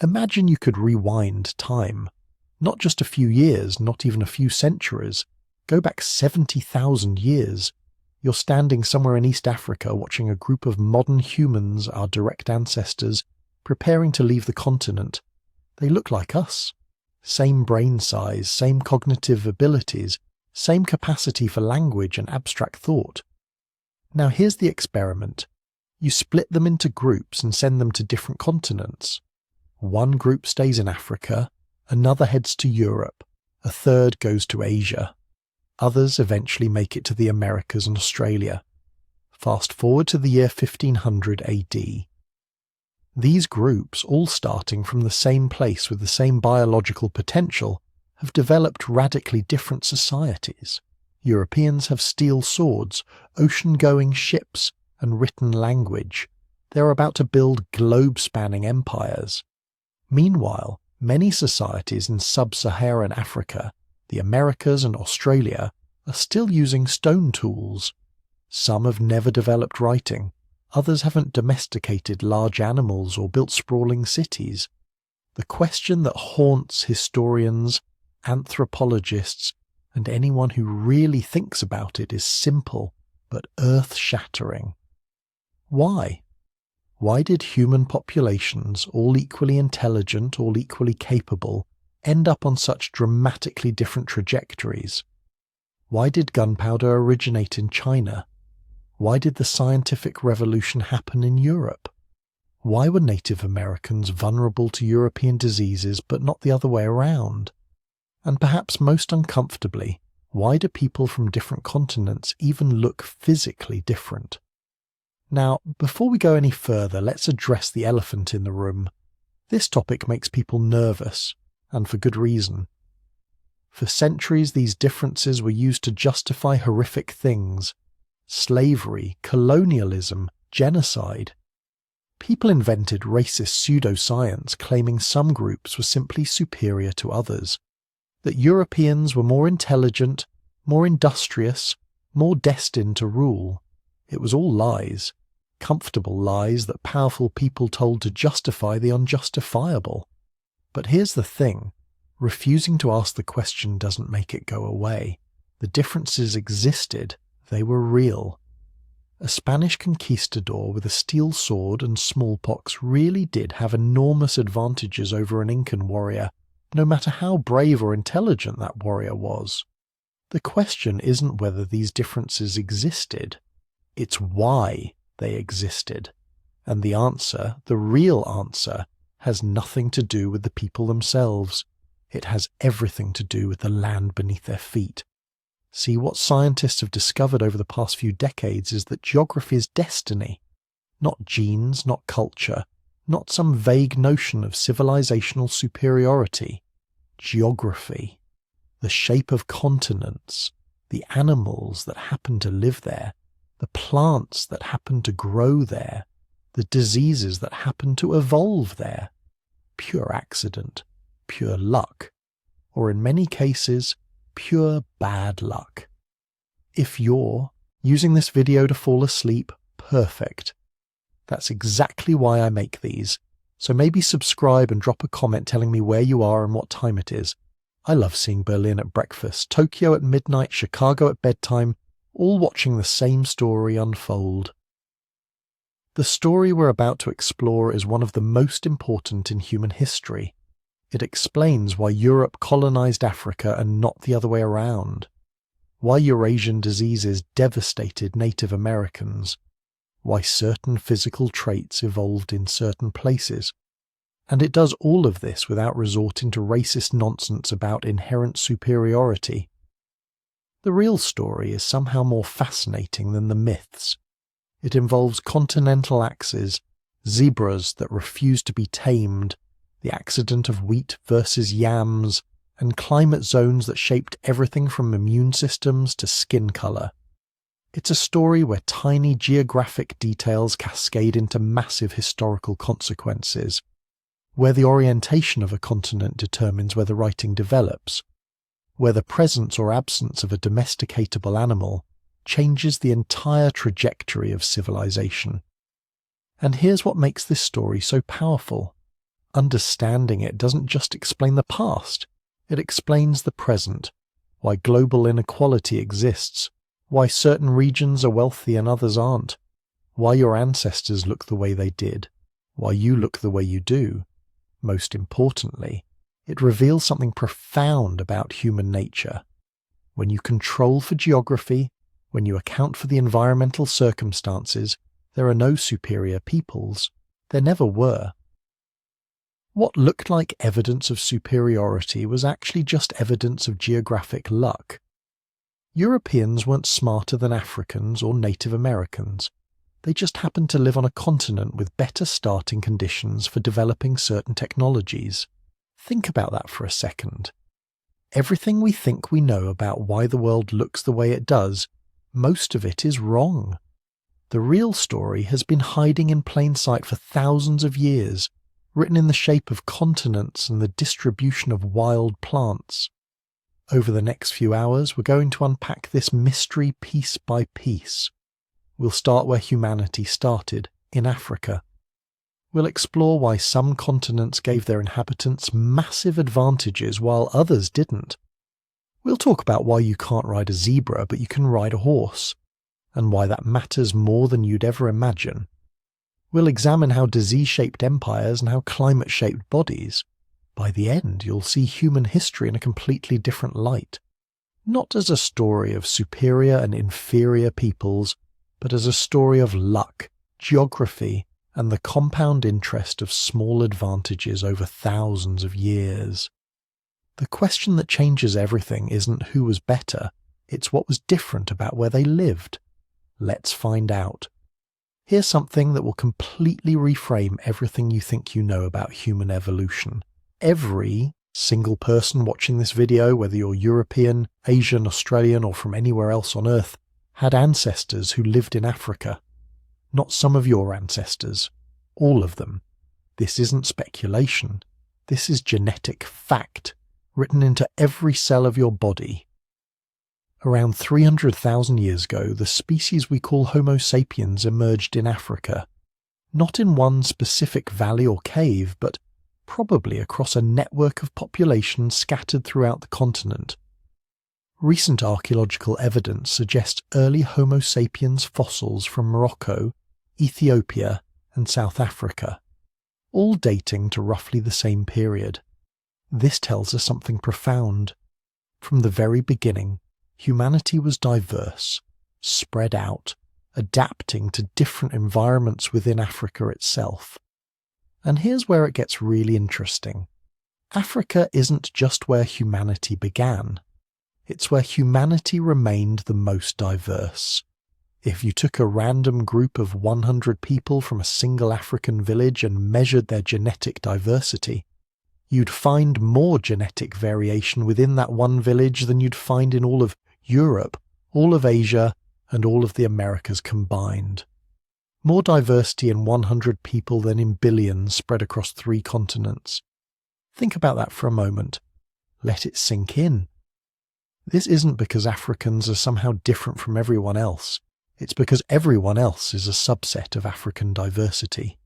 Imagine you could rewind time. Not just a few years, not even a few centuries. Go back 70,000 years. You're standing somewhere in East Africa watching a group of modern humans, our direct ancestors, preparing to leave the continent. They look like us. Same brain size, same cognitive abilities, same capacity for language and abstract thought. Now here's the experiment. You split them into groups and send them to different continents. One group stays in Africa, another heads to Europe, a third goes to Asia. Others eventually make it to the Americas and Australia. Fast forward to the year 1500 AD. These groups, all starting from the same place with the same biological potential, have developed radically different societies. Europeans have steel swords, ocean-going ships, and written language. They're about to build globe-spanning empires. Meanwhile, many societies in sub-Saharan Africa, the Americas and Australia, are still using stone tools. Some have never developed writing. Others haven't domesticated large animals or built sprawling cities. The question that haunts historians, anthropologists, and anyone who really thinks about it is simple but earth-shattering. Why? Why did human populations, all equally intelligent, all equally capable, end up on such dramatically different trajectories? Why did gunpowder originate in China? Why did the scientific revolution happen in Europe? Why were Native Americans vulnerable to European diseases but not the other way around? And perhaps most uncomfortably, why do people from different continents even look physically different? Now, before we go any further, let's address the elephant in the room. This topic makes people nervous, and for good reason. For centuries, these differences were used to justify horrific things. Slavery, colonialism, genocide. People invented racist pseudoscience claiming some groups were simply superior to others, that Europeans were more intelligent, more industrious, more destined to rule. It was all lies, comfortable lies that powerful people told to justify the unjustifiable. But here's the thing, refusing to ask the question doesn't make it go away. The differences existed. They were real. A Spanish conquistador with a steel sword and smallpox really did have enormous advantages over an Incan warrior, no matter how brave or intelligent that warrior was. The question isn't whether these differences existed, it's why they existed. And the answer, the real answer, has nothing to do with the people themselves. It has everything to do with the land beneath their feet. See, what scientists have discovered over the past few decades is that geography is destiny, not genes, not culture, not some vague notion of civilizational superiority. Geography, the shape of continents, the animals that happen to live there, the plants that happen to grow there, the diseases that happen to evolve there. Pure accident, pure luck, or in many cases, pure bad luck. If you're using this video to fall asleep, perfect. That's exactly why I make these. So maybe subscribe and drop a comment telling me where you are and what time it is. I love seeing Berlin at breakfast, Tokyo at midnight, Chicago at bedtime, all watching the same story unfold. The story we're about to explore is one of the most important in human history. It explains why Europe colonized Africa and not the other way around, why Eurasian diseases devastated Native Americans, why certain physical traits evolved in certain places. And it does all of this without resorting to racist nonsense about inherent superiority. The real story is somehow more fascinating than the myths. It involves continental axes, zebras that refuse to be tamed, the accident of wheat versus yams, and climate zones that shaped everything from immune systems to skin color. It's a story where tiny geographic details cascade into massive historical consequences, where the orientation of a continent determines where the writing develops, where the presence or absence of a domesticatable animal changes the entire trajectory of civilization. And here's what makes this story so powerful. Understanding it doesn't just explain the past, it explains the present, why global inequality exists, why certain regions are wealthy and others aren't, why your ancestors look the way they did, why you look the way you do. Most importantly, it reveals something profound about human nature. When you control for geography, when you account for the environmental circumstances, there are no superior peoples. There never were. What looked like evidence of superiority was actually just evidence of geographic luck. Europeans weren't smarter than Africans or Native Americans. They just happened to live on a continent with better starting conditions for developing certain technologies. Think about that for a second. Everything we think we know about why the world looks the way it does, most of it is wrong. The real story has been hiding in plain sight for thousands of years, written in the shape of continents and the distribution of wild plants. Over the next few hours, we're going to unpack this mystery piece by piece. We'll start where humanity started, in Africa. We'll explore why some continents gave their inhabitants massive advantages while others didn't. We'll talk about why you can't ride a zebra but you can ride a horse, and why that matters more than you'd ever imagine. We'll examine how disease-shaped empires and how climate-shaped bodies. By the end, you'll see human history in a completely different light. Not as a story of superior and inferior peoples, but as a story of luck, geography, and the compound interest of small advantages over thousands of years. The question that changes everything isn't who was better, it's what was different about where they lived. Let's find out. Here's something that will completely reframe everything you think you know about human evolution. Every single person watching this video, whether you're European, Asian, Australian, or from anywhere else on Earth, had ancestors who lived in Africa. Not some of your ancestors. All of them. This isn't speculation. This is genetic fact, written into every cell of your body. Around 300,000 years ago, the species we call Homo sapiens emerged in Africa. Not in one specific valley or cave, but probably across a network of populations scattered throughout the continent. Recent archaeological evidence suggests early Homo sapiens fossils from Morocco, Ethiopia, and South Africa, all dating to roughly the same period. This tells us something profound. From the very beginning, humanity was diverse, spread out, adapting to different environments within Africa itself. And here's where it gets really interesting. Africa isn't just where humanity began. It's where humanity remained the most diverse. If you took a random group of 100 people from a single African village and measured their genetic diversity, you'd find more genetic variation within that one village than you'd find in all of Europe, all of Asia, and all of the Americas combined. More diversity in 100 people than in billions spread across 3 continents. Think about that for a moment. Let it sink in. This isn't because Africans are somehow different from everyone else. It's because everyone else is a subset of African diversity.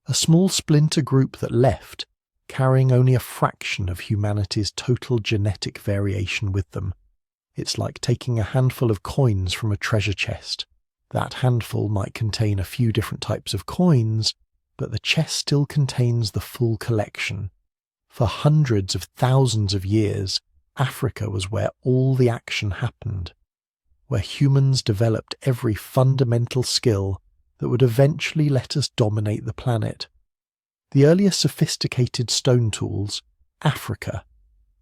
A small splinter group that left, carrying only a fraction of humanity's total genetic variation with them. It's like taking a handful of coins from a treasure chest. That handful might contain a few different types of coins, but the chest still contains the full collection. For hundreds of thousands of years, Africa was where all the action happened, where humans developed every fundamental skill that would eventually let us dominate the planet. The earliest sophisticated stone tools, Africa,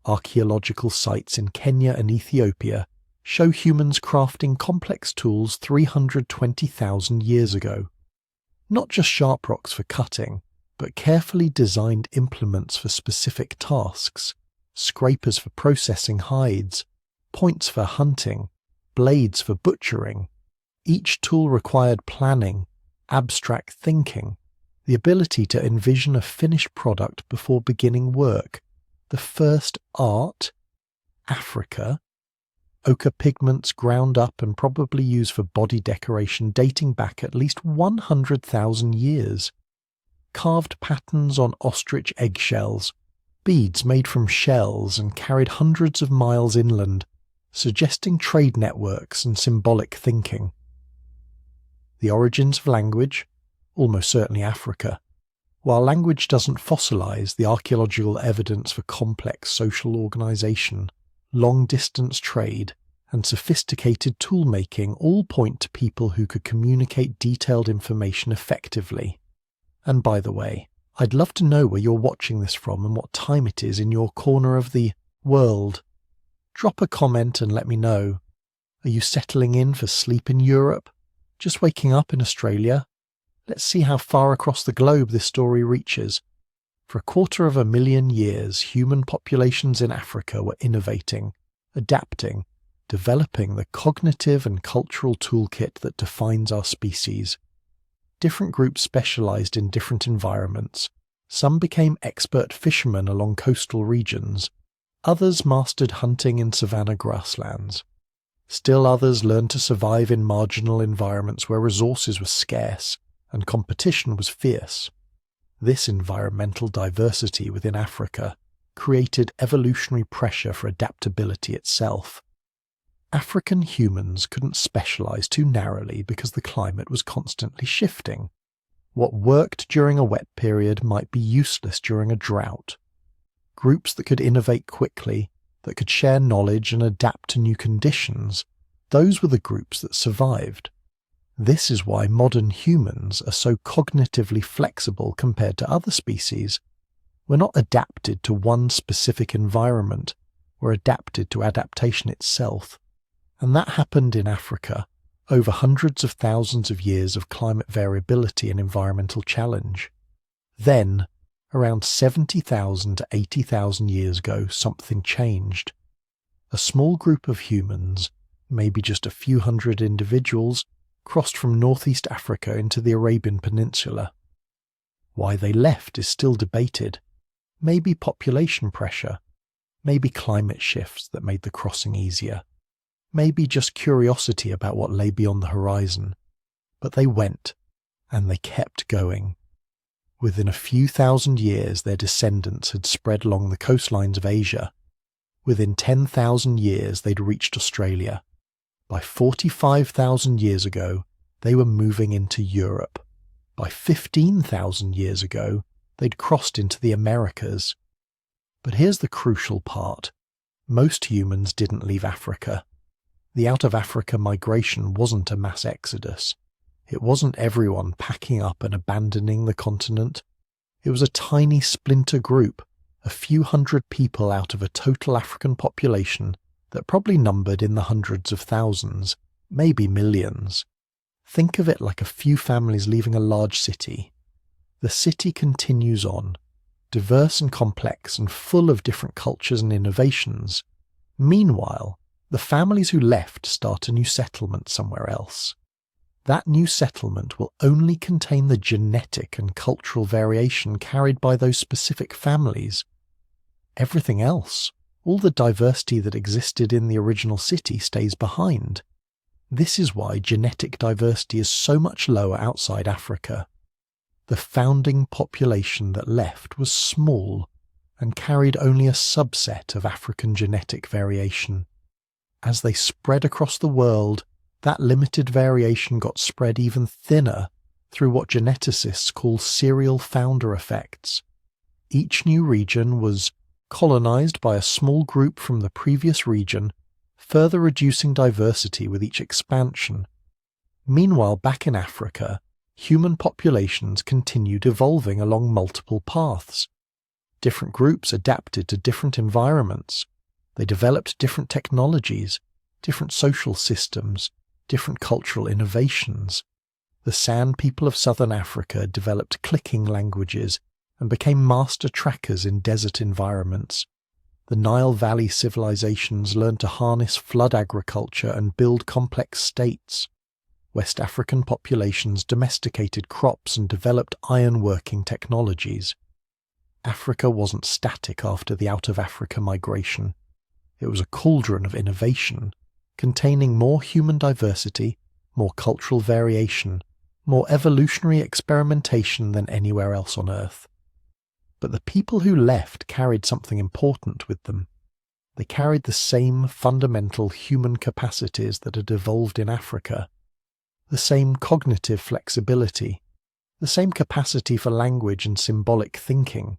archaeological sites in Kenya and Ethiopia, show humans crafting complex tools 320,000 years ago. Not just sharp rocks for cutting, but carefully designed implements for specific tasks, scrapers for processing hides, points for hunting, blades for butchering. Each tool required planning, abstract thinking, the ability to envision a finished product before beginning work. The first art, Africa, ochre pigments ground up and probably used for body decoration dating back at least 100,000 years. carved patterns on ostrich eggshells, beads made from shells and carried hundreds of miles inland, suggesting trade networks and symbolic thinking. The origins of language? Almost certainly Africa. While language doesn't fossilise, the archaeological evidence for complex social organisation, long-distance trade, and sophisticated tool-making all point to people who could communicate detailed information effectively. And by the way, I'd love to know where you're watching this from and what time it is in your corner of the world. Drop a comment and let me know. Are you settling in for sleep in Europe? Just waking up in Australia? Let's see how far across the globe this story reaches. For 250,000 years, human populations in Africa were innovating, adapting, developing the cognitive and cultural toolkit that defines our species. Different groups specialized in different environments. Some became expert fishermen along coastal regions. Others mastered hunting in savanna grasslands. Still others learned to survive in marginal environments where resources were scarce and competition was fierce. This environmental diversity within Africa created evolutionary pressure for adaptability itself. African humans couldn't specialize too narrowly because the climate was constantly shifting. What worked during a wet period might be useless during a drought. Groups that could innovate quickly, that could share knowledge and adapt to new conditions, those were the groups that survived. This is why modern humans are so cognitively flexible compared to other species. We're not adapted to one specific environment, we're adapted to adaptation itself. And that happened in Africa, over hundreds of thousands of years of climate variability and environmental challenge. Then, around 70,000 to 80,000 years ago, something changed. A small group of humans, maybe just a few hundred individuals, crossed from northeast Africa into the Arabian Peninsula. Why they left is still debated. Maybe population pressure, maybe climate shifts that made the crossing easier, maybe just curiosity about what lay beyond the horizon. But they went, and they kept going. Within a few thousand years, their descendants had spread along the coastlines of Asia. Within 10,000 years, they'd reached Australia. By 45,000 years ago, they were moving into Europe. By 15,000 years ago, they'd crossed into the Americas. But here's the crucial part. Most humans didn't leave Africa. The out-of-Africa migration wasn't a mass exodus. It wasn't everyone packing up and abandoning the continent. It was a tiny splinter group, a few hundred people out of a total African population that probably numbered in the hundreds of thousands, maybe millions. Think of it like a few families leaving a large city. The city continues on, diverse and complex and full of different cultures and innovations. Meanwhile, the families who left start a new settlement somewhere else. That new settlement will only contain the genetic and cultural variation carried by those specific families. Everything else, all the diversity that existed in the original city, stays behind. This is why genetic diversity is so much lower outside Africa. The founding population that left was small and carried only a subset of African genetic variation. As they spread across the world, that limited variation got spread even thinner through what geneticists call serial founder effects. Each new region was colonized by a small group from the previous region, further reducing diversity with each expansion. Meanwhile, back in Africa, human populations continued evolving along multiple paths. Different groups adapted to different environments. They developed different technologies, different social systems, different cultural innovations. The San people of southern Africa developed clicking languages and became master trackers in desert environments. The Nile Valley civilizations learned to harness flood agriculture and build complex states. West African populations domesticated crops and developed ironworking technologies. Africa wasn't static after the out-of-Africa migration. It was a cauldron of innovation, containing more human diversity, more cultural variation, more evolutionary experimentation than anywhere else on Earth. But the people who left carried something important with them. They carried the same fundamental human capacities that had evolved in Africa, the same cognitive flexibility, the same capacity for language and symbolic thinking,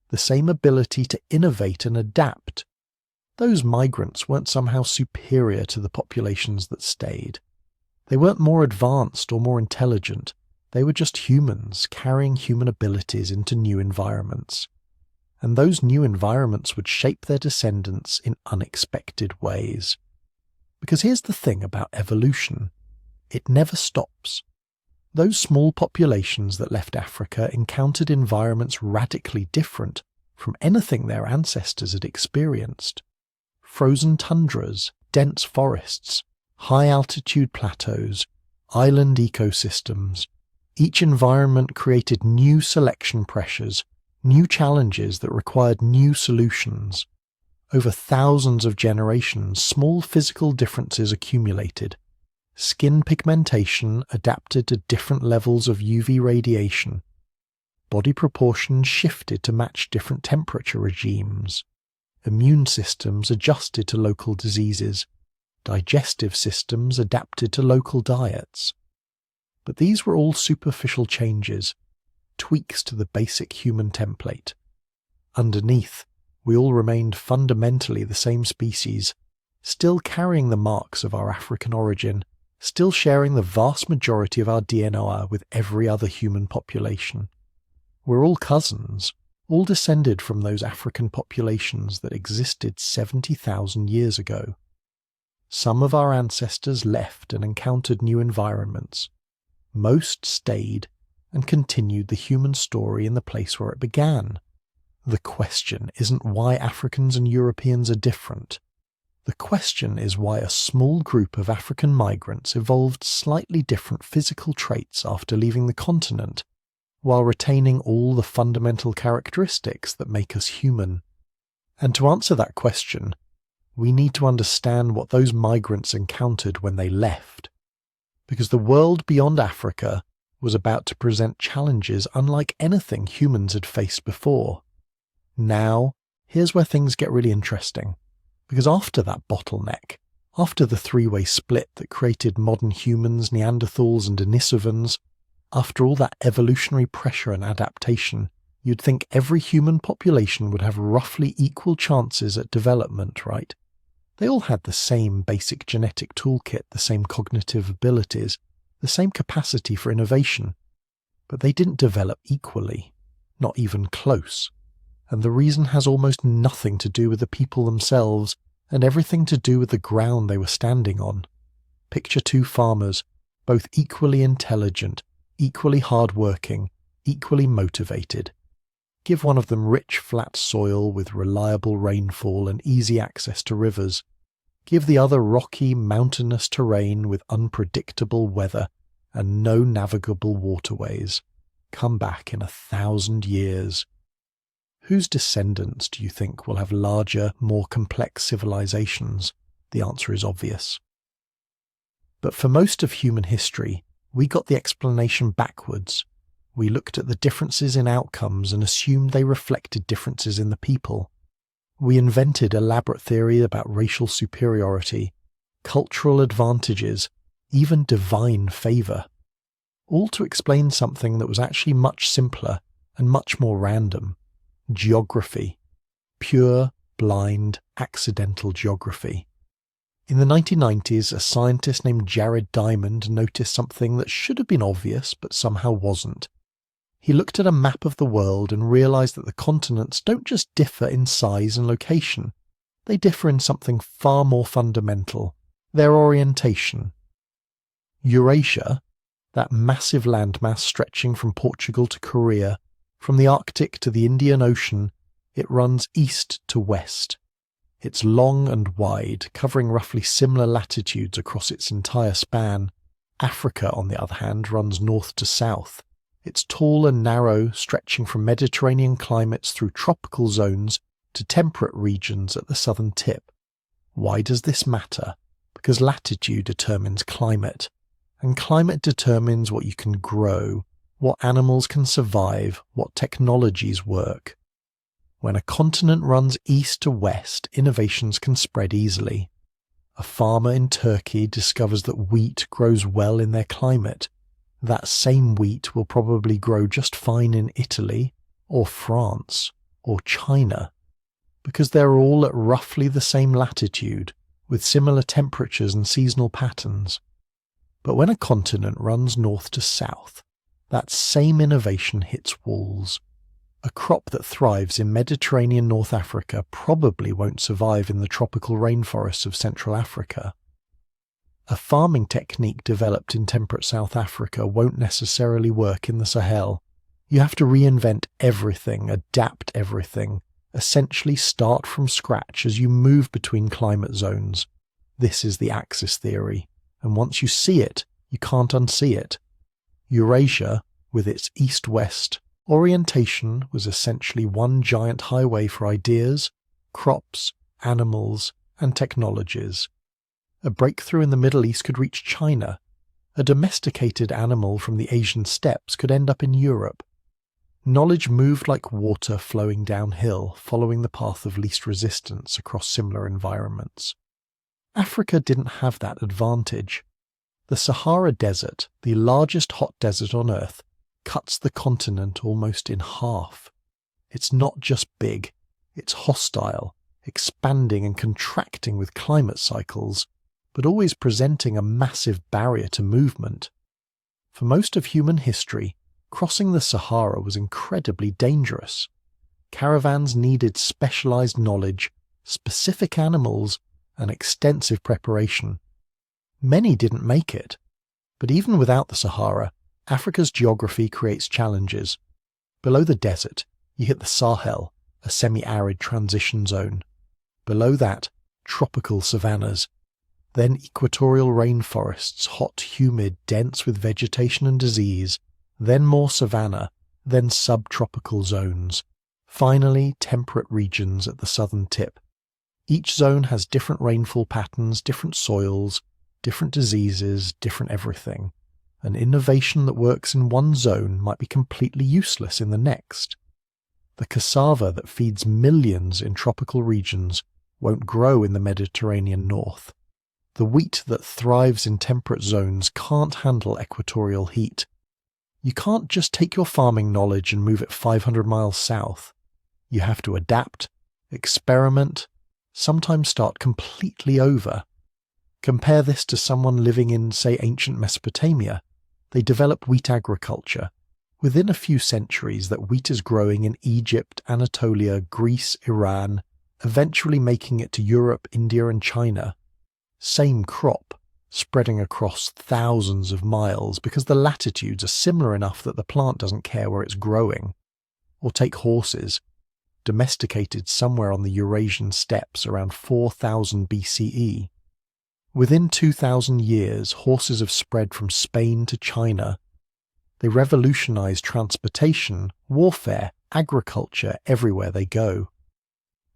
the same ability to innovate and adapt. Those migrants weren't somehow superior to the populations that stayed. They weren't more advanced or more intelligent. They were just humans carrying human abilities into new environments. And those new environments would shape their descendants in unexpected ways. Because here's the thing about evolution. It never stops. Those small populations that left Africa encountered environments radically different from anything their ancestors had experienced. Frozen tundras, dense forests, high-altitude plateaus, island ecosystems. Each environment created new selection pressures, new challenges that required new solutions. Over thousands of generations, small physical differences accumulated. Skin pigmentation adapted to different levels of UV radiation. Body proportions shifted to match different temperature regimes. Immune systems adjusted to local diseases. Digestive systems adapted to local diets. But these were all superficial changes, tweaks to the basic human template. Underneath, we all remained fundamentally the same species, still carrying the marks of our African origin, still sharing the vast majority of our DNA with every other human population. We're all cousins, all descended from those African populations that existed 70,000 years ago. Some of our ancestors left and encountered new environments. Most stayed and continued the human story in the place where it began. The question isn't why Africans and Europeans are different. The question is why a small group of African migrants evolved slightly different physical traits after leaving the continent, while retaining all the fundamental characteristics that make us human. And to answer that question, we need to understand what those migrants encountered when they left. Because the world beyond Africa was about to present challenges unlike anything humans had faced before. Now, here's where things get really interesting. Because after that bottleneck, after the three-way split that created modern humans, Neanderthals and Denisovans, after all that evolutionary pressure and adaptation, you'd think every human population would have roughly equal chances at development, right? They all had the same basic genetic toolkit, the same cognitive abilities, the same capacity for innovation. But they didn't develop equally, not even close. And the reason has almost nothing to do with the people themselves and everything to do with the ground they were standing on. Picture two farmers, both equally intelligent, equally hard-working, equally motivated. Give one of them rich, flat soil with reliable rainfall and easy access to rivers. Give the other rocky, mountainous terrain with unpredictable weather and no navigable waterways. Come back in 1,000 years. Whose descendants do you think will have larger, more complex civilizations? The answer is obvious. But for most of human history, we got the explanation backwards. We looked at the differences in outcomes and assumed they reflected differences in the people. We invented elaborate theory about racial superiority, cultural advantages, even divine favor, all to explain something that was actually much simpler and much more random. Geography. Pure, blind, accidental geography. In the 1990s, a scientist named Jared Diamond noticed something that should have been obvious but somehow wasn't. He looked at a map of the world and realized that the continents don't just differ in size and location. They differ in something far more fundamental, their orientation. Eurasia, that massive landmass stretching from Portugal to Korea, from the Arctic to the Indian Ocean, it runs east to west. It's long and wide, covering roughly similar latitudes across its entire span. Africa, on the other hand, runs north to south. It's tall and narrow, stretching from Mediterranean climates through tropical zones to temperate regions at the southern tip. Why does this matter? Because latitude determines climate, and climate determines what you can grow, what animals can survive, what technologies work. When a continent runs east to west, innovations can spread easily. A farmer in Turkey discovers that wheat grows well in their climate. That same wheat will probably grow just fine in Italy, or France, or China, because they're all at roughly the same latitude, with similar temperatures and seasonal patterns. But when a continent runs north to south, that same innovation hits walls. A crop that thrives in Mediterranean North Africa probably won't survive in the tropical rainforests of Central Africa. A farming technique developed in temperate South Africa won't necessarily work in the Sahel. You have to reinvent everything, adapt everything, essentially start from scratch as you move between climate zones. This is the axis theory, and once you see it, you can't unsee it. Eurasia, with its east-west orientation, was essentially one giant highway for ideas, crops, animals, and technologies. A breakthrough in the Middle East could reach China. A domesticated animal from the Asian steppes could end up in Europe. Knowledge moved like water flowing downhill, following the path of least resistance across similar environments. Africa didn't have that advantage. The Sahara Desert, the largest hot desert on Earth, cuts the continent almost in half. It's not just big, it's hostile, expanding and contracting with climate cycles, but always presenting a massive barrier to movement. For most of human history, crossing the Sahara was incredibly dangerous. Caravans needed specialized knowledge, specific animals, and extensive preparation. Many didn't make it, but even without the Sahara, Africa's geography creates challenges. Below the desert, you hit the Sahel, a semi-arid transition zone. Below that, tropical savannas. Then equatorial rainforests, hot, humid, dense with vegetation and disease. Then more savanna, then subtropical zones. Finally, temperate regions at the southern tip. Each zone has different rainfall patterns, different soils, different diseases, different everything. An innovation that works in one zone might be completely useless in the next. The cassava that feeds millions in tropical regions won't grow in the Mediterranean north. The wheat that thrives in temperate zones can't handle equatorial heat. You can't just take your farming knowledge and move it 500 miles south. You have to adapt, experiment, sometimes start completely over. Compare this to someone living in, say, ancient Mesopotamia. They develop wheat agriculture. Within a few centuries, that wheat is growing in Egypt, Anatolia, Greece, Iran, eventually making it to Europe, India, and China. Same crop, spreading across thousands of miles because the latitudes are similar enough that the plant doesn't care where it's growing. Or take horses, domesticated somewhere on the Eurasian steppes around 4000 BCE. Within 2,000 years, horses have spread from Spain to China. They revolutionized transportation, warfare, agriculture everywhere they go.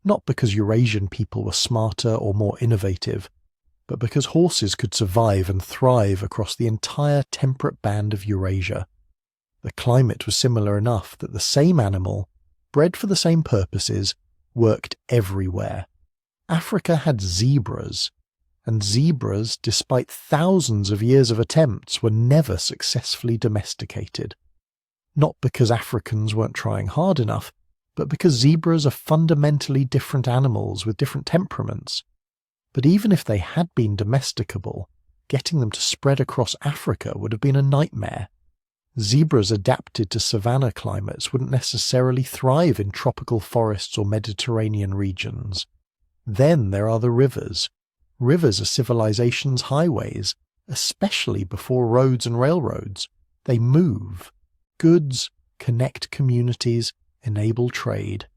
Not because Eurasian people were smarter or more innovative, but because horses could survive and thrive across the entire temperate band of Eurasia. The climate was similar enough that the same animal, bred for the same purposes, worked everywhere. Africa had zebras, and zebras, despite thousands of years of attempts, were never successfully domesticated. Not because Africans weren't trying hard enough, but because zebras are fundamentally different animals with different temperaments. But even if they had been domesticable, getting them to spread across Africa would have been a nightmare. Zebras adapted to savanna climates wouldn't necessarily thrive in tropical forests or Mediterranean regions. Then there are the rivers. Rivers are civilization's highways, especially before roads and railroads. They move. Goods connect communities, enable trade.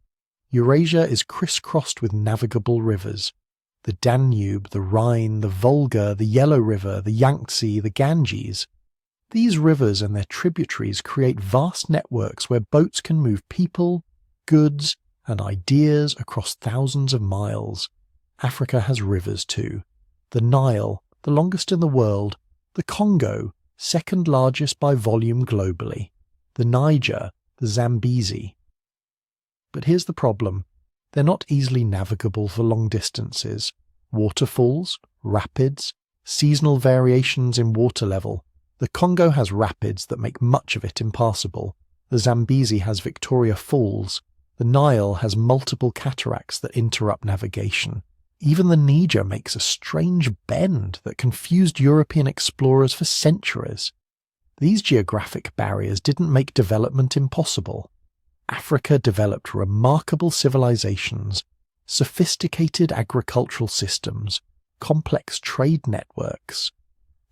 Eurasia is crisscrossed with navigable rivers. The Danube, the Rhine, the Volga, the Yellow River, the Yangtze, the Ganges. These rivers and their tributaries create vast networks where boats can move people, goods, and ideas across thousands of miles. Africa has rivers too. The Nile, the longest in the world, the Congo, second largest by volume globally, the Niger, the Zambezi. But here's the problem. They're not easily navigable for long distances. Waterfalls, rapids, seasonal variations in water level. The Congo has rapids that make much of it impassable. The Zambezi has Victoria Falls. The Nile has multiple cataracts that interrupt navigation. Even the Niger makes a strange bend that confused European explorers for centuries. These geographic barriers didn't make development impossible. Africa developed remarkable civilizations, sophisticated agricultural systems, complex trade networks.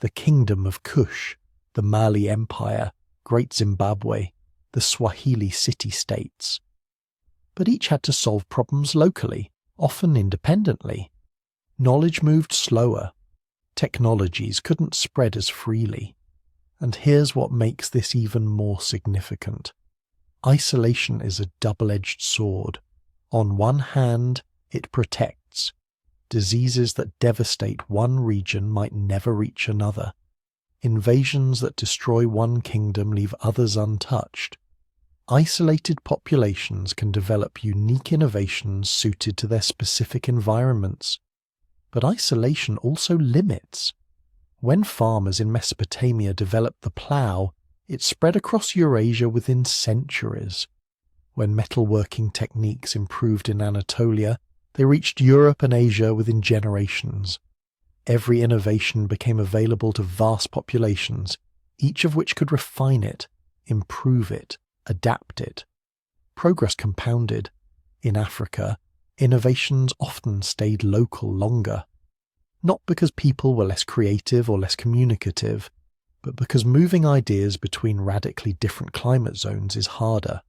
The Kingdom of Kush, the Mali Empire, Great Zimbabwe, the Swahili city-states. But each had to solve problems locally, often independently. Knowledge moved slower. Technologies couldn't spread as freely. And here's what makes this even more significant. Isolation is a double-edged sword. On one hand, it protects. Diseases that devastate one region might never reach another. Invasions that destroy one kingdom leave others untouched. Isolated populations can develop unique innovations suited to their specific environments. But isolation also limits. When farmers in Mesopotamia developed the plough, it spread across Eurasia within centuries. When metalworking techniques improved in Anatolia, they reached Europe and Asia within generations. Every innovation became available to vast populations, each of which could refine it, improve it, adapt it. Progress compounded. In Africa, innovations often stayed local longer. Not because people were less creative or less communicative, but because moving ideas between radically different climate zones is harder.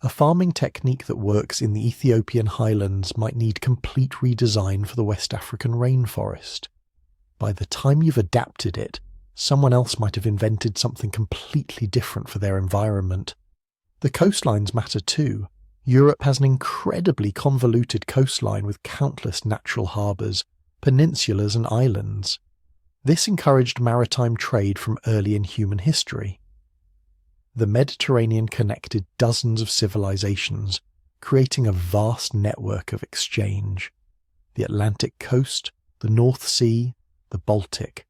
A farming technique that works in the Ethiopian highlands might need complete redesign for the West African rainforest. By the time you've adapted it, someone else might have invented something completely different for their environment. The coastlines matter too. Europe has an incredibly convoluted coastline with countless natural harbours, peninsulas and islands. This encouraged maritime trade from early in human history. The Mediterranean connected dozens of civilizations, creating a vast network of exchange. The Atlantic coast, the North Sea, the Baltic,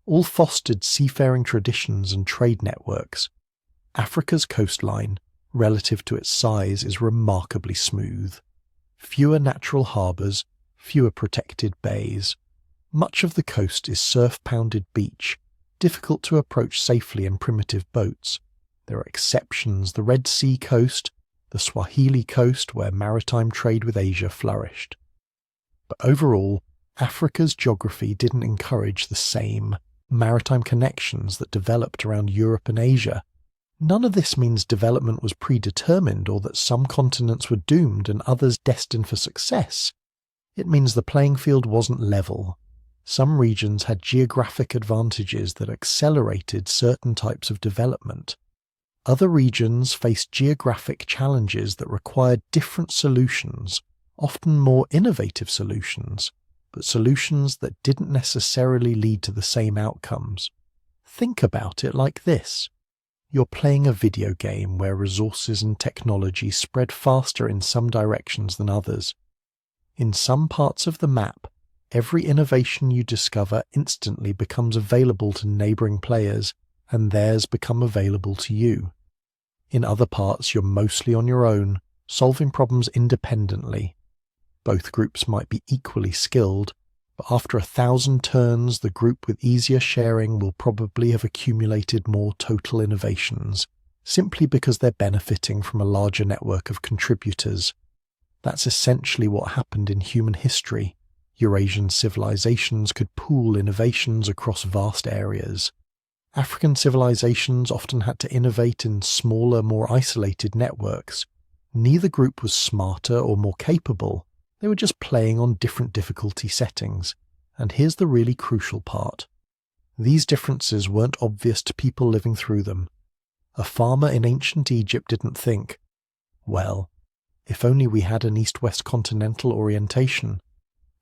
all fostered seafaring traditions and trade networks. Africa's coastline, relative to its size, is remarkably smooth. Fewer natural harbours, fewer protected bays. Much of the coast is surf-pounded beach, difficult to approach safely in primitive boats. There are exceptions: the Red Sea coast, the Swahili coast where maritime trade with Asia flourished. But overall, Africa's geography didn't encourage the same maritime connections that developed around Europe and Asia. None of this means development was predetermined or that some continents were doomed and others destined for success. It means the playing field wasn't level. Some regions had geographic advantages that accelerated certain types of development. Other regions faced geographic challenges that required different solutions, often more innovative solutions, but solutions that didn't necessarily lead to the same outcomes. Think about it like this. You're playing a video game where resources and technology spread faster in some directions than others. In some parts of the map, every innovation you discover instantly becomes available to neighbouring players, and theirs become available to you. In other parts, you're mostly on your own, solving problems independently. Both groups might be equally skilled, but after 1,000 turns, the group with easier sharing will probably have accumulated more total innovations, simply because they're benefiting from a larger network of contributors. That's essentially what happened in human history. Eurasian civilizations could pool innovations across vast areas. African civilizations often had to innovate in smaller, more isolated networks. Neither group was smarter or more capable. They were just playing on different difficulty settings. And here's the really crucial part. These differences weren't obvious to people living through them. A farmer in ancient Egypt didn't think, well, if only we had an east-west continental orientation.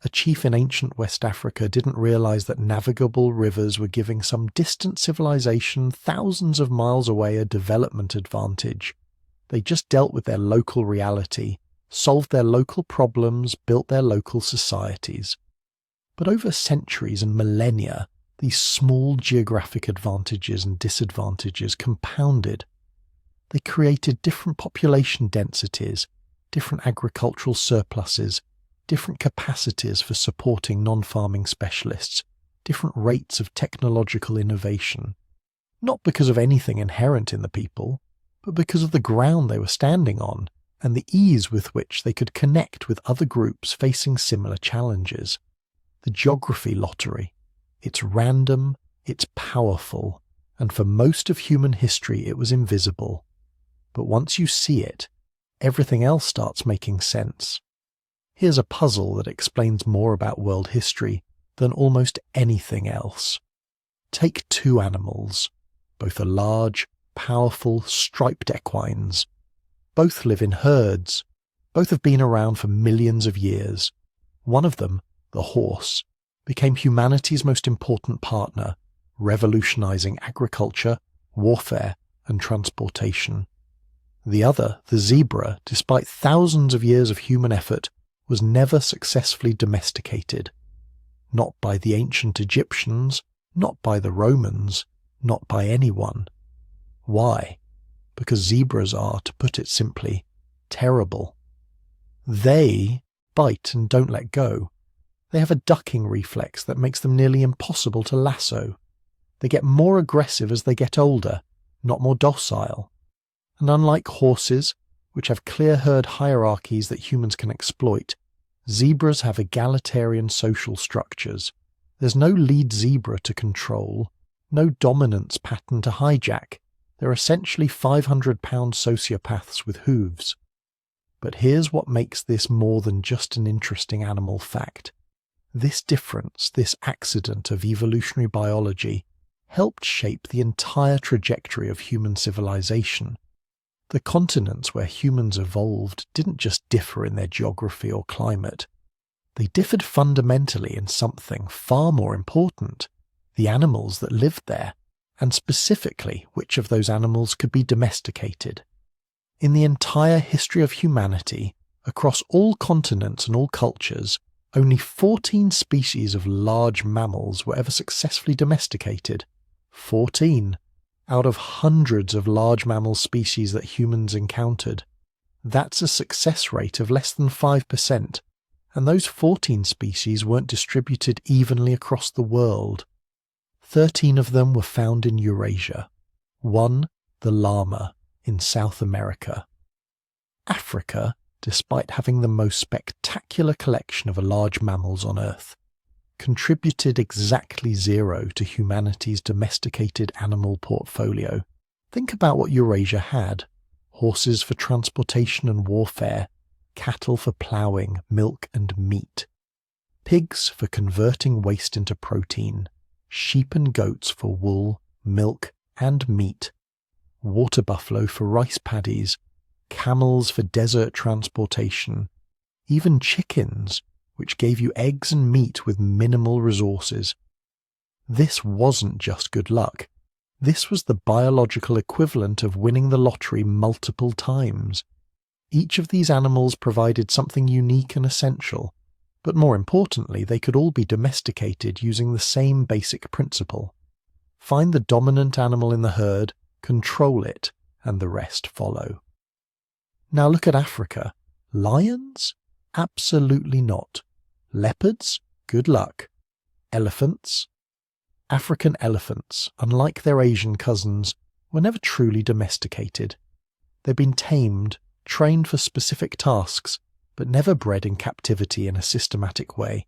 A chief in ancient West Africa didn't realize that navigable rivers were giving some distant civilization thousands of miles away a development advantage. They just dealt with their local reality, solved their local problems, built their local societies. But over centuries and millennia, these small geographic advantages and disadvantages compounded. They created different population densities, different agricultural surpluses, different capacities for supporting non-farming specialists, different rates of technological innovation, not because of anything inherent in the people, but because of the ground they were standing on and the ease with which they could connect with other groups facing similar challenges. The geography lottery. It's random, it's powerful, and for most of human history it was invisible. But once you see it, everything else starts making sense. Here's a puzzle that explains more about world history than almost anything else. Take two animals. Both are large, powerful, striped equines. Both live in herds. Both have been around for millions of years. One of them, the horse, became humanity's most important partner, revolutionizing agriculture, warfare, and transportation. The other, the zebra, despite thousands of years of human effort, was never successfully domesticated. Not by the ancient Egyptians, not by the Romans, not by anyone. Why? Because zebras are, to put it simply, terrible. They bite and don't let go. They have a ducking reflex that makes them nearly impossible to lasso. They get more aggressive as they get older, not more docile. And unlike horses, which have clear herd hierarchies that humans can exploit, zebras have egalitarian social structures. There's no lead zebra to control, no dominance pattern to hijack. They're essentially 500-pound sociopaths with hooves. But here's what makes this more than just an interesting animal fact. This difference, this accident of evolutionary biology, helped shape the entire trajectory of human civilization. The continents where humans evolved didn't just differ in their geography or climate. They differed fundamentally in something far more important, the animals that lived there, and specifically which of those animals could be domesticated. In the entire history of humanity, across all continents and all cultures, only 14 species of large mammals were ever successfully domesticated. 14. Out of hundreds of large mammal species that humans encountered. That's a success rate of less than 5%, and those 14 species weren't distributed evenly across the world. 13 of them were found in Eurasia. 1, the llama, in South America. Africa, despite having the most spectacular collection of large mammals on Earth, contributed exactly 0 to humanity's domesticated animal portfolio. Think about what Eurasia had. Horses for transportation and warfare, cattle for ploughing, milk and meat, pigs for converting waste into protein, sheep and goats for wool, milk and meat, water buffalo for rice paddies, camels for desert transportation, even chickens, which gave you eggs and meat with minimal resources. This wasn't just good luck. This was the biological equivalent of winning the lottery multiple times. Each of these animals provided something unique and essential, but more importantly, they could all be domesticated using the same basic principle. Find the dominant animal in the herd, control it, and the rest follow. Now look at Africa. Lions? Absolutely not. Leopards? Good luck. Elephants? African elephants, unlike their Asian cousins, were never truly domesticated. They've been tamed, trained for specific tasks, but never bred in captivity in a systematic way.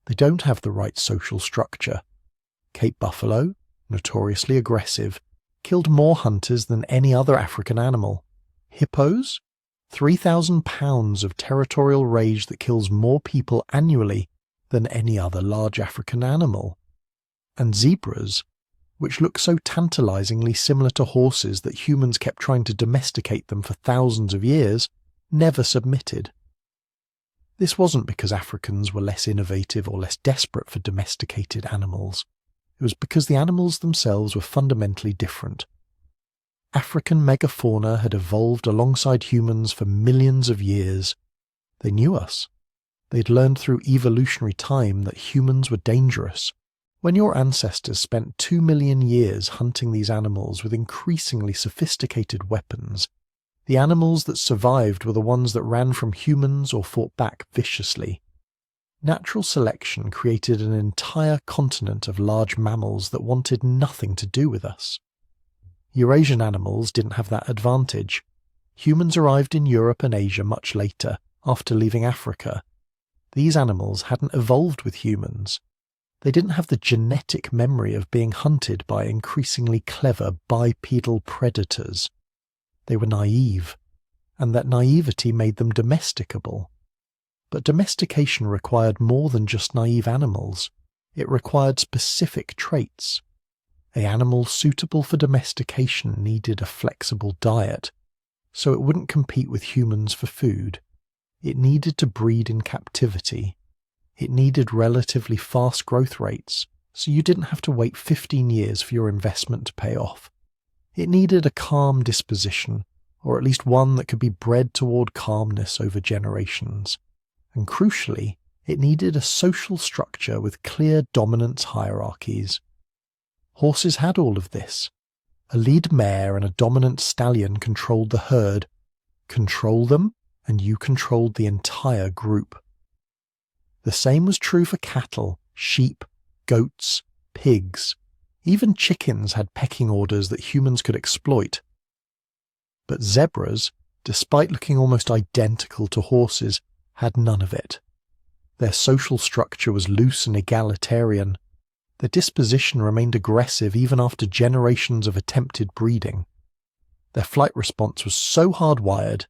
They don't have the right social structure. Cape buffalo, notoriously aggressive, killed more hunters than any other African animal. Hippos? 3,000 pounds of territorial rage that kills more people annually than any other large African animal. And zebras, which look so tantalizingly similar to horses that humans kept trying to domesticate them for thousands of years, never submitted. This wasn't because Africans were less innovative or less desperate for domesticated animals. It was because the animals themselves were fundamentally different. African megafauna had evolved alongside humans for millions of years. They knew us. They'd learned through evolutionary time that humans were dangerous. When your ancestors spent 2 million years hunting these animals with increasingly sophisticated weapons, the animals that survived were the ones that ran from humans or fought back viciously. Natural selection created an entire continent of large mammals that wanted nothing to do with us. Eurasian animals didn't have that advantage. Humans arrived in Europe and Asia much later, after leaving Africa. These animals hadn't evolved with humans. They didn't have the genetic memory of being hunted by increasingly clever bipedal predators. They were naive, and that naivety made them domesticable. But domestication required more than just naive animals. It required specific traits. An animal suitable for domestication needed a flexible diet, so it wouldn't compete with humans for food. It needed to breed in captivity. It needed relatively fast growth rates, so you didn't have to wait 15 years for your investment to pay off. It needed a calm disposition, or at least one that could be bred toward calmness over generations. And crucially, it needed a social structure with clear dominance hierarchies. Horses had all of this. A lead mare and a dominant stallion controlled the herd. Control them, and you controlled the entire group. The same was true for cattle, sheep, goats, pigs. Even chickens had pecking orders that humans could exploit. But zebras, despite looking almost identical to horses, had none of it. Their social structure was loose and egalitarian. Their disposition remained aggressive even after generations of attempted breeding. Their flight response was so hardwired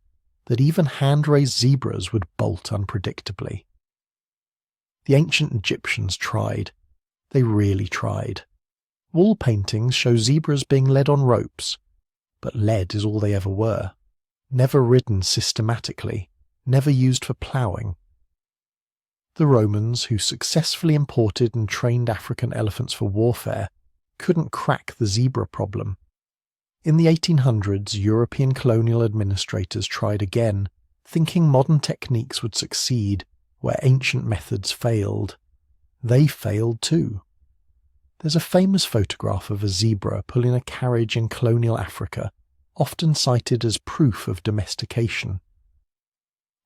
that even hand-raised zebras would bolt unpredictably. The ancient Egyptians tried. They really tried. Wall paintings show zebras being led on ropes, but led is all they ever were. Never ridden systematically, never used for ploughing. The Romans, who successfully imported and trained African elephants for warfare, couldn't crack the zebra problem. In the 1800s, European colonial administrators tried again, thinking modern techniques would succeed where ancient methods failed. They failed too. There's a famous photograph of a zebra pulling a carriage in colonial Africa, often cited as proof of domestication.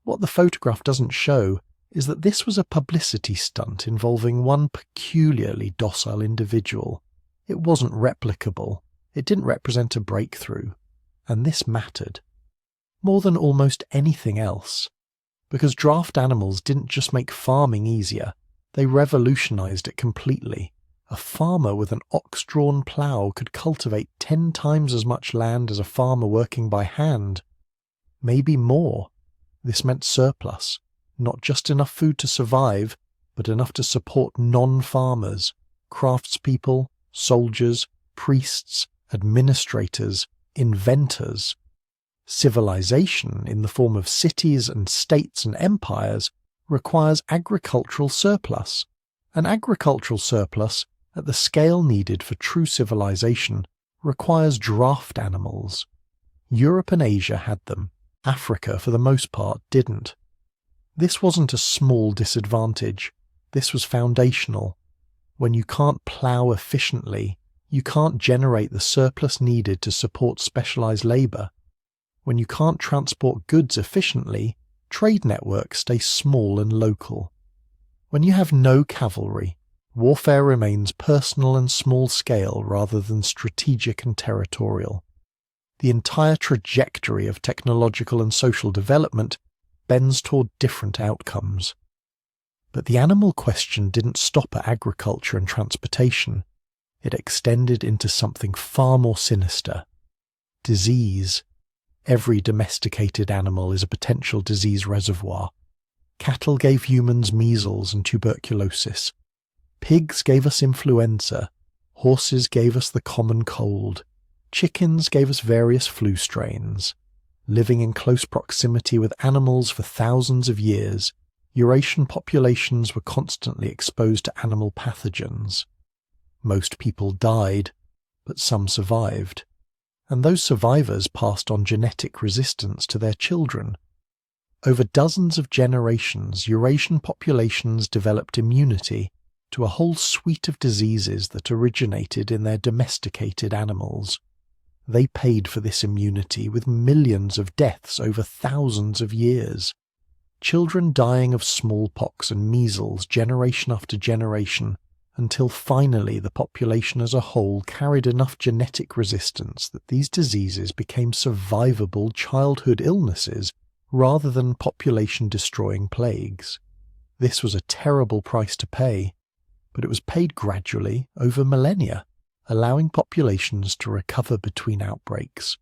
What the photograph doesn't show is that this was a publicity stunt involving one peculiarly docile individual. It wasn't replicable. It didn't represent a breakthrough. And this mattered. More than almost anything else. Because draft animals didn't just make farming easier, they revolutionized it completely. A farmer with an ox-drawn plough could cultivate 10 times as much land as a farmer working by hand. Maybe more. This meant surplus. Not just enough food to survive, but enough to support non-farmers, craftspeople, soldiers, priests, administrators, inventors. Civilization, in the form of cities and states and empires, requires agricultural surplus. An agricultural surplus, at the scale needed for true civilization, requires draft animals. Europe and Asia had them. Africa, for the most part, didn't. This wasn't a small disadvantage. This was foundational. When you can't plough efficiently, you can't generate the surplus needed to support specialized labor. When you can't transport goods efficiently, trade networks stay small and local. When you have no cavalry, warfare remains personal and small-scale rather than strategic and territorial. The entire trajectory of technological and social development bends toward different outcomes. But the animal question didn't stop at agriculture and transportation. It extended into something far more sinister. Disease. Every domesticated animal is a potential disease reservoir. Cattle gave humans measles and tuberculosis. Pigs gave us influenza. Horses gave us the common cold. Chickens gave us various flu strains. Living in close proximity with animals for thousands of years, Eurasian populations were constantly exposed to animal pathogens. Most people died, but some survived, and those survivors passed on genetic resistance to their children. Over dozens of generations, Eurasian populations developed immunity to a whole suite of diseases that originated in their domesticated animals. They paid for this immunity with millions of deaths over thousands of years. Children dying of smallpox and measles generation after generation, until finally the population as a whole carried enough genetic resistance that these diseases became survivable childhood illnesses rather than population-destroying plagues. This was a terrible price to pay, but it was paid gradually over millennia, allowing populations to recover between outbreaks.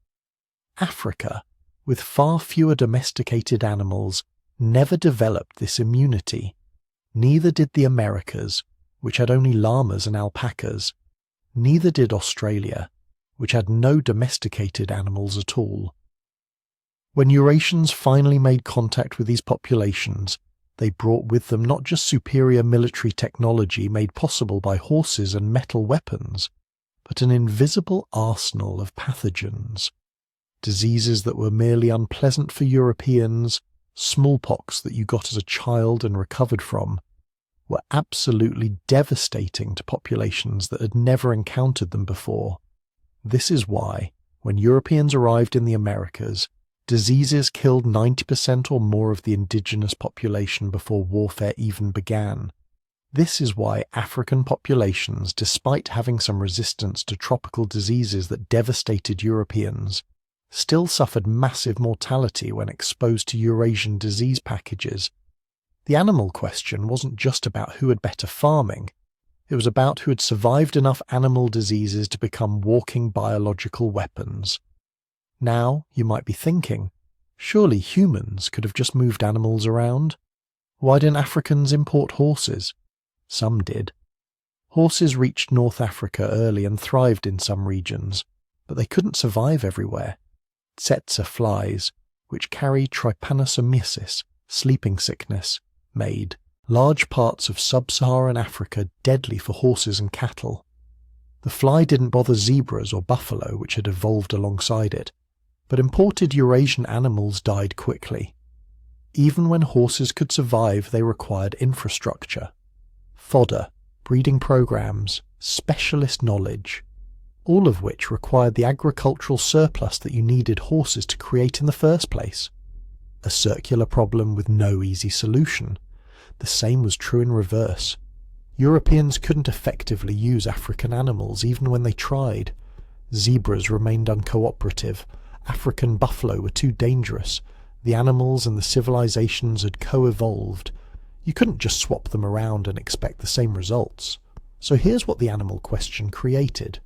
Africa, with far fewer domesticated animals, never developed this immunity. Neither did the Americas, which had only llamas and alpacas. Neither did Australia, which had no domesticated animals at all. When Eurasians finally made contact with these populations, they brought with them not just superior military technology made possible by horses and metal weapons, but an invisible arsenal of pathogens. Diseases that were merely unpleasant for Europeans, smallpox that you got as a child and recovered from, were absolutely devastating to populations that had never encountered them before. This is why, when Europeans arrived in the Americas, diseases killed 90% or more of the indigenous population before warfare even began. This is why African populations, despite having some resistance to tropical diseases that devastated Europeans, still suffered massive mortality when exposed to Eurasian disease packages. The animal question wasn't just about who had better farming. It was about who had survived enough animal diseases to become walking biological weapons. Now, you might be thinking, surely humans could have just moved animals around? Why didn't Africans import horses? Some did. Horses reached North Africa early and thrived in some regions, but they couldn't survive everywhere. Tsetse flies, which carry trypanosomiasis, sleeping sickness, made large parts of sub-Saharan Africa deadly for horses and cattle. The fly didn't bother zebras or buffalo, which had evolved alongside it, but imported Eurasian animals died quickly. Even when horses could survive, they required infrastructure. Fodder, breeding programs, specialist knowledge, all of which required the agricultural surplus that you needed horses to create in the first place. A circular problem with no easy solution. The same was true in reverse. Europeans couldn't effectively use African animals even when they tried. Zebras remained uncooperative. African buffalo were too dangerous. The animals and the civilizations had co-evolved. You couldn't just swap them around and expect the same results. So here's what the animal question created.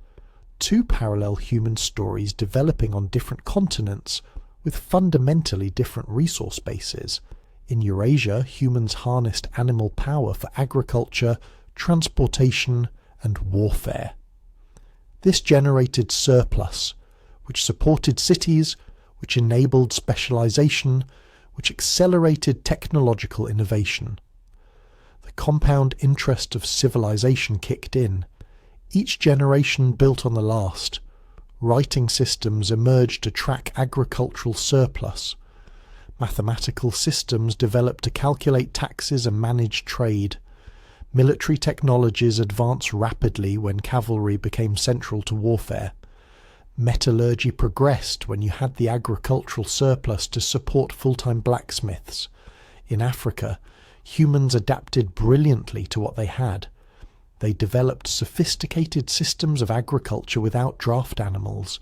Two parallel human stories developing on different continents with fundamentally different resource bases. In Eurasia, humans harnessed animal power for agriculture, transportation, and warfare. This generated surplus, which supported cities, which enabled specialization, which accelerated technological innovation. The compound interest of civilization kicked in. Each generation built on the last. Writing systems emerged to track agricultural surplus. Mathematical systems developed to calculate taxes and manage trade. Military technologies advanced rapidly when cavalry became central to warfare. Metallurgy progressed when you had the agricultural surplus to support full-time blacksmiths. In Africa, humans adapted brilliantly to what they had. They developed sophisticated systems of agriculture without draft animals.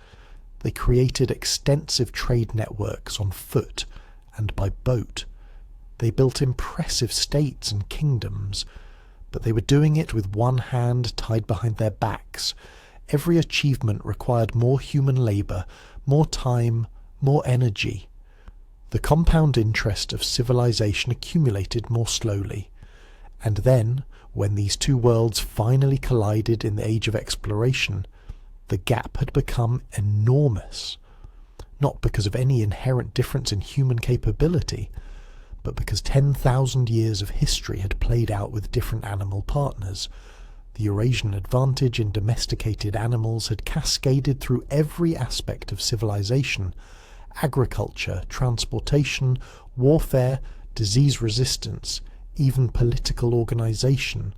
They created extensive trade networks on foot and by boat. They built impressive states and kingdoms, but they were doing it with one hand tied behind their backs. Every achievement required more human labour, more time, more energy. The compound interest of civilization accumulated more slowly. And then, when these two worlds finally collided in the age of exploration, the gap had become enormous. Not because of any inherent difference in human capability, but because 10,000 years of history had played out with different animal partners. The Eurasian advantage in domesticated animals had cascaded through every aspect of civilization: agriculture, transportation, warfare, disease resistance, even political organization.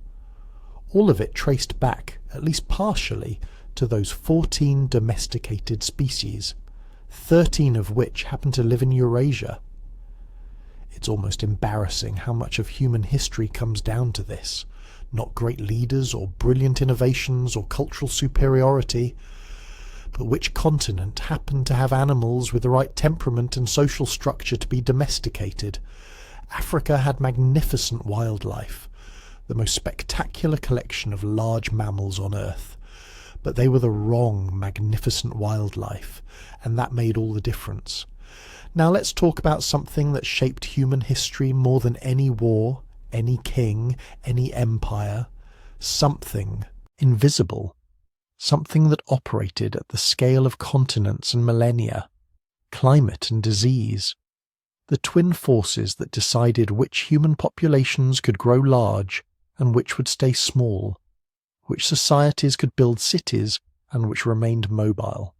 All of it traced back, at least partially, to those 14 domesticated species, 13 of which happen to live in Eurasia. It's almost embarrassing how much of human history comes down to this. Not great leaders or brilliant innovations or cultural superiority, but which continent happened to have animals with the right temperament and social structure to be domesticated? Africa had magnificent wildlife, the most spectacular collection of large mammals on Earth. But they were the wrong magnificent wildlife, and that made all the difference. Now let's talk about something that shaped human history more than any war, any king, any empire. Something invisible. Something that operated at the scale of continents and millennia. Climate and disease. The twin forces that decided which human populations could grow large and which would stay small. Which societies could build cities and which remained mobile.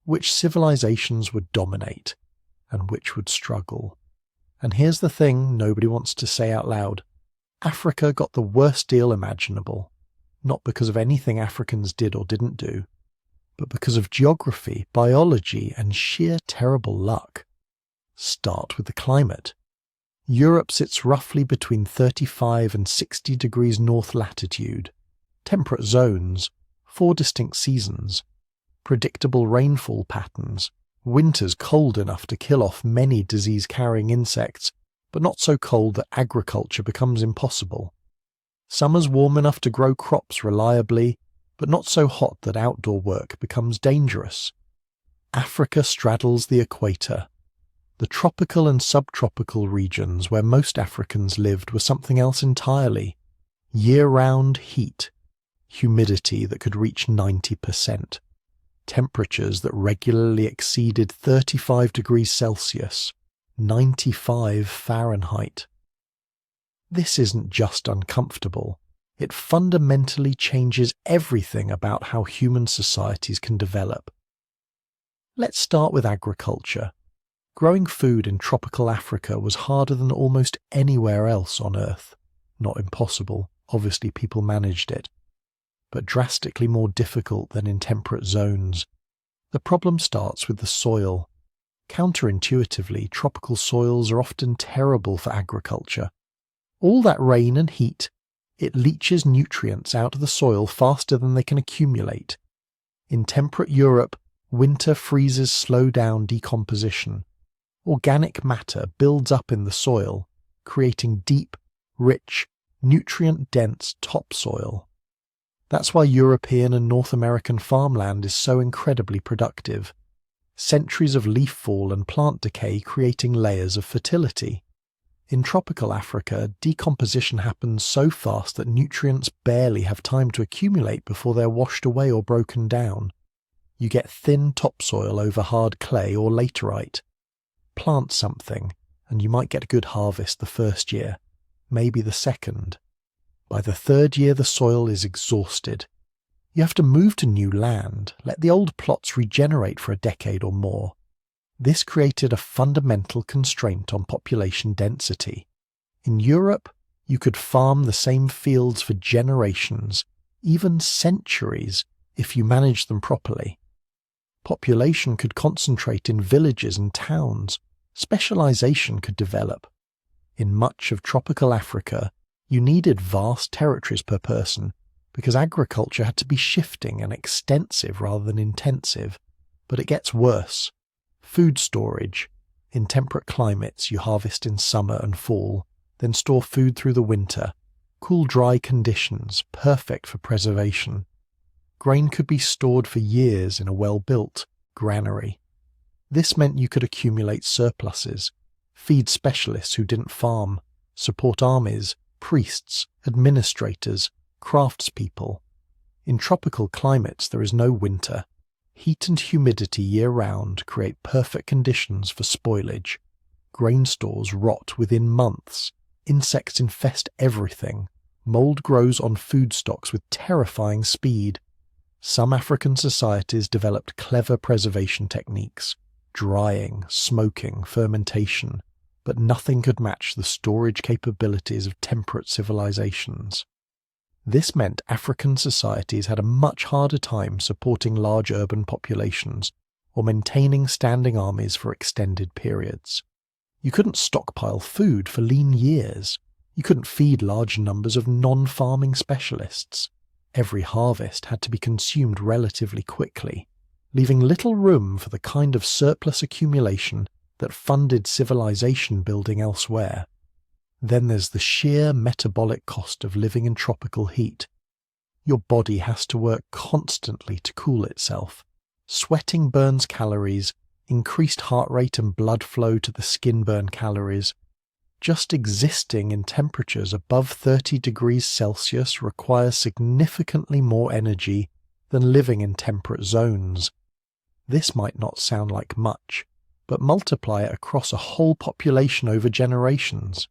Which civilizations would dominate and which would struggle. And here's the thing nobody wants to say out loud. Africa got the worst deal imaginable, not because of anything Africans did or didn't do, but because of geography, biology, and sheer terrible luck. Start with the climate. Europe sits roughly between 35 and 60 degrees north latitude, temperate zones, 4 distinct seasons, predictable rainfall patterns, winters cold enough to kill off many disease-carrying insects, but not so cold that agriculture becomes impossible. Summers warm enough to grow crops reliably, but not so hot that outdoor work becomes dangerous. Africa straddles the equator. The tropical and subtropical regions where most Africans lived were something else entirely. Year-round heat, humidity that could reach 90%, temperatures that regularly exceeded 35 degrees Celsius, 95 Fahrenheit. This isn't just uncomfortable. It fundamentally changes everything about how human societies can develop. Let's start with agriculture. Growing food in tropical Africa was harder than almost anywhere else on Earth. Not impossible, obviously people managed it, but drastically more difficult than in temperate zones. The problem starts with the soil. Counterintuitively, tropical soils are often terrible for agriculture. All that rain and heat, it leaches nutrients out of the soil faster than they can accumulate. In temperate Europe, winter freezes slow down decomposition. Organic matter builds up in the soil, creating deep, rich, nutrient-dense topsoil. That's why European and North American farmland is so incredibly productive. Centuries of leaf fall and plant decay creating layers of fertility. In tropical Africa, decomposition happens so fast that nutrients barely have time to accumulate before they're washed away or broken down. You get thin topsoil over hard clay or laterite. Plant something, and you might get a good harvest the first year, maybe the second. By the third year, the soil is exhausted. You have to move to new land, let the old plots regenerate for a decade or more. This created a fundamental constraint on population density. In Europe, you could farm the same fields for generations, even centuries, if you managed them properly. Population could concentrate in villages and towns. Specialization could develop. In much of tropical Africa, you needed vast territories per person because agriculture had to be shifting and extensive rather than intensive. But it gets worse. Food storage. In temperate climates, you harvest in summer and fall, then store food through the winter. Cool, dry conditions, perfect for preservation. Grain could be stored for years in a well-built granary. This meant you could accumulate surpluses, feed specialists who didn't farm, support armies, priests, administrators, craftspeople. In tropical climates there is no winter. Heat and humidity year-round create perfect conditions for spoilage. Grain stores rot within months. Insects infest everything. Mold grows on food stocks with terrifying speed. Some African societies developed clever preservation techniques, drying, smoking, fermentation, but nothing could match the storage capabilities of temperate civilizations. This meant African societies had a much harder time supporting large urban populations or maintaining standing armies for extended periods. You couldn't stockpile food for lean years. You couldn't feed large numbers of non-farming specialists. Every harvest had to be consumed relatively quickly, leaving little room for the kind of surplus accumulation that funded civilization building elsewhere. Then there's the sheer metabolic cost of living in tropical heat. Your body has to work constantly to cool itself. Sweating burns calories, increased heart rate and blood flow to the skin burn calories. Just existing in temperatures above 30 degrees Celsius requires significantly more energy than living in temperate zones. This might not sound like much, but multiply it across a whole population over generations.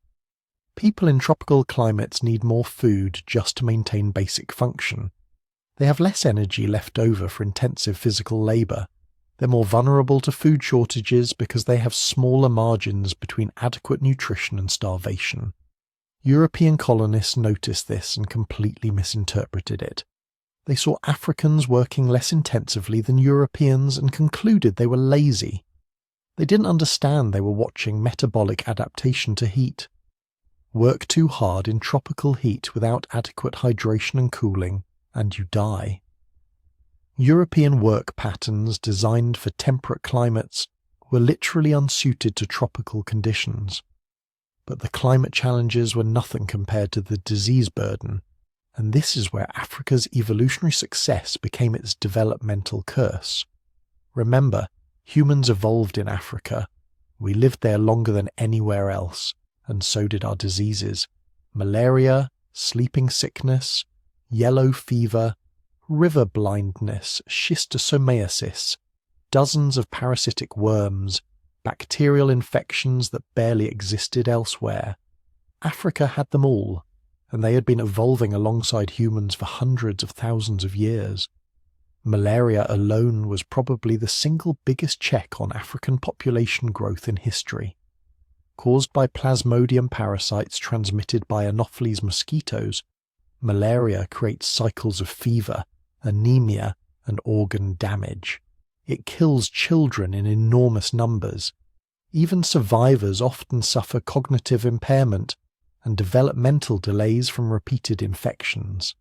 People in tropical climates need more food just to maintain basic function. They have less energy left over for intensive physical labour. They're more vulnerable to food shortages because they have smaller margins between adequate nutrition and starvation. European colonists noticed this and completely misinterpreted it. They saw Africans working less intensively than Europeans and concluded they were lazy. They didn't understand they were watching metabolic adaptation to heat. Work too hard in tropical heat without adequate hydration and cooling, and you die. European work patterns designed for temperate climates were literally unsuited to tropical conditions. But the climate challenges were nothing compared to the disease burden, and this is where Africa's evolutionary success became its developmental curse. Remember, humans evolved in Africa. We lived there longer than anywhere else, and so did our diseases. Malaria, sleeping sickness, yellow fever, river blindness, schistosomiasis, dozens of parasitic worms, bacterial infections that barely existed elsewhere. Africa had them all, and they had been evolving alongside humans for hundreds of thousands of years. Malaria alone was probably the single biggest check on African population growth in history. Caused by Plasmodium parasites transmitted by Anopheles mosquitoes, malaria creates cycles of fever, anemia, and organ damage. It kills children in enormous numbers. Even survivors often suffer cognitive impairment and developmental delays from repeated infections.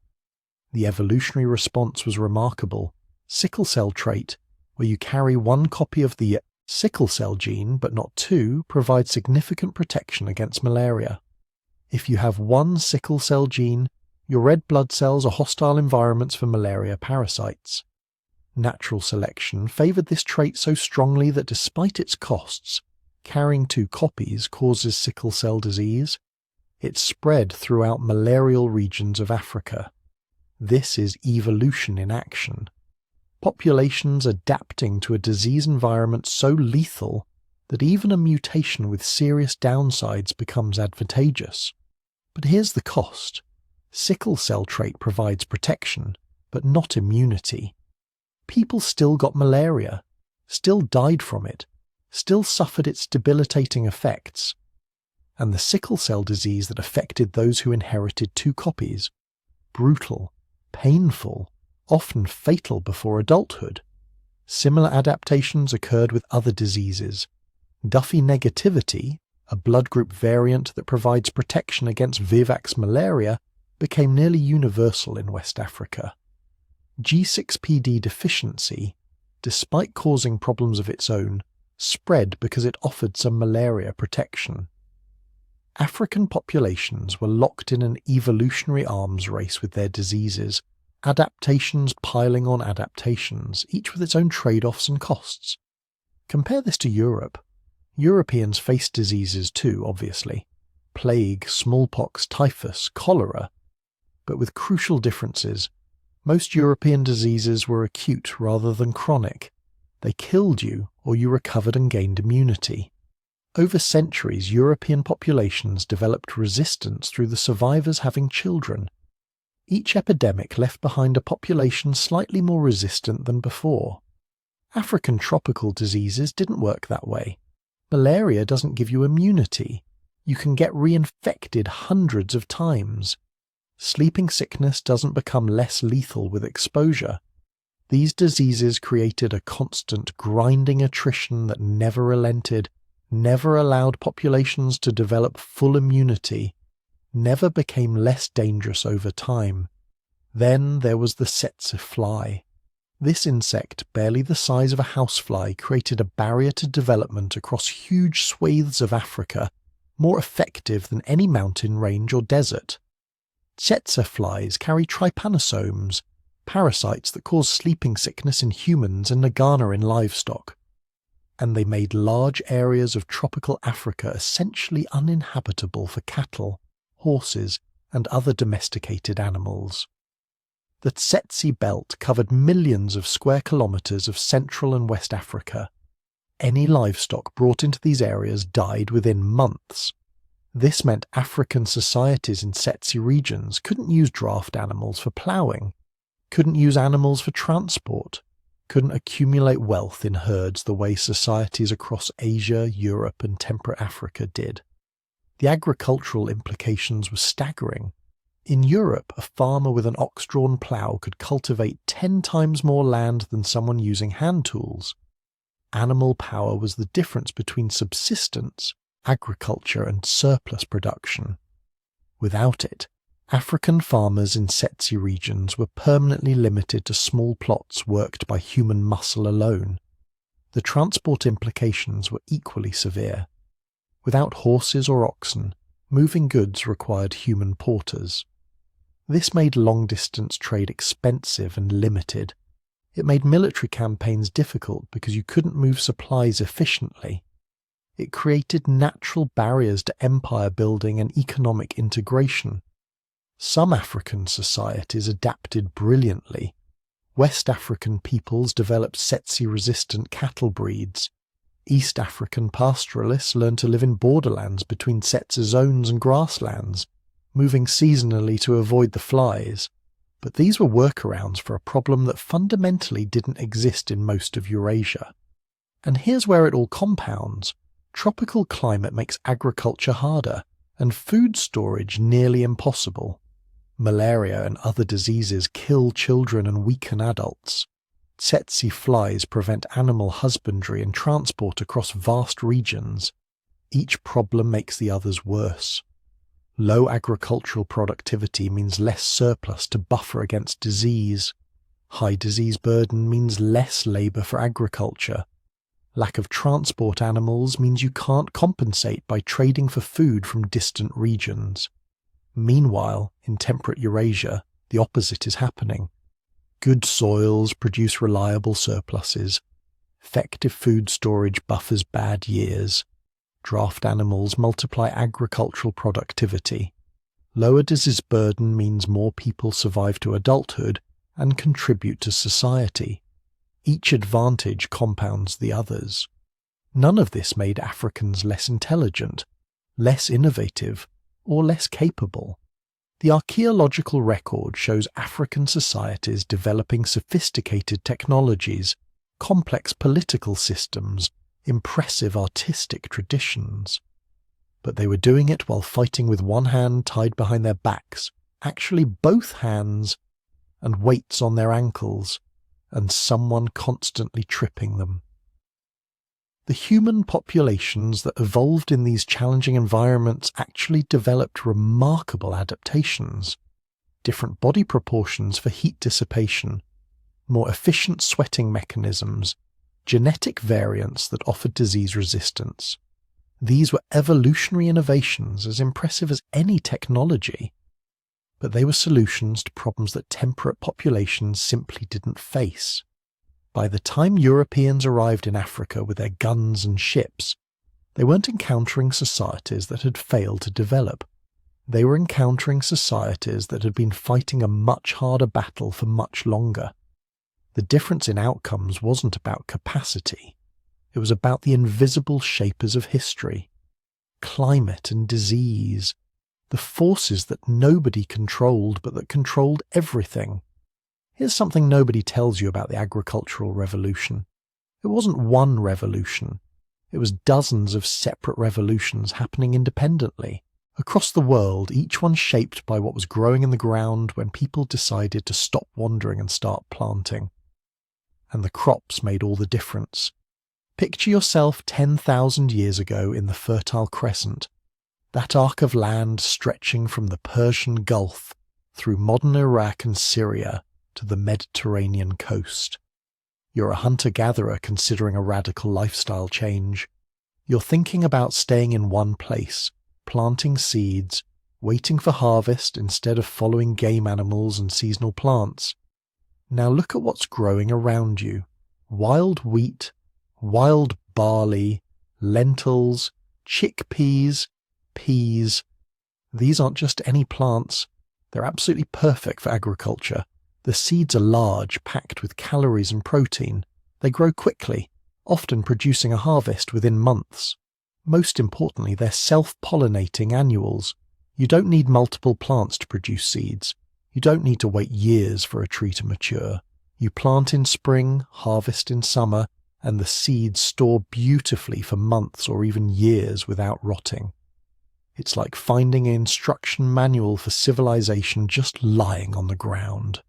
The evolutionary response was remarkable. Sickle cell trait, where you carry one copy of the sickle cell gene but not two, provides significant protection against malaria. If you have one sickle cell gene, your red blood cells are hostile environments for malaria parasites. Natural selection favoured this trait so strongly that despite its costs, carrying two copies causes sickle cell disease. It spread throughout malarial regions of Africa. This is evolution in action. Populations adapting to a disease environment so lethal that even a mutation with serious downsides becomes advantageous. But here's the cost. Sickle cell trait provides protection, but not immunity. People still got malaria, still died from it, still suffered its debilitating effects. And the sickle cell disease that affected those who inherited two copies, brutal, painful, often fatal before adulthood. Similar adaptations occurred with other diseases. Duffy negativity, a blood group variant that provides protection against Vivax malaria, became nearly universal in West Africa. G6PD deficiency, despite causing problems of its own, spread because it offered some malaria protection. African populations were locked in an evolutionary arms race with their diseases, adaptations piling on adaptations, each with its own trade-offs and costs. Compare this to Europe. Europeans faced diseases too, obviously. Plague, smallpox, typhus, cholera. But with crucial differences. Most European diseases were acute rather than chronic. They killed you, or you recovered and gained immunity. Over centuries, European populations developed resistance through the survivors having children. Each epidemic left behind a population slightly more resistant than before. African tropical diseases didn't work that way. Malaria doesn't give you immunity. You can get reinfected hundreds of times. Sleeping sickness doesn't become less lethal with exposure. These diseases created a constant grinding attrition that never relented, never allowed populations to develop full immunity, never became less dangerous over time. Then there was the tsetse fly. This insect, barely the size of a housefly, created a barrier to development across huge swathes of Africa, more effective than any mountain range or desert. Tsetse flies carry trypanosomes, parasites that cause sleeping sickness in humans and nagana in livestock. And they made large areas of tropical Africa essentially uninhabitable for cattle, horses, and other domesticated animals. The tsetse belt covered millions of square kilometres of Central and West Africa. Any livestock brought into these areas died within months. This meant African societies in tsetse regions couldn't use draft animals for ploughing, couldn't use animals for transport, couldn't accumulate wealth in herds the way societies across Asia, Europe, and temperate Africa did. The agricultural implications were staggering. In Europe, a farmer with an ox-drawn plough could cultivate 10 times more land than someone using hand tools. Animal power was the difference between subsistence, agriculture, and surplus production. Without it, African farmers in tsetse regions were permanently limited to small plots worked by human muscle alone. The transport implications were equally severe. Without horses or oxen, moving goods required human porters. This made long-distance trade expensive and limited. It made military campaigns difficult because you couldn't move supplies efficiently. It created natural barriers to empire building and economic integration. Some African societies adapted brilliantly. West African peoples developed tsetse-resistant cattle breeds. East African pastoralists learned to live in borderlands between tsetse zones and grasslands, moving seasonally to avoid the flies. But these were workarounds for a problem that fundamentally didn't exist in most of Eurasia. And here's where it all compounds. Tropical climate makes agriculture harder, and food storage nearly impossible. Malaria and other diseases kill children and weaken adults. Tsetse flies prevent animal husbandry and transport across vast regions. Each problem makes the others worse. Low agricultural productivity means less surplus to buffer against disease. High disease burden means less labour for agriculture. Lack of transport animals means you can't compensate by trading for food from distant regions. Meanwhile, in temperate Eurasia, the opposite is happening. Good soils produce reliable surpluses. Effective food storage buffers bad years. Draft animals multiply agricultural productivity. Lower disease burden means more people survive to adulthood and contribute to society. Each advantage compounds the others. None of this made Africans less intelligent, less innovative, or less capable. The archaeological record shows African societies developing sophisticated technologies, complex political systems, impressive artistic traditions. But they were doing it while fighting with one hand tied behind their backs, actually both hands, and weights on their ankles, and someone constantly tripping them. The human populations that evolved in these challenging environments actually developed remarkable adaptations. Different body proportions for heat dissipation, more efficient sweating mechanisms, genetic variants that offered disease resistance. These were evolutionary innovations as impressive as any technology. But they were solutions to problems that temperate populations simply didn't face. By the time Europeans arrived in Africa with their guns and ships, they weren't encountering societies that had failed to develop. They were encountering societies that had been fighting a much harder battle for much longer. The difference in outcomes wasn't about capacity. It was about the invisible shapers of history, climate and disease, the forces that nobody controlled but that controlled everything. Here's something nobody tells you about the agricultural revolution. It wasn't one revolution. It was dozens of separate revolutions happening independently. Across the world, each one shaped by what was growing in the ground when people decided to stop wandering and start planting. And the crops made all the difference. Picture yourself 10,000 years ago in the Fertile Crescent, that arc of land stretching from the Persian Gulf through modern Iraq and Syria to the Mediterranean coast. You're a hunter-gatherer considering a radical lifestyle change. You're thinking about staying in one place, planting seeds, waiting for harvest instead of following game animals and seasonal plants. Now look at what's growing around you. Wild wheat, wild barley, lentils, chickpeas, peas. These aren't just any plants. They're absolutely perfect for agriculture. The seeds are large, packed with calories and protein. They grow quickly, often producing a harvest within months. Most importantly, they're self-pollinating annuals. You don't need multiple plants to produce seeds. You don't need to wait years for a tree to mature. You plant in spring, harvest in summer, and the seeds store beautifully for months or even years without rotting. It's like finding an instruction manual for civilization just lying on the ground.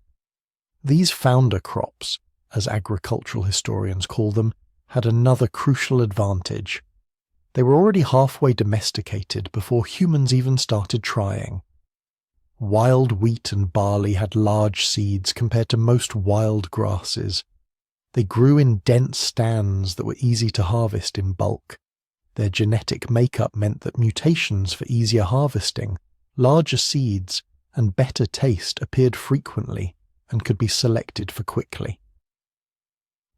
These founder crops, as agricultural historians call them, had another crucial advantage. They were already halfway domesticated before humans even started trying. Wild wheat and barley had large seeds compared to most wild grasses. They grew in dense stands that were easy to harvest in bulk. Their genetic makeup meant that mutations for easier harvesting, larger seeds, and better taste appeared frequently and could be selected for quickly.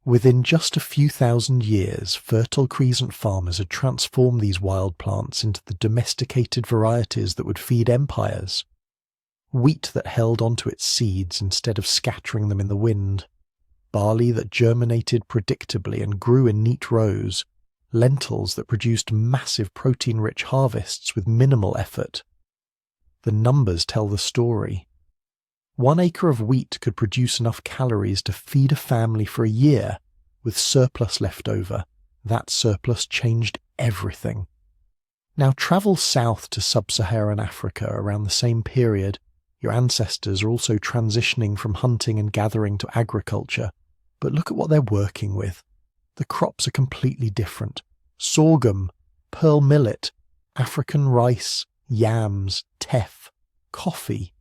Within just a few thousand years, Fertile Crescent farmers had transformed these wild plants into the domesticated varieties that would feed empires. Wheat that held onto its seeds instead of scattering them in the wind, barley that germinated predictably and grew in neat rows, lentils that produced massive protein-rich harvests with minimal effort. The numbers tell the story. 1 acre of wheat could produce enough calories to feed a family for a year, with surplus left over. That surplus changed everything. Now travel south to sub-Saharan Africa around the same period. Your ancestors are also transitioning from hunting and gathering to agriculture, but look at what they're working with. The crops are completely different. Sorghum, pearl millet, African rice, yams, teff, coffee.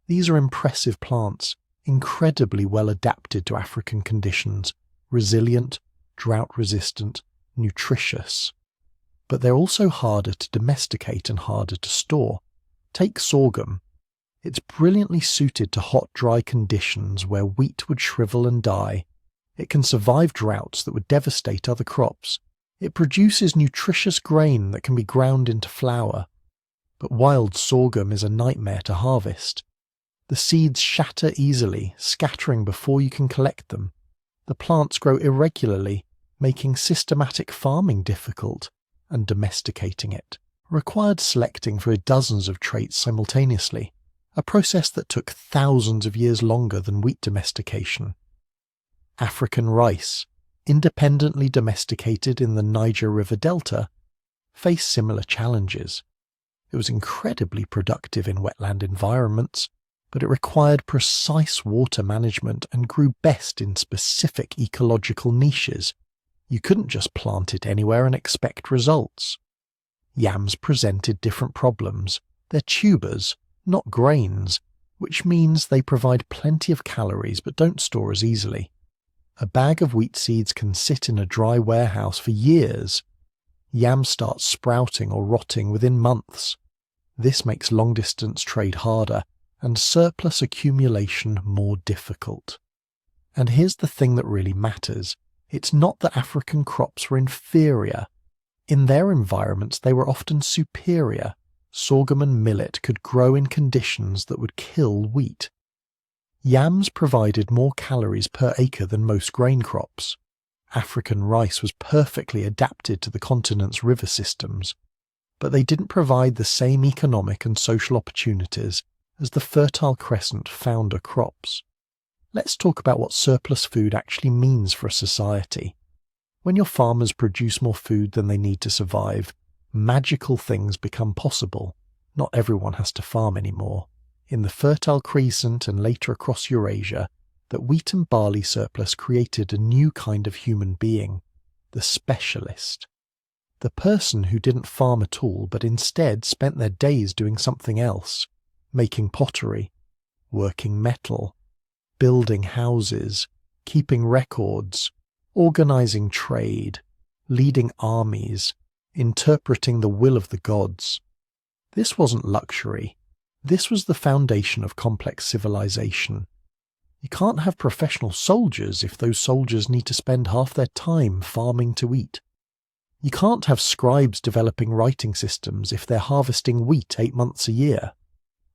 These are impressive plants, incredibly well adapted to African conditions, resilient, drought-resistant, nutritious. But they're also harder to domesticate and harder to store. Take sorghum. It's brilliantly suited to hot, dry conditions where wheat would shrivel and die. It can survive droughts that would devastate other crops. It produces nutritious grain that can be ground into flour. But wild sorghum is a nightmare to harvest. The seeds shatter easily, scattering before you can collect them. The plants grow irregularly, making systematic farming difficult, and domesticating it required selecting for dozens of traits simultaneously, a process that took thousands of years longer than wheat domestication. African rice, independently domesticated in the Niger River Delta, faced similar challenges. It was incredibly productive in wetland environments, but it required precise water management and grew best in specific ecological niches. You couldn't just plant it anywhere and expect results. Yams presented different problems. They're tubers, not grains, which means they provide plenty of calories but don't store as easily. A bag of wheat seeds can sit in a dry warehouse for years. Yams start sprouting or rotting within months. This makes long-distance trade harder and surplus accumulation more difficult. And here's the thing that really matters. It's not that African crops were inferior. In their environments, they were often superior. Sorghum and millet could grow in conditions that would kill wheat. Yams provided more calories per acre than most grain crops. African rice was perfectly adapted to the continent's river systems, but they didn't provide the same economic and social opportunities as the Fertile Crescent founder crops. Let's talk about what surplus food actually means for a society. When your farmers produce more food than they need to survive, magical things become possible. Not everyone has to farm anymore. In the Fertile Crescent and later across Eurasia, that wheat and barley surplus created a new kind of human being, the specialist. The person who didn't farm at all but instead spent their days doing something else, making pottery, working metal, building houses, keeping records, organizing trade, leading armies, interpreting the will of the gods. This wasn't luxury. This was the foundation of complex civilization. You can't have professional soldiers if those soldiers need to spend half their time farming to eat. You can't have scribes developing writing systems if they're harvesting wheat 8 months a year.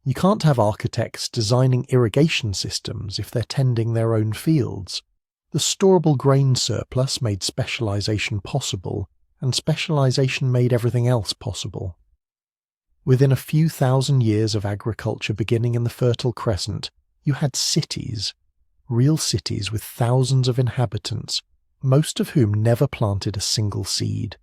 You can't have architects designing irrigation systems if they're tending their own fields. The storable grain surplus made specialization possible, and specialization made everything else possible. Within a few thousand years of agriculture beginning in the Fertile Crescent, you had cities, real cities with thousands of inhabitants, most of whom never planted a single seed.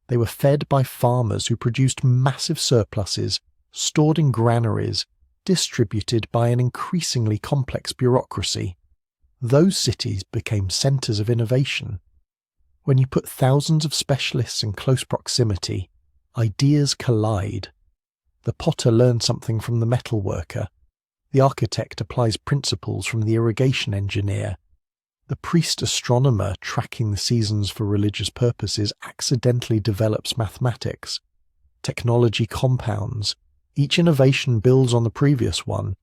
They were fed by farmers who produced massive surpluses, stored in granaries, distributed by an increasingly complex bureaucracy. Those cities became centres of innovation. When you put thousands of specialists in close proximity, ideas collide. The potter learns something from the metal worker. The architect applies principles from the irrigation engineer. The priest astronomer tracking the seasons for religious purposes accidentally develops mathematics. Technology compounds. Each innovation builds on the previous one,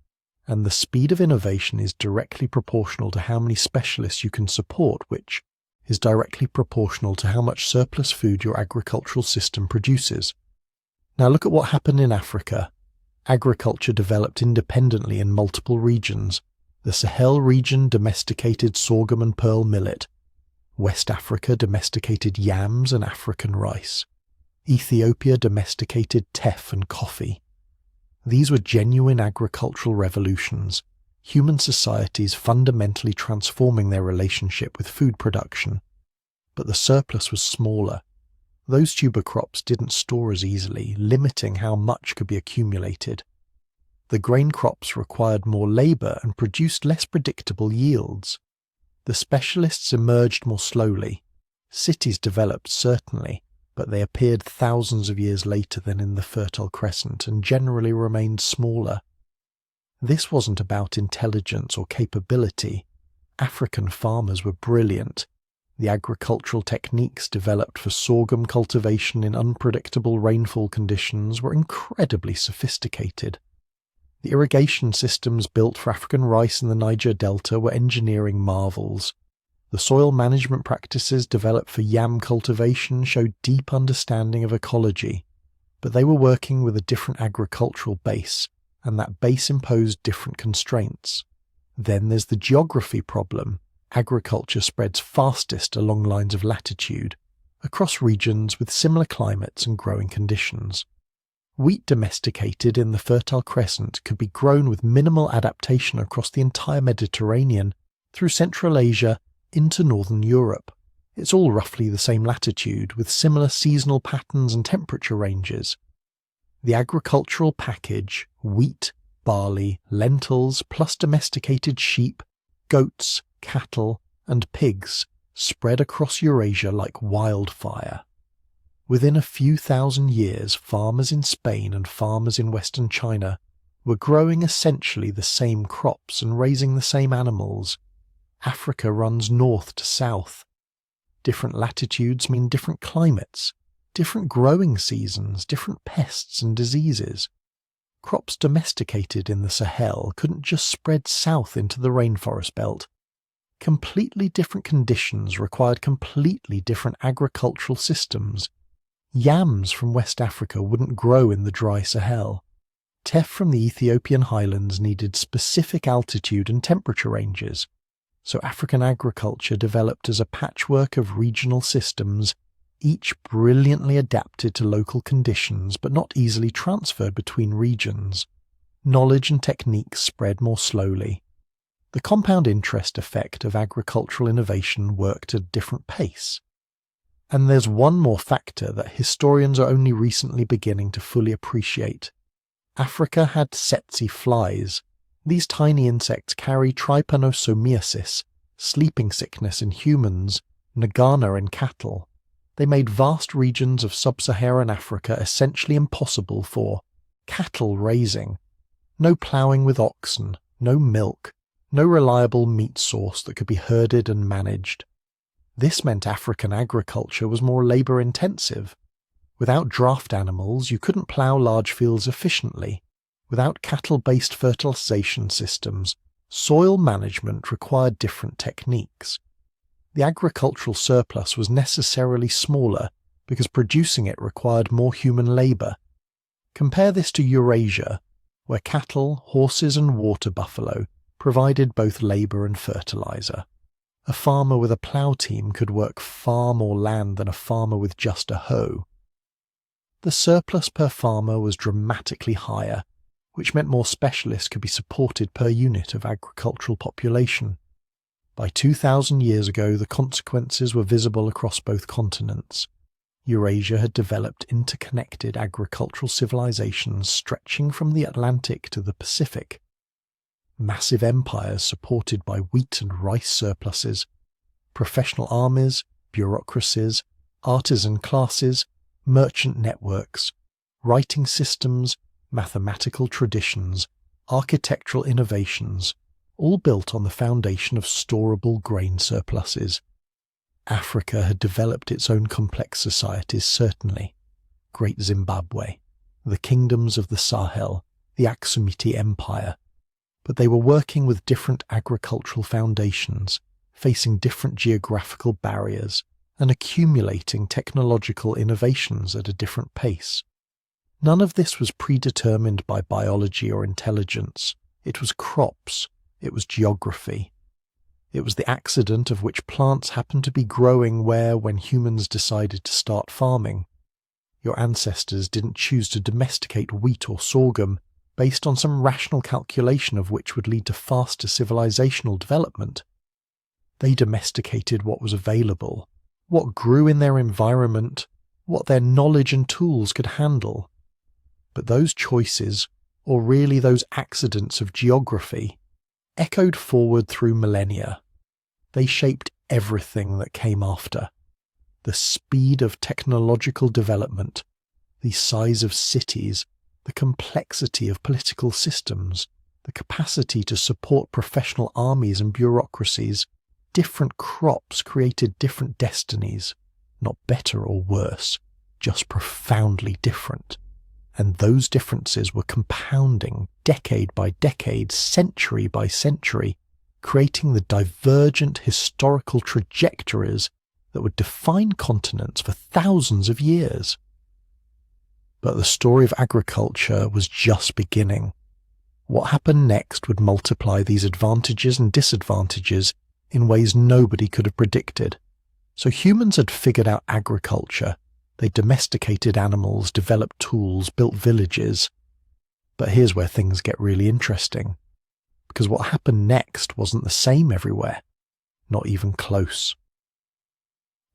and the speed of innovation is directly proportional to how many specialists you can support, which is directly proportional to how much surplus food your agricultural system produces. Now look at what happened in Africa. Agriculture developed independently in multiple regions. The Sahel region domesticated sorghum and pearl millet. West Africa domesticated yams and African rice. Ethiopia domesticated teff and coffee. These were genuine agricultural revolutions, human societies fundamentally transforming their relationship with food production. But the surplus was smaller. Those tuber crops didn't store as easily, limiting how much could be accumulated. The grain crops required more labour and produced less predictable yields. The specialists emerged more slowly. Cities developed, certainly, but they appeared thousands of years later than in the Fertile Crescent and generally remained smaller. This wasn't about intelligence or capability. African farmers were brilliant. The agricultural techniques developed for sorghum cultivation in unpredictable rainfall conditions were incredibly sophisticated. The irrigation systems built for African rice in the Niger Delta were engineering marvels. The soil management practices developed for yam cultivation showed deep understanding of ecology, but they were working with a different agricultural base, and that base imposed different constraints. Then there's the geography problem. Agriculture spreads fastest along lines of latitude, across regions with similar climates and growing conditions. Wheat domesticated in the Fertile Crescent could be grown with minimal adaptation across the entire Mediterranean, through Central Asia, into Northern Europe. It's all roughly the same latitude, with similar seasonal patterns and temperature ranges. The agricultural package, wheat, barley, lentils, plus domesticated sheep, goats, cattle, and pigs, spread across Eurasia like wildfire. Within a few thousand years, farmers in Spain and farmers in Western China were growing essentially the same crops and raising the same animals. Africa runs north to south. Different latitudes mean different climates, different growing seasons, different pests and diseases. Crops domesticated in the Sahel couldn't just spread south into the rainforest belt. Completely different conditions required completely different agricultural systems. Yams from West Africa wouldn't grow in the dry Sahel. Teff from the Ethiopian highlands needed specific altitude and temperature ranges. So African agriculture developed as a patchwork of regional systems, each brilliantly adapted to local conditions but not easily transferred between regions. Knowledge and techniques spread more slowly. The compound interest effect of agricultural innovation worked at a different pace. And there's one more factor that historians are only recently beginning to fully appreciate. Africa had tsetse flies. These tiny insects carry trypanosomiasis, sleeping sickness in humans, nagana in cattle. They made vast regions of sub-Saharan Africa essentially impossible for cattle raising. No ploughing with oxen, no milk, no reliable meat source that could be herded and managed. This meant African agriculture was more labour-intensive. Without draft animals, you couldn't plough large fields efficiently. Without cattle-based fertilisation systems, soil management required different techniques. The agricultural surplus was necessarily smaller because producing it required more human labour. Compare this to Eurasia, where cattle, horses and water buffalo provided both labour and fertiliser. A farmer with a plough team could work far more land than a farmer with just a hoe. The surplus per farmer was dramatically higher, which meant more specialists could be supported per unit of agricultural population. By 2,000 years ago, the consequences were visible across both continents. Eurasia had developed interconnected agricultural civilizations stretching from the Atlantic to the Pacific. Massive empires supported by wheat and rice surpluses, professional armies, bureaucracies, artisan classes, merchant networks, writing systems, mathematical traditions, architectural innovations, all built on the foundation of storable grain surpluses. Africa had developed its own complex societies, certainly. Great Zimbabwe, the kingdoms of the Sahel, the Aksumite Empire. But they were working with different agricultural foundations, facing different geographical barriers, and accumulating technological innovations at a different pace. None of this was predetermined by biology or intelligence. It was crops. It was geography. It was the accident of which plants happened to be growing where when humans decided to start farming. Your ancestors didn't choose to domesticate wheat or sorghum based on some rational calculation of which would lead to faster civilizational development. They domesticated what was available, what grew in their environment, what their knowledge and tools could handle. But those choices, or really those accidents of geography, echoed forward through millennia. They shaped everything that came after. The speed of technological development, the size of cities, the complexity of political systems, the capacity to support professional armies and bureaucracies, different crops created different destinies, not better or worse, just profoundly different. And those differences were compounding decade by decade, century by century, creating the divergent historical trajectories that would define continents for thousands of years. But the story of agriculture was just beginning. What happened next would multiply these advantages and disadvantages in ways nobody could have predicted. So humans had figured out agriculture. They domesticated animals, developed tools, built villages. But here's where things get really interesting. Because what happened next wasn't the same everywhere. Not even close.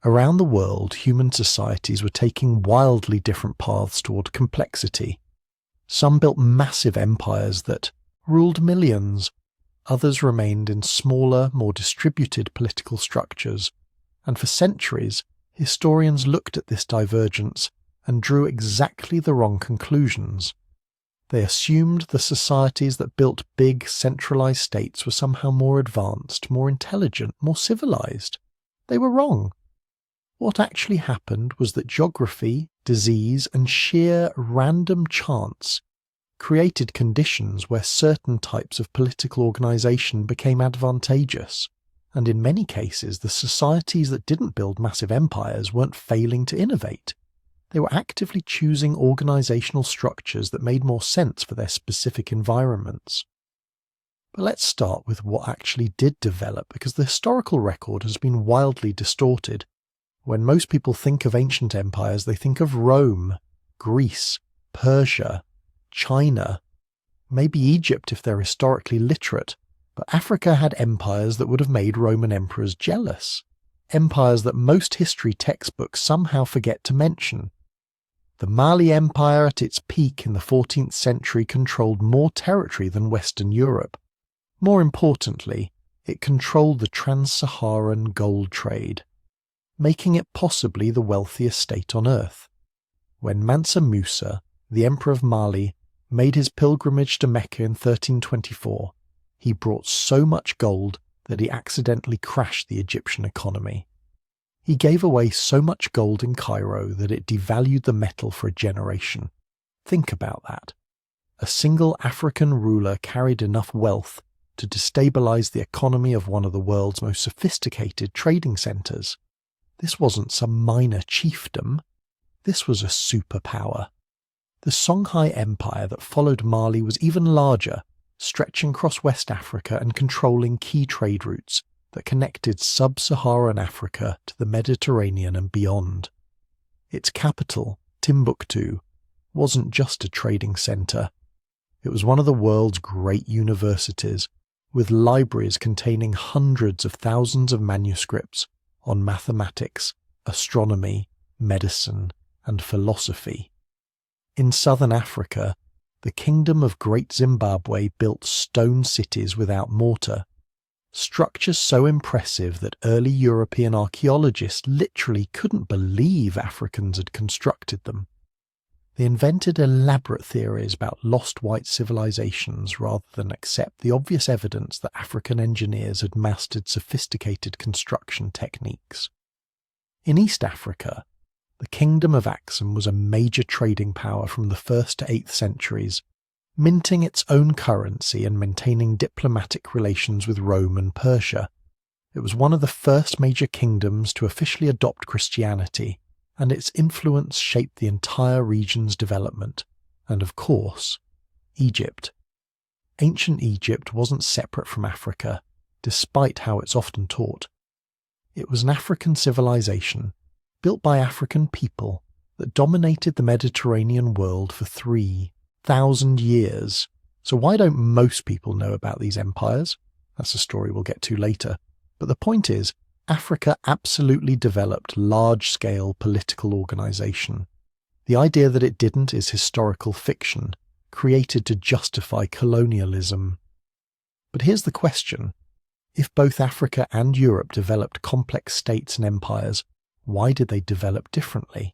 Around the world, human societies were taking wildly different paths toward complexity. Some built massive empires that ruled millions. Others remained in smaller, more distributed political structures. And for centuries, historians looked at this divergence and drew exactly the wrong conclusions. They assumed the societies that built big, centralized states were somehow more advanced, more intelligent, more civilized. They were wrong. What actually happened was that geography, disease, and sheer random chance created conditions where certain types of political organization became advantageous. And in many cases, the societies that didn't build massive empires weren't failing to innovate. They were actively choosing organizational structures that made more sense for their specific environments. But let's start with what actually did develop, because the historical record has been wildly distorted. When most people think of ancient empires, they think of Rome, Greece, Persia, China, maybe Egypt if they're historically literate. But Africa had empires that would have made Roman emperors jealous. Empires that most history textbooks somehow forget to mention. The Mali Empire at its peak in the 14th century controlled more territory than Western Europe. More importantly, it controlled the trans-Saharan gold trade, making it possibly the wealthiest state on earth. When Mansa Musa, the Emperor of Mali, made his pilgrimage to Mecca in 1324, he brought so much gold that he accidentally crashed the Egyptian economy. He gave away so much gold in Cairo that it devalued the metal for a generation. Think about that. A single African ruler carried enough wealth to destabilize the economy of one of the world's most sophisticated trading centers. This wasn't some minor chiefdom. This was a superpower. The Songhai Empire that followed Mali was even larger, stretching across West Africa and controlling key trade routes that connected sub-Saharan Africa to the Mediterranean and beyond. Its capital, Timbuktu, wasn't just a trading centre. It was one of the world's great universities, with libraries containing hundreds of thousands of manuscripts on mathematics, astronomy, medicine, and philosophy. In southern Africa, the Kingdom of Great Zimbabwe built stone cities without mortar, structures so impressive that early European archaeologists literally couldn't believe Africans had constructed them. They invented elaborate theories about lost white civilizations rather than accept the obvious evidence that African engineers had mastered sophisticated construction techniques. In East Africa, the Kingdom of Axum was a major trading power from the 1st to 8th centuries, minting its own currency and maintaining diplomatic relations with Rome and Persia. It was one of the first major kingdoms to officially adopt Christianity, and its influence shaped the entire region's development, and of course, Egypt. Ancient Egypt wasn't separate from Africa, despite how it's often taught. It was an African civilization, built by African people, that dominated the Mediterranean world for 3,000 years. So why don't most people know about these empires? That's a story we'll get to later. But the point is, Africa absolutely developed large-scale political organization. The idea that it didn't is historical fiction, created to justify colonialism. But here's the question. If both Africa and Europe developed complex states and empires, why did they develop differently?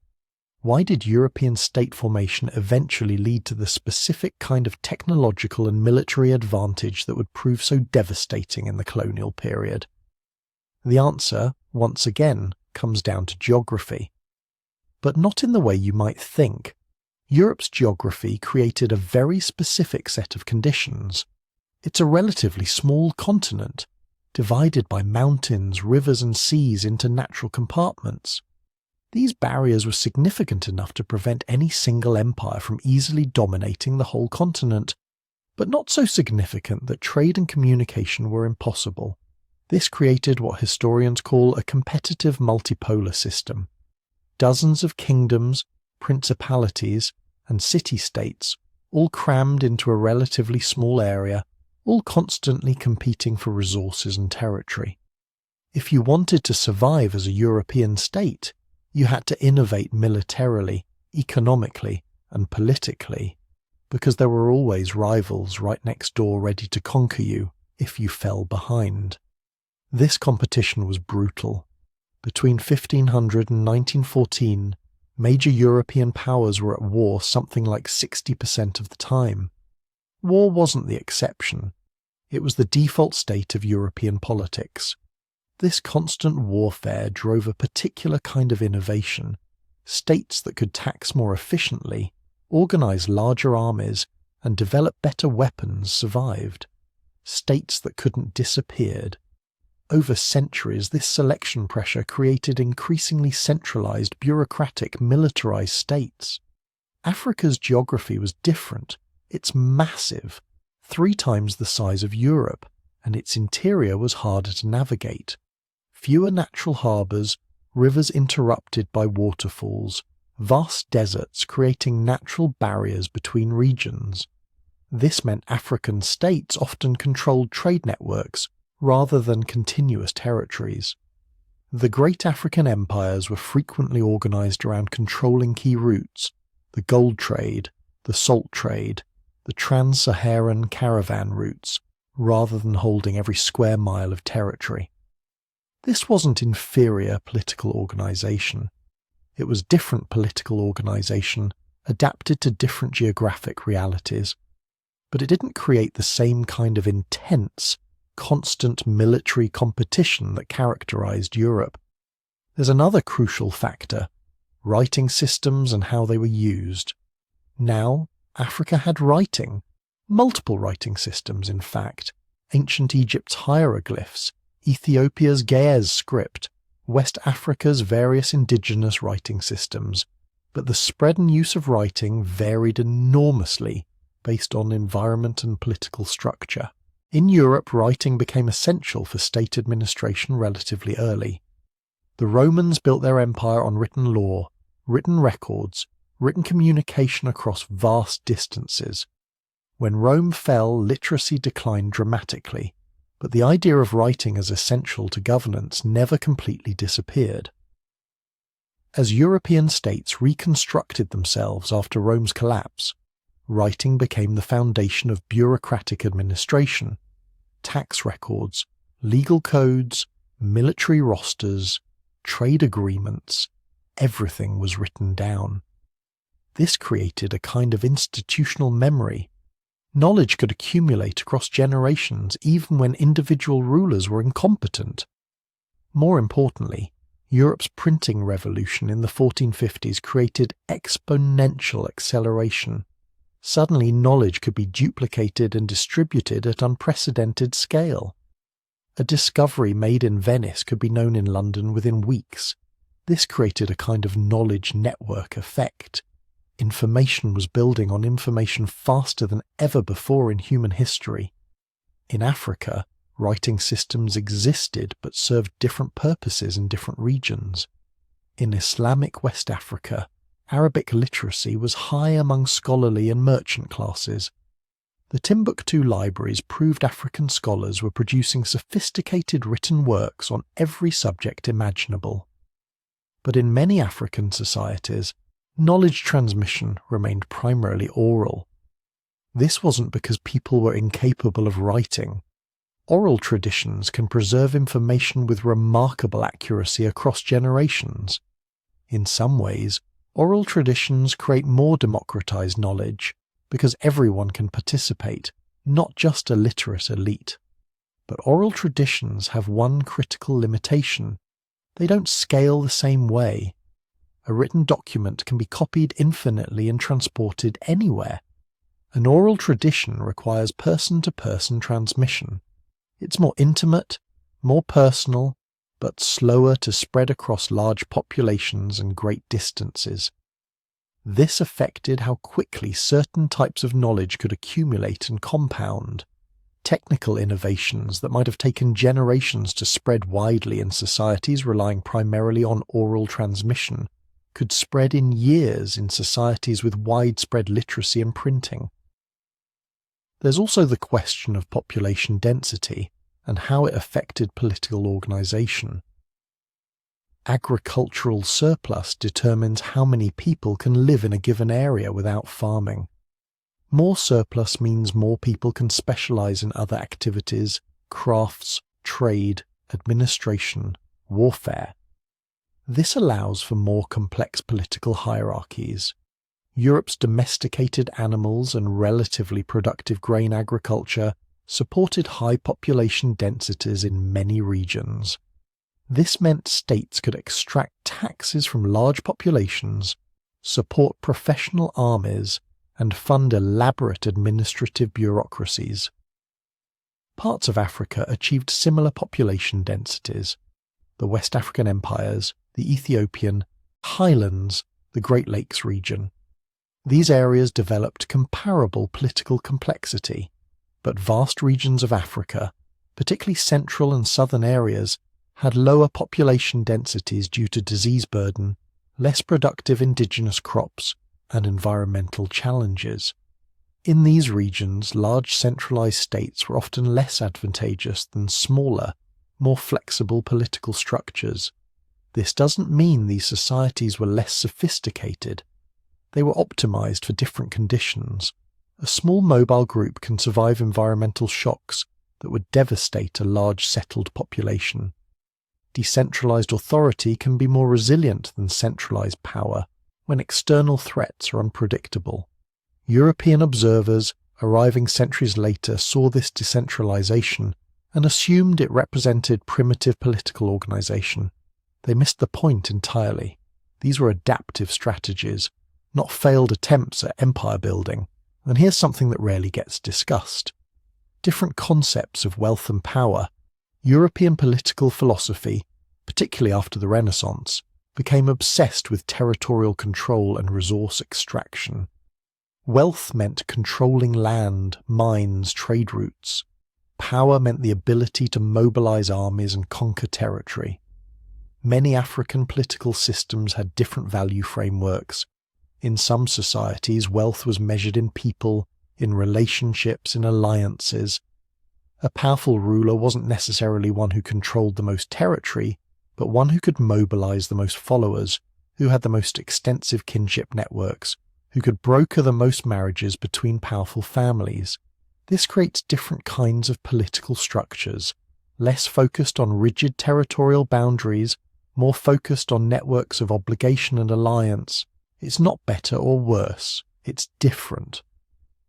Why did European state formation eventually lead to the specific kind of technological and military advantage that would prove so devastating in the colonial period? The answer, once again, comes down to geography. But not in the way you might think. Europe's geography created a very specific set of conditions. It's a relatively small continent, divided by mountains, rivers and seas into natural compartments. These barriers were significant enough to prevent any single empire from easily dominating the whole continent, but not so significant that trade and communication were impossible. This created what historians call a competitive multipolar system. Dozens of kingdoms, principalities, and city-states, all crammed into a relatively small area, all constantly competing for resources and territory. If you wanted to survive as a European state, you had to innovate militarily, economically, and politically, because there were always rivals right next door ready to conquer you if you fell behind. This competition was brutal. Between 1500 and 1914, major European powers were at war something like 60% of the time. War wasn't the exception. It was the default state of European politics. This constant warfare drove a particular kind of innovation. States that could tax more efficiently, organize larger armies, and develop better weapons survived. States that couldn't disappeared. Over centuries, this selection pressure created increasingly centralized, bureaucratic, militarized states. Africa's geography was different. It's massive. 3 times the size of Europe, and its interior was harder to navigate. Fewer natural harbours, rivers interrupted by waterfalls, vast deserts creating natural barriers between regions. This meant African states often controlled trade networks rather than continuous territories. The great African empires were frequently organised around controlling key routes: the gold trade, the salt trade, the trans-Saharan caravan routes, rather than holding every square mile of territory. This wasn't inferior political organisation. It was different political organisation adapted to different geographic realities. But it didn't create the same kind of intense, constant military competition that characterised Europe. There's another crucial factor: writing systems and how they were used. Now, Africa had writing, multiple writing systems in fact: ancient Egypt's hieroglyphs, Ethiopia's Ge'ez script, West Africa's various indigenous writing systems, but the spread and use of writing varied enormously based on environment and political structure. In Europe, writing became essential for state administration relatively early. The Romans built their empire on written law, written records, written communication across vast distances. When Rome fell, literacy declined dramatically, but the idea of writing as essential to governance never completely disappeared. As European states reconstructed themselves after Rome's collapse, writing became the foundation of bureaucratic administration. Tax records, legal codes, military rosters, trade agreements, everything was written down. This created a kind of institutional memory. Knowledge could accumulate across generations even when individual rulers were incompetent. More importantly, Europe's printing revolution in the 1450s created exponential acceleration. Suddenly knowledge could be duplicated and distributed at unprecedented scale. A discovery made in Venice could be known in London within weeks. This created a kind of knowledge network effect. Information was building on information faster than ever before in human history. In Africa, writing systems existed but served different purposes in different regions. In Islamic West Africa, Arabic literacy was high among scholarly and merchant classes. The Timbuktu libraries proved African scholars were producing sophisticated written works on every subject imaginable. But in many African societies, knowledge transmission remained primarily oral. This wasn't because people were incapable of writing. Oral traditions can preserve information with remarkable accuracy across generations. In some ways, oral traditions create more democratized knowledge because everyone can participate, not just a literate elite. But oral traditions have one critical limitation: they don't scale the same way. A written document can be copied infinitely and transported anywhere. An oral tradition requires person-to-person transmission. It's more intimate, more personal, but slower to spread across large populations and great distances. This affected how quickly certain types of knowledge could accumulate and compound. Technical innovations that might have taken generations to spread widely in societies relying primarily on oral transmission could spread in years in societies with widespread literacy and printing. There's also the question of population density and how it affected political organisation. Agricultural surplus determines how many people can live in a given area without farming. More surplus means more people can specialise in other activities, crafts, trade, administration, warfare. This allows for more complex political hierarchies. Europe's domesticated animals and relatively productive grain agriculture supported high population densities in many regions. This meant states could extract taxes from large populations, support professional armies, and fund elaborate administrative bureaucracies. Parts of Africa achieved similar population densities: the West African empires, the Ethiopian, Highlands, the Great Lakes region. These areas developed comparable political complexity. but vast regions of Africa, particularly central and southern areas, had lower population densities due to disease burden, less productive indigenous crops, and environmental challenges. In these regions, large centralized states were often less advantageous than smaller, more flexible political structures. This doesn't mean these societies were less sophisticated. They were optimized for different conditions. A small mobile group can survive environmental shocks that would devastate a large settled population. Decentralized authority can be more resilient than centralized power when external threats are unpredictable. European observers arriving centuries later saw this decentralization and assumed it represented primitive political organization. They missed the point entirely. These were adaptive strategies, not failed attempts at empire building. And here's something that rarely gets discussed. Different concepts of wealth and power. European political philosophy, particularly after the Renaissance, became obsessed with territorial control and resource extraction. Wealth meant controlling land, mines, trade routes. Power meant the ability to mobilize armies and conquer territory. Many African political systems had different value frameworks. In some societies, wealth was measured in people, in relationships, in alliances. A powerful ruler wasn't necessarily one who controlled the most territory, but one who could mobilize the most followers, who had the most extensive kinship networks, who could broker the most marriages between powerful families. This creates different kinds of political structures, less focused on rigid territorial boundaries, more focused on networks of obligation and alliance. It's not better or worse, it's different.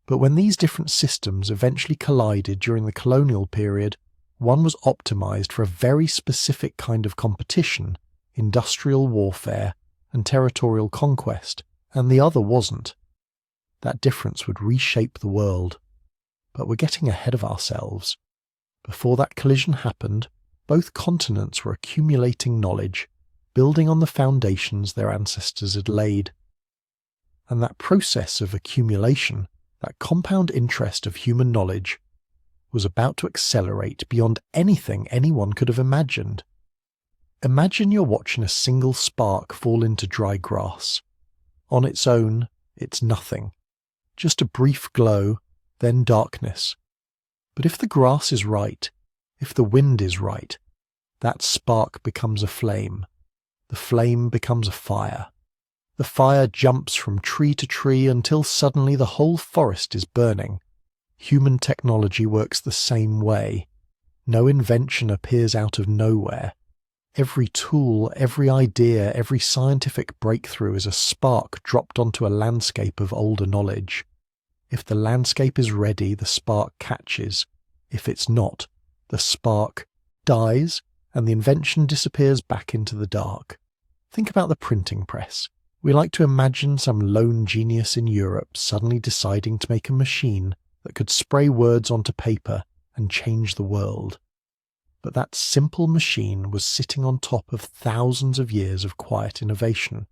But when these different systems eventually collided during the colonial period, one was optimized for a very specific kind of competition, industrial warfare and territorial conquest, and the other wasn't. That difference would reshape the world. But we're getting ahead of ourselves. Before that collision happened, both continents were accumulating knowledge, building on the foundations their ancestors had laid. And that process of accumulation, that compound interest of human knowledge, was about to accelerate beyond anything anyone could have imagined. Imagine you're watching a single spark fall into dry grass. On its own, it's nothing. Just a brief glow, then darkness. But if the grass is right, if the wind is right, that spark becomes a flame. The flame becomes a fire. The fire jumps from tree to tree until suddenly the whole forest is burning. Human technology works the same way. No invention appears out of nowhere. Every tool, every idea, every scientific breakthrough is a spark dropped onto a landscape of older knowledge. If the landscape is ready, the spark catches. If it's not, the spark dies and the invention disappears back into the dark. Think about the printing press. We like to imagine some lone genius in Europe suddenly deciding to make a machine that could spray words onto paper and change the world. But that simple machine was sitting on top of thousands of years of quiet innovation.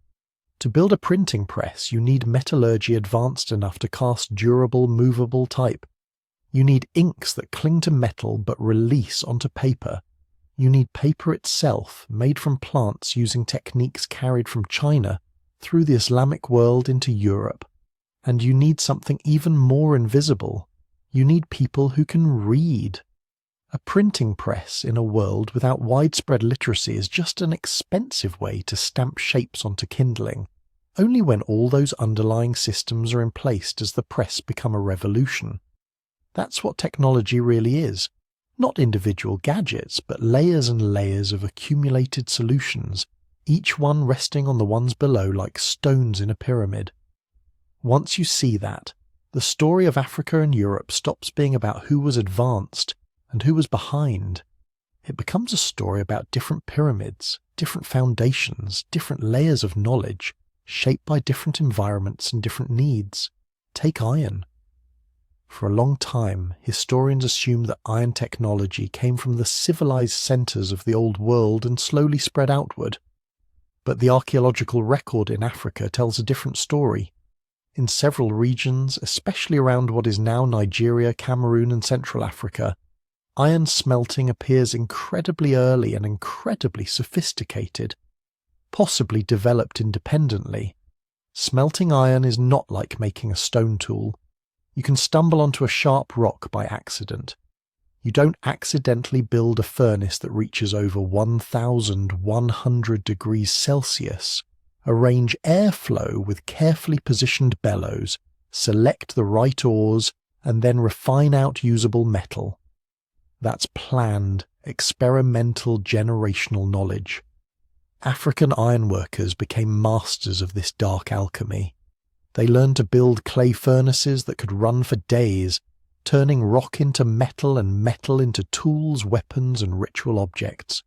To build a printing press, you need metallurgy advanced enough to cast durable, movable type. You need inks that cling to metal but release onto paper. You need paper itself, made from plants using techniques carried from China through the Islamic world into Europe. And you need something even more invisible. You need people who can read. A printing press in a world without widespread literacy is just an expensive way to stamp shapes onto kindling. Only when all those underlying systems are in place does the press become a revolution. That's what technology really is. Not individual gadgets, but layers and layers of accumulated solutions, each one resting on the ones below like stones in a pyramid. Once you see that, the story of Africa and Europe stops being about who was advanced and who was behind. It becomes a story about different pyramids, different foundations, different layers of knowledge, shaped by different environments and different needs. Take iron. For a long time, historians assumed that iron technology came from the civilized centers of the old world and slowly spread outward. But the archaeological record in Africa tells a different story. In several regions, especially around what is now Nigeria, Cameroon and Central Africa, iron smelting appears incredibly early and incredibly sophisticated, possibly developed independently. Smelting iron is not like making a stone tool. You can stumble onto a sharp rock by accident. You don't accidentally build a furnace that reaches over 1,100 degrees Celsius, arrange airflow with carefully positioned bellows, select the right ores, and then refine out usable metal. That's planned, experimental generational knowledge. African ironworkers became masters of this dark alchemy. They learned to build clay furnaces that could run for days, turning rock into metal and metal into tools, weapons, and ritual objects.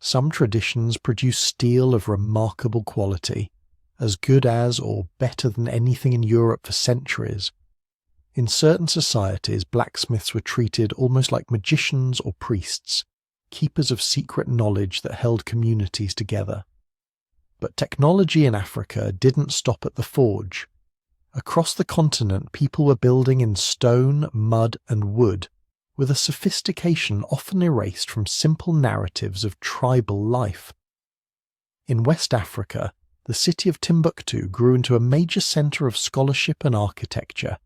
Some traditions produce steel of remarkable quality, as good as or better than anything in Europe for centuries. In certain societies, blacksmiths were treated almost like magicians or priests, keepers of secret knowledge that held communities together. But technology in Africa didn't stop at the forge. Across the continent, people were building in stone, mud, and wood, with a sophistication often erased from simple narratives of tribal life. In West Africa, the city of Timbuktu grew into a major centre of scholarship and architecture,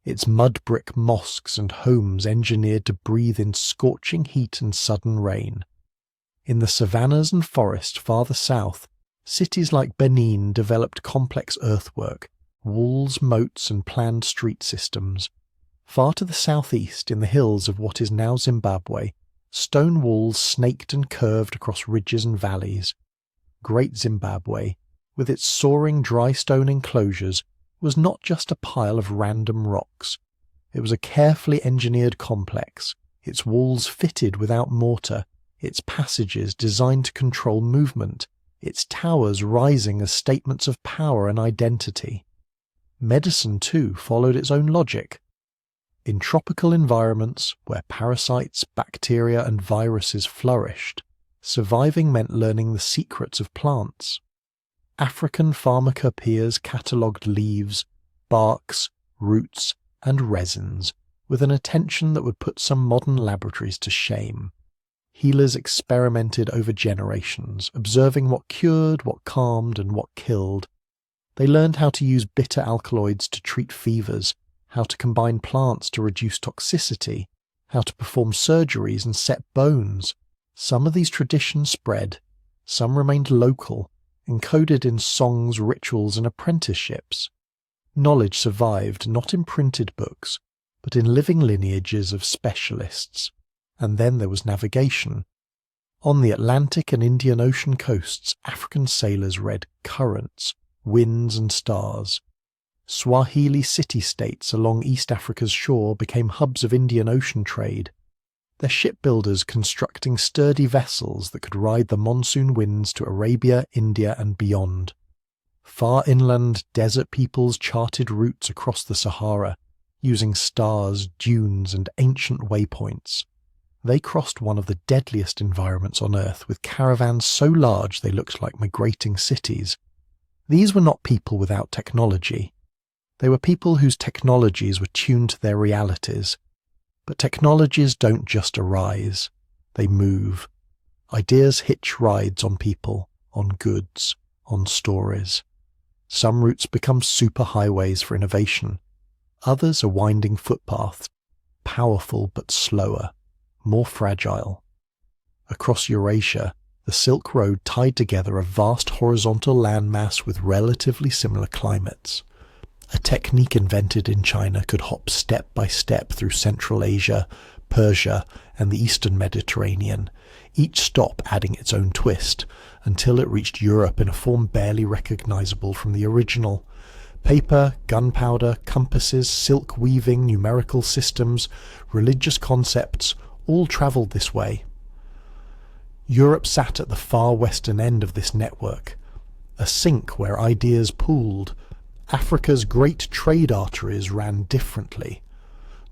its mud-brick mosques and homes engineered to breathe in scorching heat and sudden rain. In the savannas and forest farther south, cities like Benin developed complex earthwork, walls, moats, and planned street systems. Far to the southeast, in the hills of what is now Zimbabwe, stone walls snaked and curved across ridges and valleys. Great Zimbabwe, with its soaring dry stone enclosures, was not just a pile of random rocks. It was a carefully engineered complex, its walls fitted without mortar, its passages designed to control movement, its towers rising as statements of power and identity. Medicine, too, followed its own logic. In tropical environments, where parasites, bacteria and viruses flourished, surviving meant learning the secrets of plants. African pharmacopoeias catalogued leaves, barks, roots, and resins with an attention that would put some modern laboratories to shame. Healers experimented over generations, observing what cured, what calmed, and what killed. They learned how to use bitter alkaloids to treat fevers, how to combine plants to reduce toxicity, how to perform surgeries and set bones. Some of these traditions spread, some remained local, encoded in songs, rituals, and apprenticeships. Knowledge survived not in printed books, but in living lineages of specialists. And then there was navigation. On the Atlantic and Indian Ocean coasts, African sailors read currents, winds, and stars. Swahili city-states along East Africa's shore became hubs of Indian Ocean trade, their shipbuilders constructing sturdy vessels that could ride the monsoon winds to Arabia, India, and beyond. Far inland, desert peoples charted routes across the Sahara, using stars, dunes, and ancient waypoints. They crossed one of the deadliest environments on Earth with caravans so large they looked like migrating cities. These were not people without technology. They were people whose technologies were tuned to their realities. But technologies don't just arise. They move. Ideas hitch rides on people, on goods, on stories. Some routes become superhighways for innovation. Others are winding footpaths, powerful but slower, more fragile. Across Eurasia, the Silk Road tied together a vast horizontal landmass with relatively similar climates. A technique invented in China could hop step by step through Central Asia, Persia, and the Eastern Mediterranean, each stop adding its own twist, until it reached Europe in a form barely recognizable from the original. Paper, gunpowder, compasses, silk weaving, numerical systems, religious concepts, all travelled this way. Europe sat at the far western end of this network, a sink where ideas pooled. Africa's great trade arteries ran differently.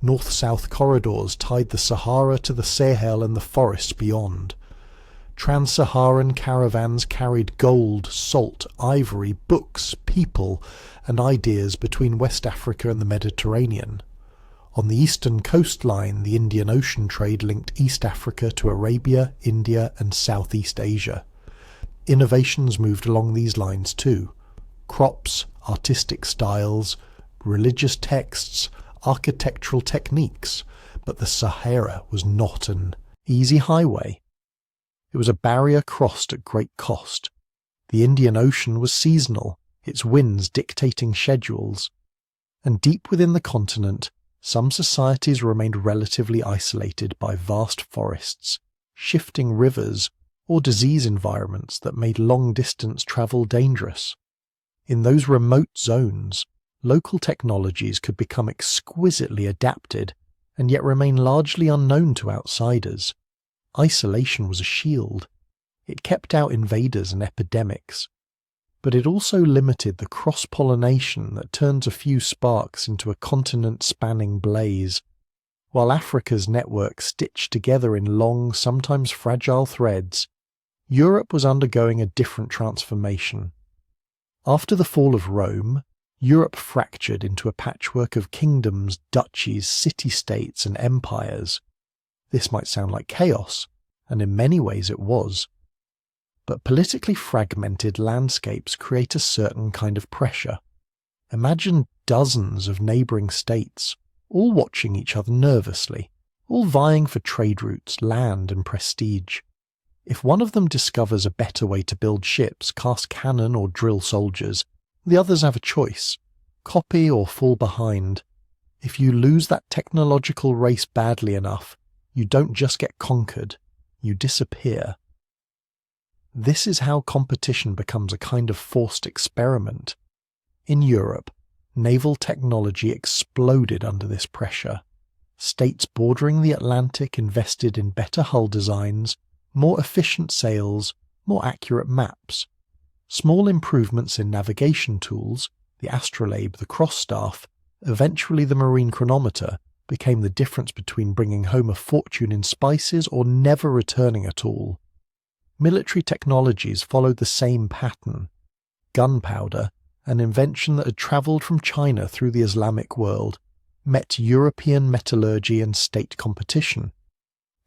North-south corridors tied the Sahara to the Sahel and the forests beyond. Trans-Saharan caravans carried gold, salt, ivory, books, people, and ideas between West Africa and the Mediterranean. On the eastern coastline, the Indian Ocean trade linked East Africa to Arabia, India, and Southeast Asia. Innovations moved along these lines too. Crops, artistic styles, religious texts, architectural techniques, but the Sahara was not an easy highway. It was a barrier crossed at great cost. The Indian Ocean was seasonal, its winds dictating schedules. And deep within the continent, some societies remained relatively isolated by vast forests, shifting rivers, or disease environments that made long-distance travel dangerous. In those remote zones, local technologies could become exquisitely adapted and yet remain largely unknown to outsiders. Isolation was a shield. It kept out invaders and epidemics. But it also limited the cross-pollination that turns a few sparks into a continent-spanning blaze. While Africa's network stitched together in long, sometimes fragile threads, Europe was undergoing a different transformation. After the fall of Rome, Europe fractured into a patchwork of kingdoms, duchies, city-states, and empires. This might sound like chaos, and in many ways it was. But politically fragmented landscapes create a certain kind of pressure. Imagine dozens of neighbouring states, all watching each other nervously, all vying for trade routes, land, and prestige. If one of them discovers a better way to build ships, cast cannon, or drill soldiers, the others have a choice: copy or fall behind. If you lose that technological race badly enough, you don't just get conquered, you disappear. This is how competition becomes a kind of forced experiment. In Europe, naval technology exploded under this pressure. States bordering the Atlantic invested in better hull designs, more efficient sails, more accurate maps. Small improvements in navigation tools, the astrolabe, the cross-staff, eventually the marine chronometer, became the difference between bringing home a fortune in spices or never returning at all. Military technologies followed the same pattern. Gunpowder, an invention that had travelled from China through the Islamic world, met European metallurgy and state competition.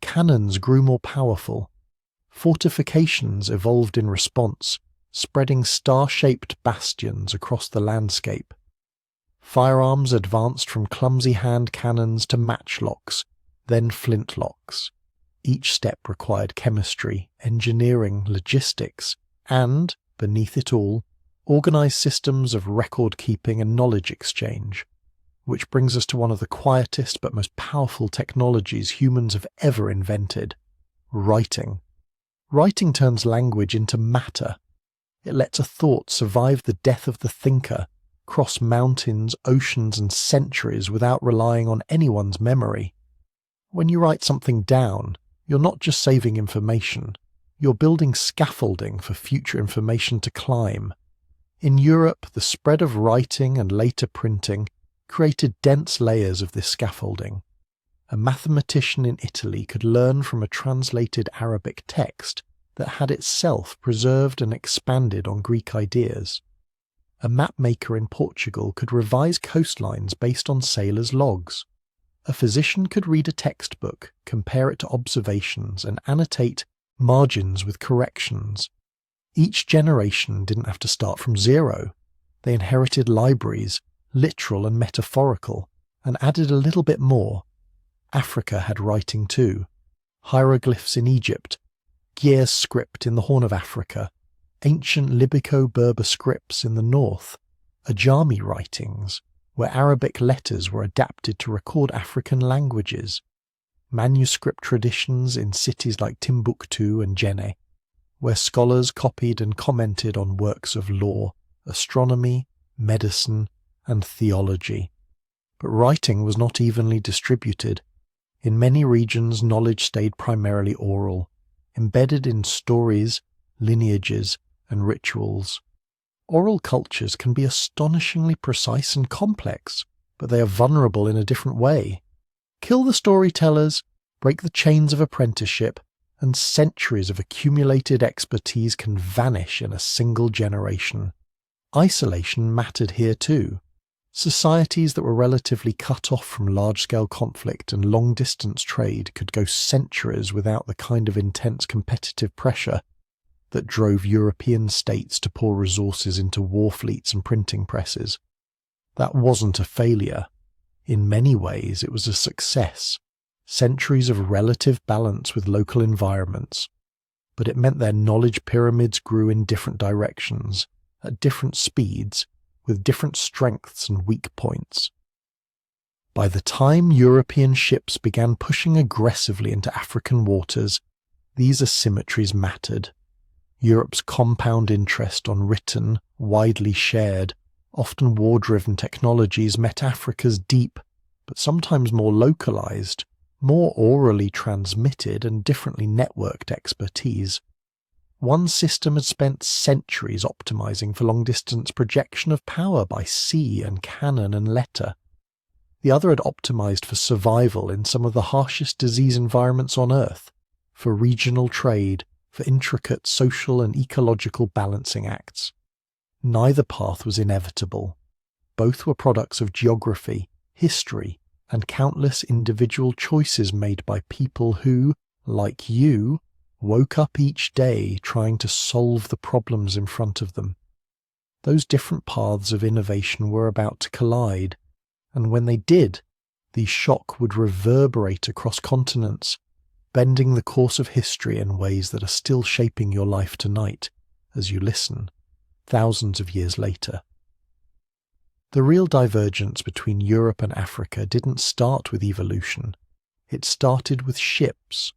Cannons grew more powerful. Fortifications evolved in response, spreading star-shaped bastions across the landscape. Firearms advanced from clumsy hand cannons to matchlocks, then flintlocks. Each step required chemistry, engineering, logistics, and, beneath it all, organised systems of record-keeping and knowledge exchange. Which brings us to one of the quietest but most powerful technologies humans have ever invented: writing. Writing turns language into matter. It lets a thought survive the death of the thinker, cross mountains, oceans, and centuries without relying on anyone's memory. When you write something down, you're not just saving information, you're building scaffolding for future information to climb. In Europe, the spread of writing and later printing created dense layers of this scaffolding. A mathematician in Italy could learn from a translated Arabic text that had itself preserved and expanded on Greek ideas. A mapmaker in Portugal could revise coastlines based on sailors' logs. A physician could read a textbook, compare it to observations, and annotate margins with corrections. Each generation didn't have to start from zero. They inherited libraries, literal and metaphorical, and added a little bit more. Africa had writing too. Hieroglyphs in Egypt, Gier script in the Horn of Africa, ancient Libico-Berber scripts in the north, Ajami writings, where Arabic letters were adapted to record African languages, manuscript traditions in cities like Timbuktu and Djenné, where scholars copied and commented on works of law, astronomy, medicine, and theology. But writing was not evenly distributed. In many regions, knowledge stayed primarily oral, embedded in stories, lineages, and rituals. Oral cultures can be astonishingly precise and complex, but they are vulnerable in a different way. Kill the storytellers, break the chains of apprenticeship, and centuries of accumulated expertise can vanish in a single generation. Isolation mattered here too. Societies that were relatively cut off from large-scale conflict and long-distance trade could go centuries without the kind of intense competitive pressure that drove European states to pour resources into war fleets and printing presses. That wasn't a failure. In many ways, it was a success. Centuries of relative balance with local environments. But it meant their knowledge pyramids grew in different directions, at different speeds, with different strengths and weak points. By the time European ships began pushing aggressively into African waters, these asymmetries mattered. Europe's compound interest on written, widely shared, often war-driven technologies met Africa's deep, but sometimes more localized, more orally transmitted and differently networked expertise. One system had spent centuries optimizing for long-distance projection of power by sea and cannon and letter. The other had optimized for survival in some of the harshest disease environments on Earth, for regional trade, for intricate social and ecological balancing acts. Neither path was inevitable. Both were products of geography, history, and countless individual choices made by people who, like you, woke up each day trying to solve the problems in front of them. Those different paths of innovation were about to collide, and when they did, the shock would reverberate across continents, bending the course of history in ways that are still shaping your life tonight as you listen, thousands of years later. The real divergence between Europe and Africa didn't start with evolution. It started with ships.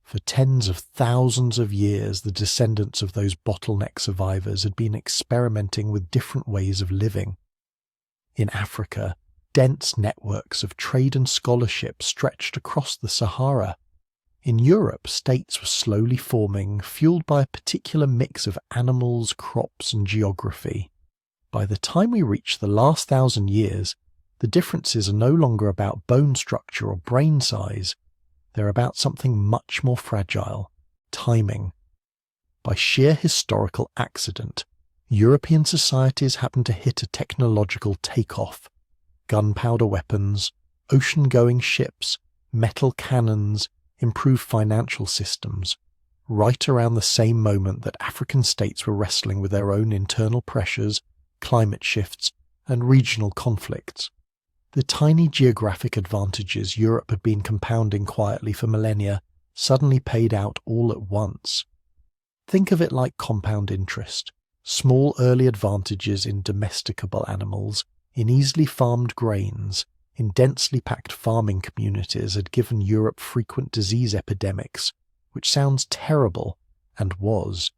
For tens of thousands of years, the descendants of those bottleneck survivors had been experimenting with different ways of living. In Africa, dense networks of trade and scholarship stretched across the Sahara. In Europe, states were slowly forming, fueled by a particular mix of animals, crops, and geography. By the time we reach the last 1,000 years, the differences are no longer about bone structure or brain size. They're about something much more fragile: timing. By sheer historical accident, European societies happened to hit a technological takeoff. Gunpowder weapons, ocean-going ships, metal cannons, improved financial systems, right around the same moment that African states were wrestling with their own internal pressures, climate shifts, and regional conflicts. The tiny geographic advantages Europe had been compounding quietly for millennia suddenly paid out all at once. Think of it like compound interest. Small early advantages in domesticable animals, in easily farmed grains, in densely packed farming communities had given Europe frequent disease epidemics, which sounds terrible, and was.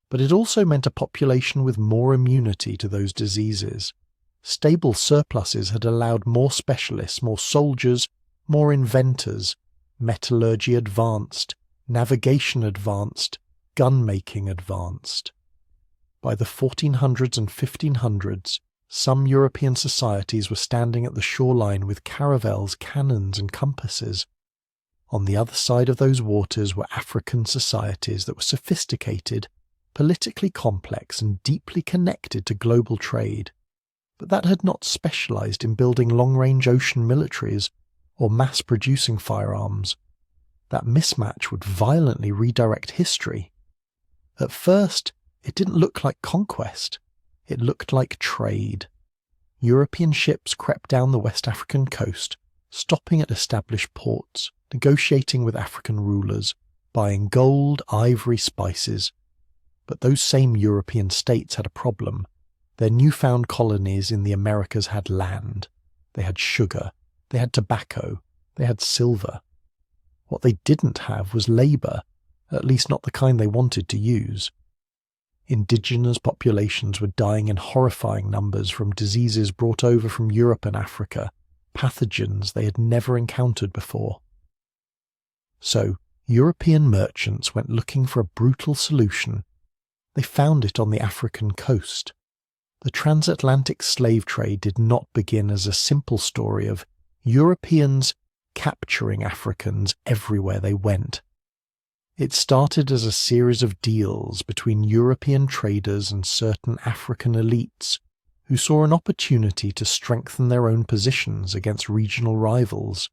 But it also meant a population with more immunity to those diseases. Stable surpluses had allowed more specialists, more soldiers, more inventors, metallurgy advanced, navigation advanced, gun-making advanced. By the 1400s and 1500s, some European societies were standing at the shoreline with caravels, cannons, and compasses. On the other side of those waters were African societies that were sophisticated, politically complex, and deeply connected to global trade, but that had not specialized in building long-range ocean militaries or mass-producing firearms. That mismatch would violently redirect history. At first, it didn't look like conquest. It looked like trade. European ships crept down the West African coast, stopping at established ports, negotiating with African rulers, buying gold, ivory, spices. But those same European states had a problem. Their newfound colonies in the Americas had land. They had sugar. They had tobacco. They had silver. What they didn't have was labour, at least not the kind they wanted to use. Indigenous populations were dying in horrifying numbers from diseases brought over from Europe and Africa, pathogens they had never encountered before. So, European merchants went looking for a brutal solution. They found it on the African coast. The transatlantic slave trade did not begin as a simple story of Europeans capturing Africans everywhere they went. It started as a series of deals between European traders and certain African elites who saw an opportunity to strengthen their own positions against regional rivals.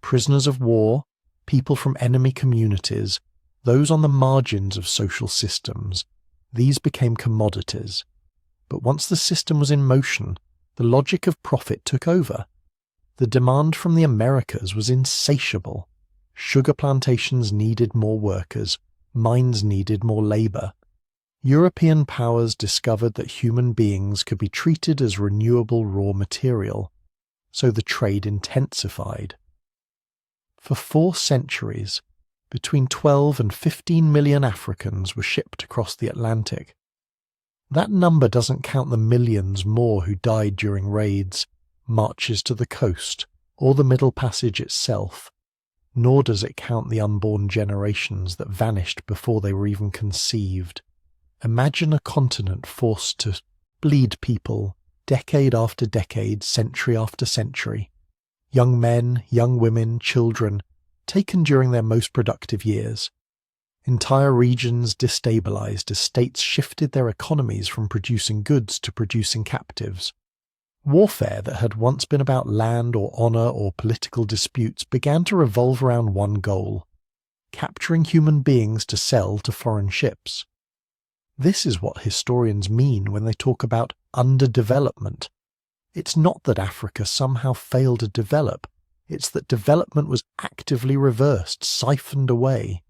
Prisoners of war, people from enemy communities, those on the margins of social systems, these became commodities. But once the system was in motion, the logic of profit took over. The demand from the Americas was insatiable. Sugar plantations needed more workers, mines needed more labour. European powers discovered that human beings could be treated as renewable raw material, so the trade intensified. For 4 centuries, between 12 and 15 million Africans were shipped across the Atlantic. That number doesn't count the millions more who died during raids, marches to the coast, or the Middle Passage itself, nor does it count the unborn generations that vanished before they were even conceived. Imagine a continent forced to bleed people decade after decade, century after century. Young men, young women, children, taken during their most productive years. Entire regions destabilized as states shifted their economies from producing goods to producing captives. Warfare that had once been about land or honor or political disputes began to revolve around one goal: capturing human beings to sell to foreign ships. This is what historians mean when they talk about underdevelopment. It's not that Africa somehow failed to develop, it's that development was actively reversed, siphoned away.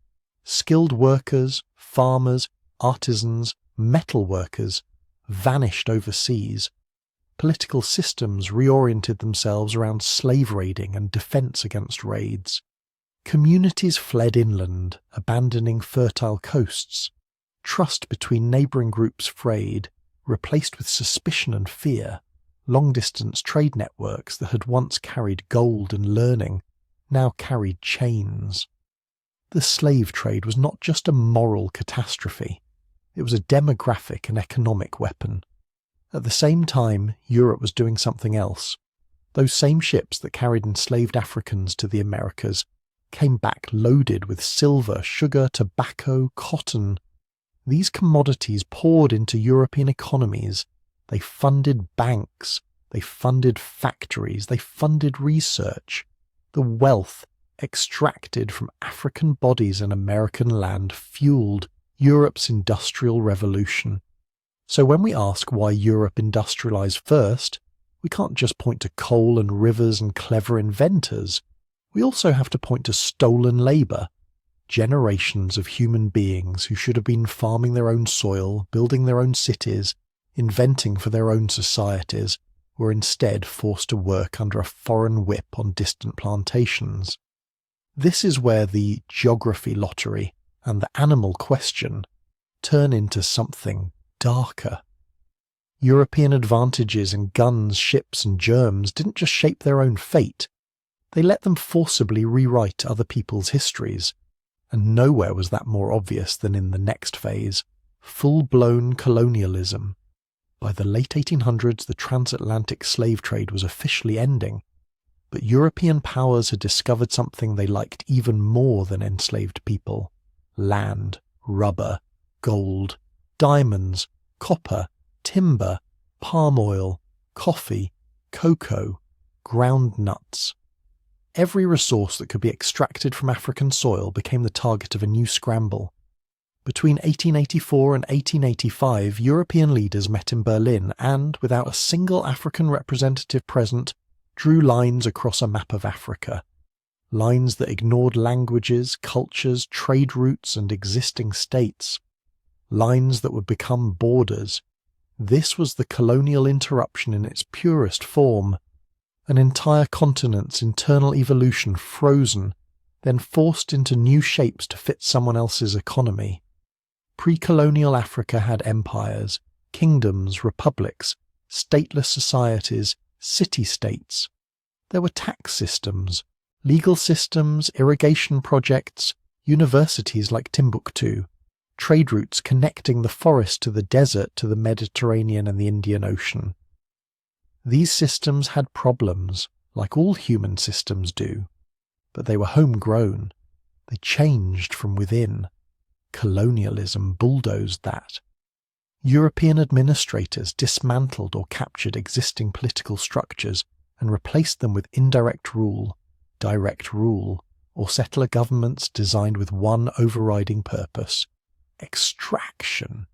Skilled workers, farmers, artisans, metal workers vanished overseas. Political systems reoriented themselves around slave raiding and defense against raids. Communities fled inland, abandoning fertile coasts. Trust between neighbouring groups frayed, replaced with suspicion and fear. Long-distance trade networks that had once carried gold and learning now carried chains. The slave trade was not just a moral catastrophe, it was a demographic and economic weapon. At the same time, Europe was doing something else. Those same ships that carried enslaved Africans to the Americas came back loaded with silver, sugar, tobacco, cotton. These commodities poured into European economies. They funded banks, they funded factories, they funded research. The wealth extracted from African bodies and American land fueled Europe's industrial revolution. So when we ask why Europe industrialized first, we can't just point to coal and rivers and clever inventors. We also have to point to stolen labour. Generations of human beings who should have been farming their own soil, building their own cities, inventing for their own societies, were instead forced to work under a foreign whip on distant plantations. This is where the geography lottery and the animal question turn into something darker. European advantages in guns, ships and germs didn't just shape their own fate, they let them forcibly rewrite other people's histories, and nowhere was that more obvious than in the next phase, full-blown colonialism. By the late 1800s, the transatlantic slave trade was officially ending, but European powers had discovered something they liked even more than enslaved people: land, rubber, gold, diamonds, copper, timber, palm oil, coffee, cocoa, ground nuts. Every resource that could be extracted from African soil became the target of a new scramble. Between 1884 and 1885, European leaders met in Berlin and, without a single African representative present, drew lines across a map of Africa. Lines that ignored languages, cultures, trade routes and existing states. Lines that would become borders. This was the colonial interruption in its purest form. An entire continent's internal evolution frozen, then forced into new shapes to fit someone else's economy. Pre-colonial Africa had empires, kingdoms, republics, stateless societies, city-states. There were tax systems, legal systems, irrigation projects, universities like Timbuktu, trade routes connecting the forest to the desert to the Mediterranean and the Indian Ocean. These systems had problems, like all human systems do, but they were homegrown. They changed from within. Colonialism bulldozed that. European administrators dismantled or captured existing political structures and replaced them with indirect rule, direct rule, or settler governments designed with one overriding purpose: extraction.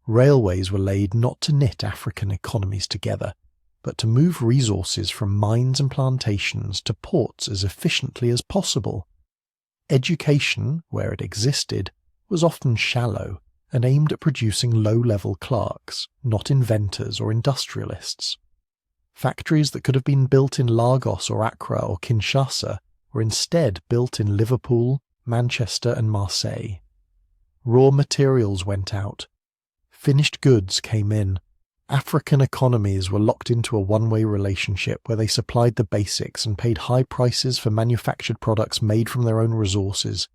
Railways were laid not to knit African economies together, but to move resources from mines and plantations to ports as efficiently as possible. Education, where it existed, was often shallow and aimed at producing low-level clerks, not inventors or industrialists. Factories that could have been built in Lagos or Accra or Kinshasa were instead built in Liverpool, Manchester and Marseille. Raw materials went out. Finished goods came in. African economies were locked into a one-way relationship where they supplied the basics and paid high prices for manufactured products made from their own resources.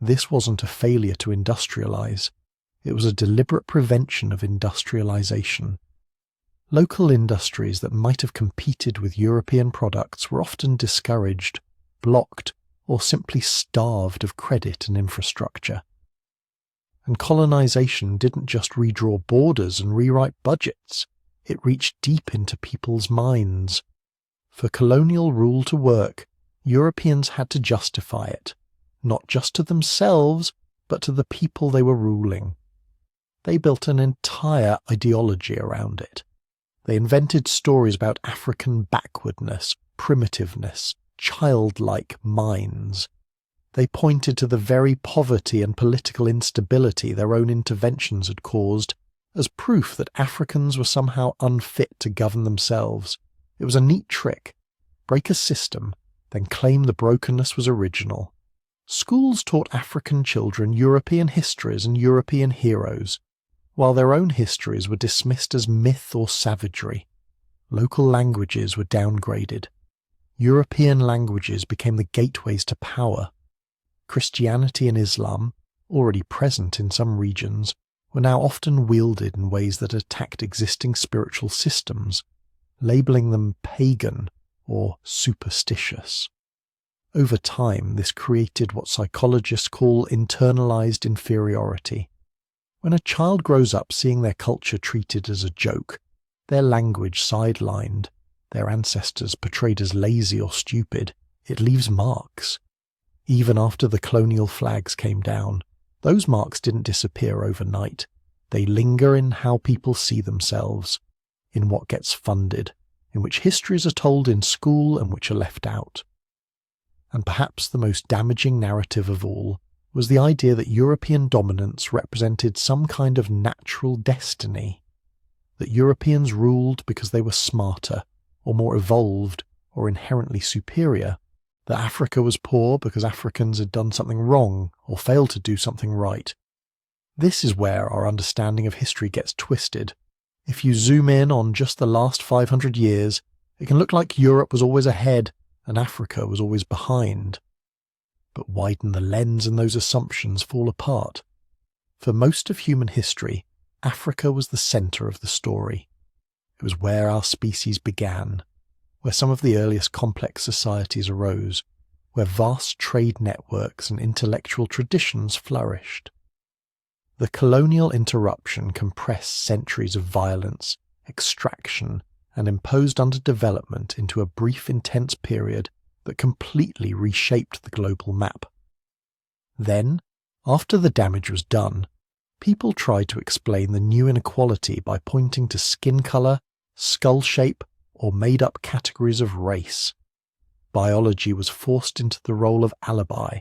This wasn't a failure to industrialize. It was a deliberate prevention of industrialization. Local industries that might have competed with European products were often discouraged, blocked, or simply starved of credit and infrastructure. And colonization didn't just redraw borders and rewrite budgets, it reached deep into people's minds. For colonial rule to work, Europeans had to justify it, not just to themselves, but to the people they were ruling. They built an entire ideology around it. They invented stories about African backwardness, primitiveness, childlike minds. They pointed to the very poverty and political instability their own interventions had caused as proof that Africans were somehow unfit to govern themselves. It was a neat trick. Break a system, then claim the brokenness was original. Schools taught African children European histories and European heroes, while their own histories were dismissed as myth or savagery. Local languages were downgraded. European languages became the gateways to power. Christianity and Islam, already present in some regions, were now often wielded in ways that attacked existing spiritual systems, labeling them pagan or superstitious. Over time, this created what psychologists call internalized inferiority. When a child grows up seeing their culture treated as a joke, their language sidelined, their ancestors portrayed as lazy or stupid, it leaves marks. Even after the colonial flags came down, those marks didn't disappear overnight. They linger in how people see themselves, in what gets funded, in which histories are told in school and which are left out. And perhaps the most damaging narrative of all was the idea that European dominance represented some kind of natural destiny, that Europeans ruled because they were smarter, or more evolved, or inherently superior, that Africa was poor because Africans had done something wrong or failed to do something right. This is where our understanding of history gets twisted. If you zoom in on just the last 500 years, it can look like Europe was always ahead and Africa was always behind. But widen the lens and those assumptions fall apart. For most of human history, Africa was the centre of the story. It was where our species began, where some of the earliest complex societies arose, where vast trade networks and intellectual traditions flourished. The colonial interruption compressed centuries of violence, extraction, and imposed underdevelopment into a brief, intense period that completely reshaped the global map. Then, after the damage was done, people tried to explain the new inequality by pointing to skin colour, skull shape, or made-up categories of race. Biology was forced into the role of alibi.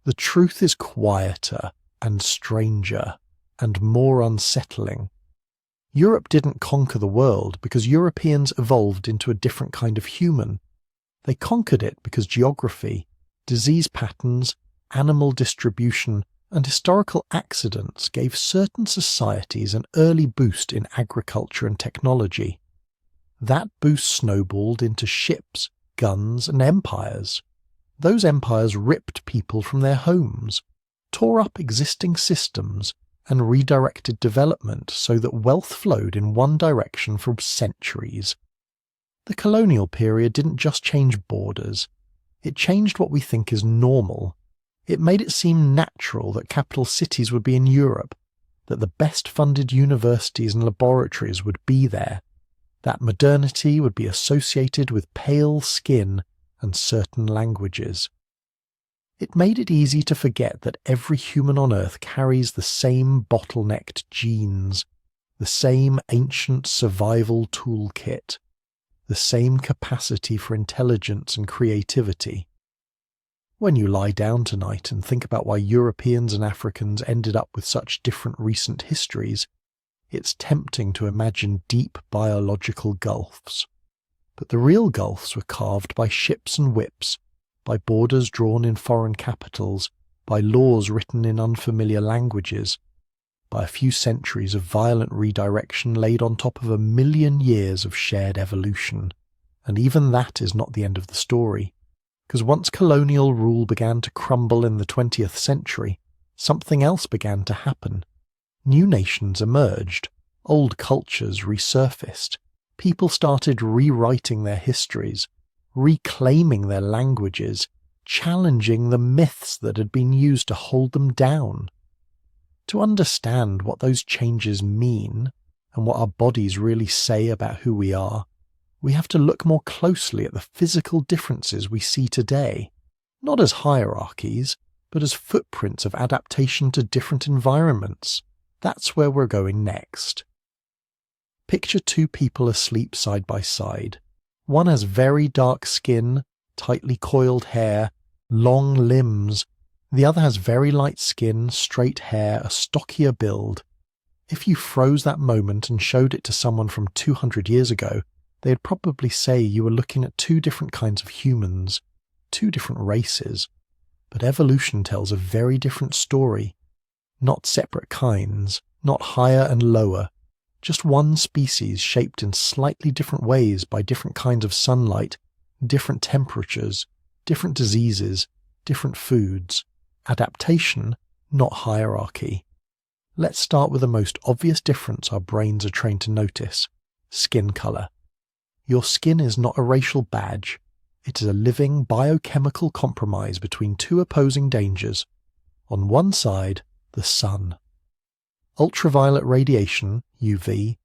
The truth is quieter and stranger and more unsettling. Europe didn't conquer the world because Europeans evolved into a different kind of human. They conquered it because geography, disease patterns, animal distribution, and historical accidents gave certain societies an early boost in agriculture and technology. That boost snowballed into ships, guns, and empires. Those empires ripped people from their homes, tore up existing systems, and redirected development so that wealth flowed in one direction for centuries. The colonial period didn't just change borders, it changed what we think is normal It made it seem natural that capital cities would be in Europe, that the best-funded universities and laboratories would be there, that modernity would be associated with pale skin and certain languages. It made it easy to forget that every human on Earth carries the same bottlenecked genes, the same ancient survival toolkit, the same capacity for intelligence and creativity. When you lie down tonight and think about why Europeans and Africans ended up with such different recent histories, it's tempting to imagine deep biological gulfs. But the real gulfs were carved by ships and whips, by borders drawn in foreign capitals, by laws written in unfamiliar languages, by a few centuries of violent redirection laid on top of 1,000,000 years of shared evolution. And even that is not the end of the story, because once colonial rule began to crumble in the 20th century, something else began to happen. New nations emerged, old cultures resurfaced, people started rewriting their histories, reclaiming their languages, challenging the myths that had been used to hold them down. To understand what those changes mean, and what our bodies really say about who we are, we have to look more closely at the physical differences we see today, not as hierarchies, but as footprints of adaptation to different environments. That's where we're going next. Picture two people asleep side by side. One has very dark skin, tightly coiled hair, long limbs. The other has very light skin, straight hair, a stockier build. If you froze that moment and showed it to someone from 200 years ago, they'd probably say you were looking at two different kinds of humans, two different races. But evolution tells a very different story. Not separate kinds, not higher and lower, just one species shaped in slightly different ways by different kinds of sunlight, different temperatures, different diseases, different foods. Adaptation, not hierarchy. Let's start with the most obvious difference our brains are trained to notice: skin color. Your skin is not a racial badge. It is a living biochemical compromise between two opposing dangers. On one side, the sun. Ultraviolet radiation, UV,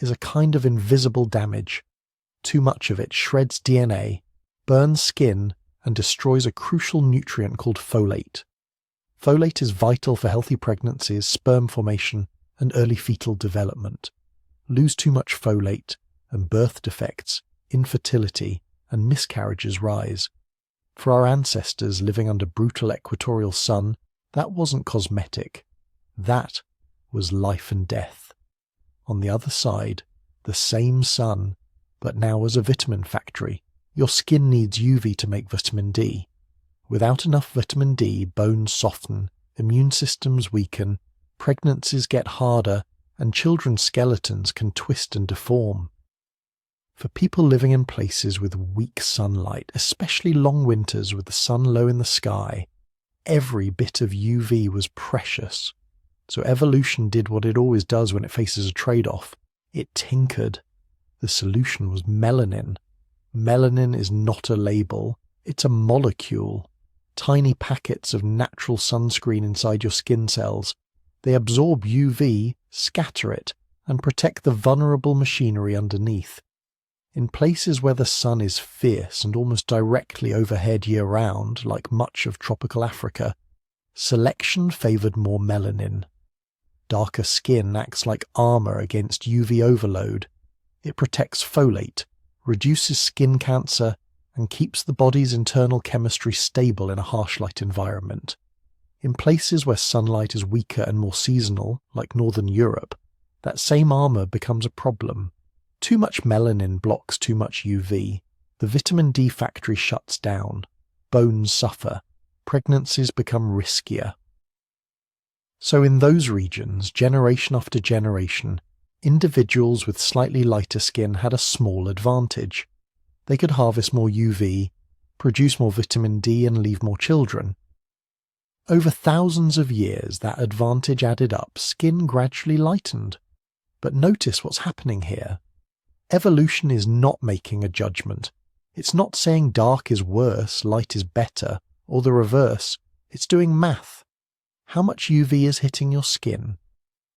is a kind of invisible damage. Too much of it shreds DNA, burns skin, and destroys a crucial nutrient called folate. Folate is vital for healthy pregnancies, sperm formation, and early fetal development. Lose too much folate, and birth defects, infertility, and miscarriages rise. For our ancestors living under brutal equatorial sun, that wasn't cosmetic. That was life and death. On the other side, the same sun, but now as a vitamin factory. Your skin needs UV to make vitamin D. Without enough vitamin D, bones soften, immune systems weaken, pregnancies get harder, and children's skeletons can twist and deform. For people living in places with weak sunlight, especially long winters with the sun low in the sky, every bit of UV was precious. So evolution did what it always does when it faces a trade-off. It tinkered. The solution was melanin. Melanin is not a label, it's a molecule. Tiny packets of natural sunscreen inside your skin cells. They absorb UV, scatter it, and protect the vulnerable machinery underneath. In places where the sun is fierce and almost directly overhead year-round, like much of tropical Africa, selection favoured more melanin. Darker skin acts like armour against UV overload. It protects folate, reduces skin cancer, and keeps the body's internal chemistry stable in a harsh light environment. In places where sunlight is weaker and more seasonal, like Northern Europe, that same armour becomes a problem. Too much melanin blocks too much UV. The vitamin D factory shuts down. Bones suffer. Pregnancies become riskier. So in those regions, generation after generation, individuals with slightly lighter skin had a small advantage. They could harvest more UV, produce more vitamin D, and leave more children. Over thousands of years, that advantage added up, skin gradually lightened. But notice what's happening here. Evolution is not making a judgment. It's not saying dark is worse, light is better, or the reverse. It's doing math. How much UV is hitting your skin?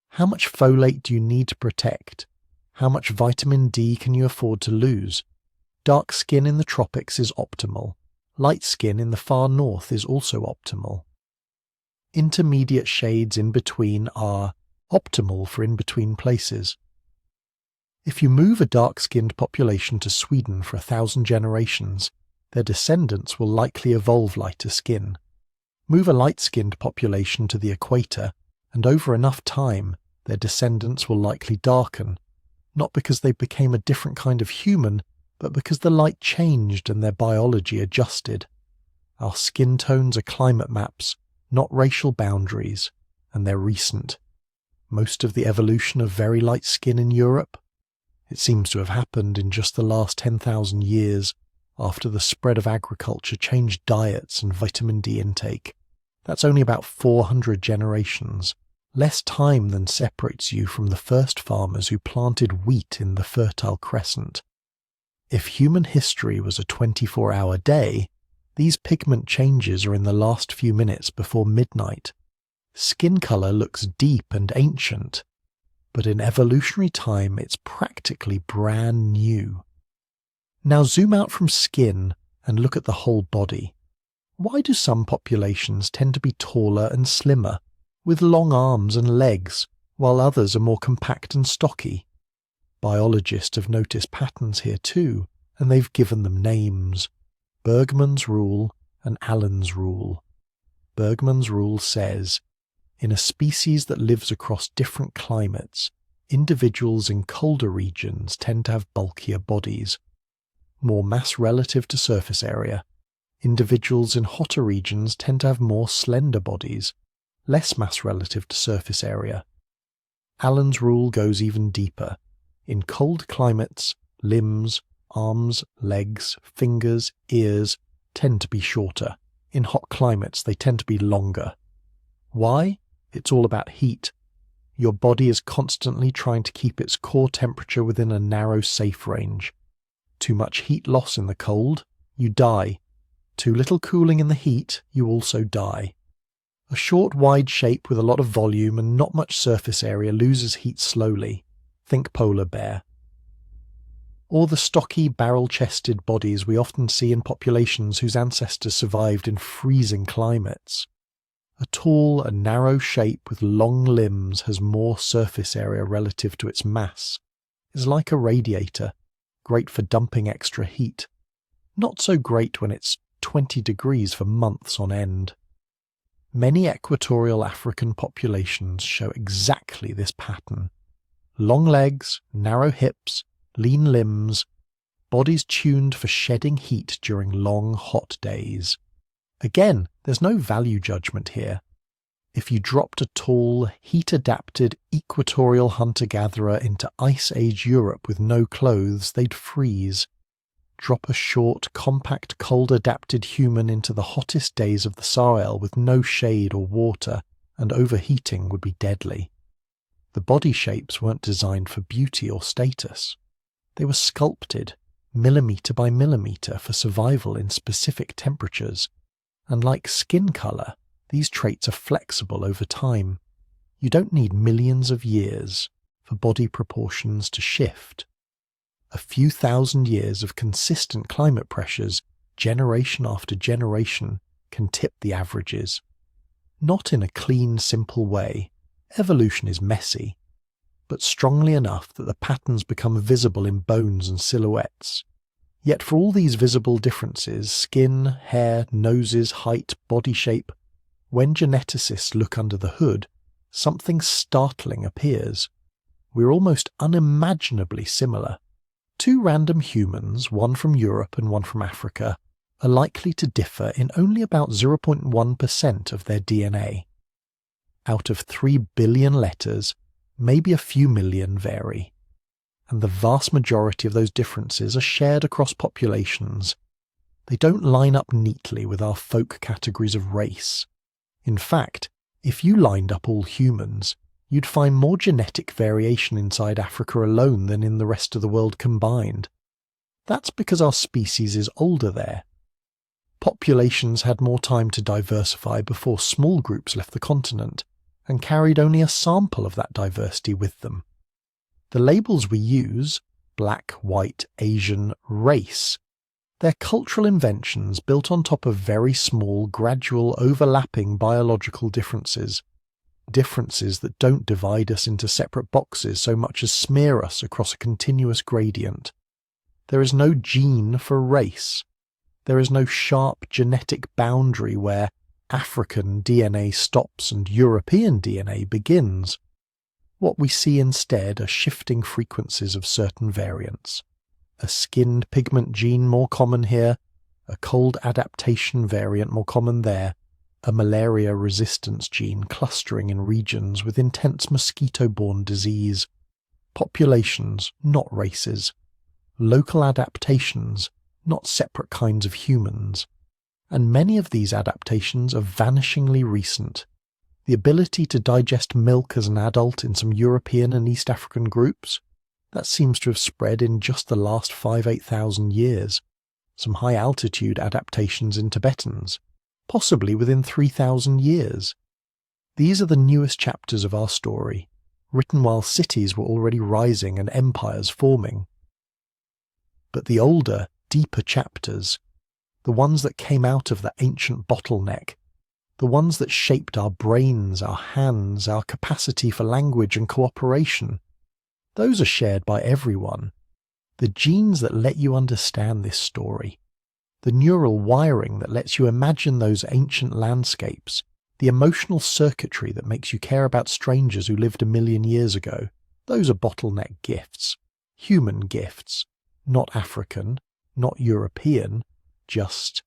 How much folate do you need to protect? How much vitamin D can you afford to lose? Dark skin in the tropics is optimal. Light skin in the far north is also optimal. Intermediate shades in between are optimal for in-between places. If you move a dark-skinned population to Sweden for 1,000 generations, their descendants will likely evolve lighter skin. Move a light-skinned population to the equator, and over enough time, their descendants will likely darken, not because they became a different kind of human, but because the light changed and their biology adjusted. Our skin tones are climate maps, not racial boundaries, and they're recent. Most of the evolution of very light skin in Europe, it seems to have happened in just the last 10,000 years after the spread of agriculture changed diets and vitamin D intake. That's only about 400 generations, less time than separates you from the first farmers who planted wheat in the Fertile Crescent. If human history was a 24-hour day, these pigment changes are in the last few minutes before midnight. Skin color looks deep and ancient, but in evolutionary time it's practically brand new. Now zoom out from skin and look at the whole body. Why do some populations tend to be taller and slimmer, with long arms and legs, while others are more compact and stocky? Biologists have noticed patterns here too, and they've given them names. Bergmann's rule and Allen's rule. Bergmann's rule says, in a species that lives across different climates, individuals in colder regions tend to have bulkier bodies, more mass relative to surface area. Individuals in hotter regions tend to have more slender bodies, less mass relative to surface area. Allen's rule goes even deeper. In cold climates, limbs, arms, legs, fingers, ears tend to be shorter. In hot climates, they tend to be longer. Why? It's all about heat. Your body is constantly trying to keep its core temperature within a narrow, safe range. Too much heat loss in the cold, you die. Too little cooling in the heat, you also die. A short, wide shape with a lot of volume and not much surface area loses heat slowly. Think polar bear. Or the stocky, barrel-chested bodies we often see in populations whose ancestors survived in freezing climates. A tall and narrow shape with long limbs has more surface area relative to its mass. It's like a radiator, great for dumping extra heat. Not so great when it's 20 degrees for months on end. Many equatorial African populations show exactly this pattern. Long legs, narrow hips, lean limbs, bodies tuned for shedding heat during long, hot days. Again, there's no value judgment here. If you dropped a tall, heat-adapted equatorial hunter-gatherer into Ice Age Europe with no clothes, they'd freeze. Drop a short, compact, cold-adapted human into the hottest days of the Sahel with no shade or water, and overheating would be deadly. The body shapes weren't designed for beauty or status. They were sculpted, millimetre by millimetre, for survival in specific temperatures. And like skin colour, these traits are flexible over time. You don't need millions of years for body proportions to shift. A few thousand years of consistent climate pressures, generation after generation, can tip the averages. Not in a clean, simple way. Evolution is messy, but strongly enough that the patterns become visible in bones and silhouettes. Yet for all these visible differences, skin, hair, noses, height, body shape, when geneticists look under the hood, something startling appears. We're almost unimaginably similar. Two random humans, one from Europe and one from Africa, are likely to differ in only about 0.1% of their DNA. Out of 3 billion letters, maybe a few million vary. And the vast majority of those differences are shared across populations. They don't line up neatly with our folk categories of race. In fact, if you lined up all humans, you'd find more genetic variation inside Africa alone than in the rest of the world combined. That's because our species is older there. Populations had more time to diversify before small groups left the continent, and carried only a sample of that diversity with them. The labels we use, black, white, Asian, race, they're cultural inventions built on top of very small, gradual, overlapping biological differences. Differences that don't divide us into separate boxes so much as smear us across a continuous gradient. There is no gene for race. There is no sharp genetic boundary where African DNA stops and European DNA begins. What we see instead are shifting frequencies of certain variants. A skinned pigment gene more common here, a cold adaptation variant more common there, a malaria resistance gene clustering in regions with intense mosquito-borne disease. Populations, not races. Local adaptations, not separate kinds of humans. And many of these adaptations are vanishingly recent. The ability to digest milk as an adult in some European and East African groups, that seems to have spread in just the last 8,000 years. Some high-altitude adaptations in Tibetans, possibly within 3,000 years. These are the newest chapters of our story, written while cities were already rising and empires forming. But the older, deeper chapters, the ones that came out of the ancient bottleneck, the ones that shaped our brains, our hands, our capacity for language and cooperation, those are shared by everyone. The genes that let you understand this story, the neural wiring that lets you imagine those ancient landscapes, the emotional circuitry that makes you care about strangers who lived 1,000,000 years ago, those are bottleneck gifts, human gifts, not African, not European, just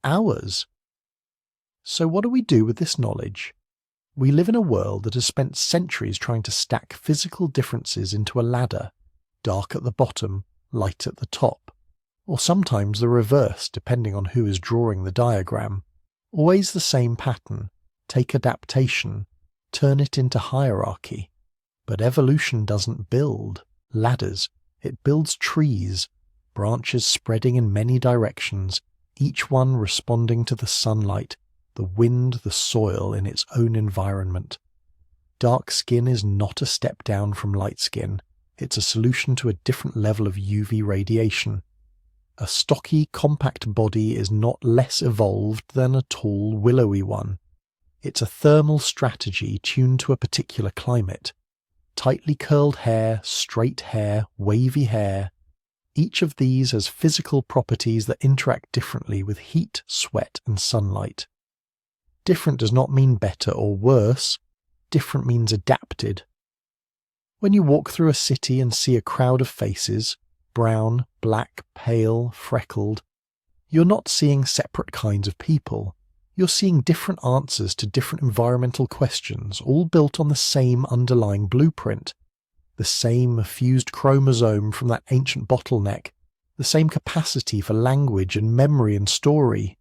ours. So what do we do with this knowledge? We live in a world that has spent centuries trying to stack physical differences into a ladder, dark at the bottom, light at the top, or sometimes the reverse depending on who is drawing the diagram. Always the same pattern, take adaptation, turn it into hierarchy. But evolution doesn't build ladders, it builds trees, branches spreading in many directions, each one responding to the sunlight, the wind, the soil in its own environment. Dark skin is not a step down from light skin, it's a solution to a different level of UV radiation. A stocky, compact body is not less evolved than a tall, willowy one. It's a thermal strategy tuned to a particular climate. Tightly curled hair, straight hair, wavy hair. Each of these has physical properties that interact differently with heat, sweat, and sunlight. Different does not mean better or worse. Different means adapted. When you walk through a city and see a crowd of faces, brown, black, pale, freckled, you're not seeing separate kinds of people. You're seeing different answers to different environmental questions, all built on the same underlying blueprint. The same fused chromosome from that ancient bottleneck, the same capacity for language and memory and story.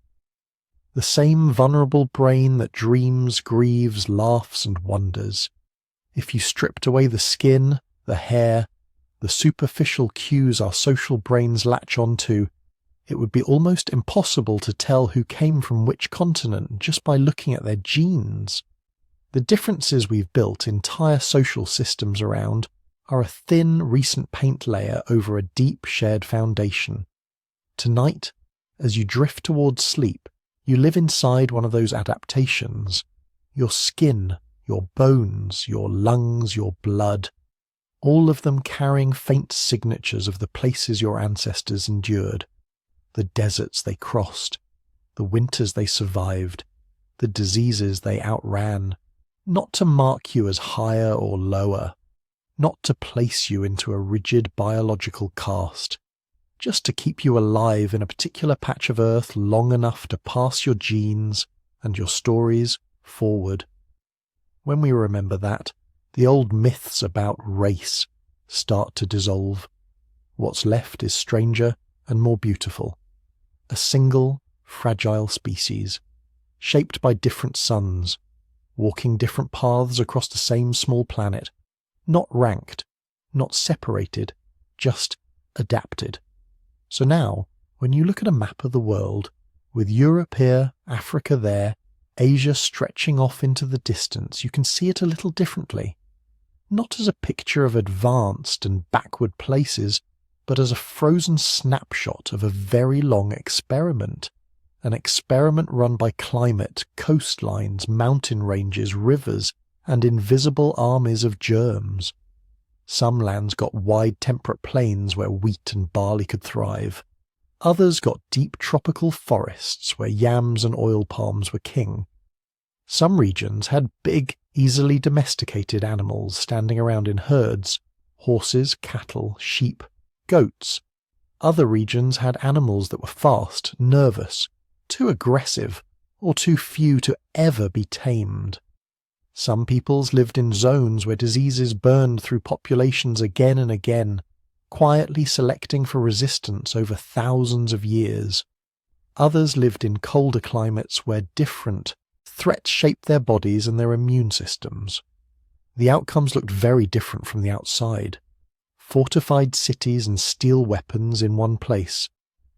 The same vulnerable brain that dreams, grieves, laughs and wonders. If you stripped away the skin, the hair, the superficial cues our social brains latch onto, it would be almost impossible to tell who came from which continent just by looking at their genes. The differences we've built entire social systems around are a thin recent paint layer over a deep shared foundation. Tonight, as you drift towards sleep, you live inside one of those adaptations. Your skin, your bones, your lungs, your blood, all of them carrying faint signatures of the places your ancestors endured, the deserts they crossed, the winters they survived, the diseases they outran, not to mark you as higher or lower, not to place you into a rigid biological caste, just to keep you alive in a particular patch of earth long enough to pass your genes and your stories forward. When we remember that, the old myths about race start to dissolve. What's left is stranger and more beautiful. A single, fragile species, shaped by different suns, walking different paths across the same small planet, not ranked, not separated, just adapted. So now, when you look at a map of the world, With Europe here, Africa there, Asia stretching off into the distance, you can see it a little differently. Not as a picture of advanced and backward places, but as a frozen snapshot of a very long experiment. An experiment run by climate, coastlines, mountain ranges, rivers, and invisible armies of germs. Some lands got wide temperate plains where wheat and barley could thrive. Others got deep tropical forests where yams and oil palms were king. Some regions had big, easily domesticated animals standing around in herds: horses, cattle, sheep, goats. Other regions had animals that were fast, nervous, too aggressive, or too few to ever be tamed. Some peoples lived in zones where diseases burned through populations again and again, quietly selecting for resistance over thousands of years. Others lived in colder climates where different threats shaped their bodies and their immune systems. The outcomes looked very different from the outside. Fortified cities and steel weapons in one place,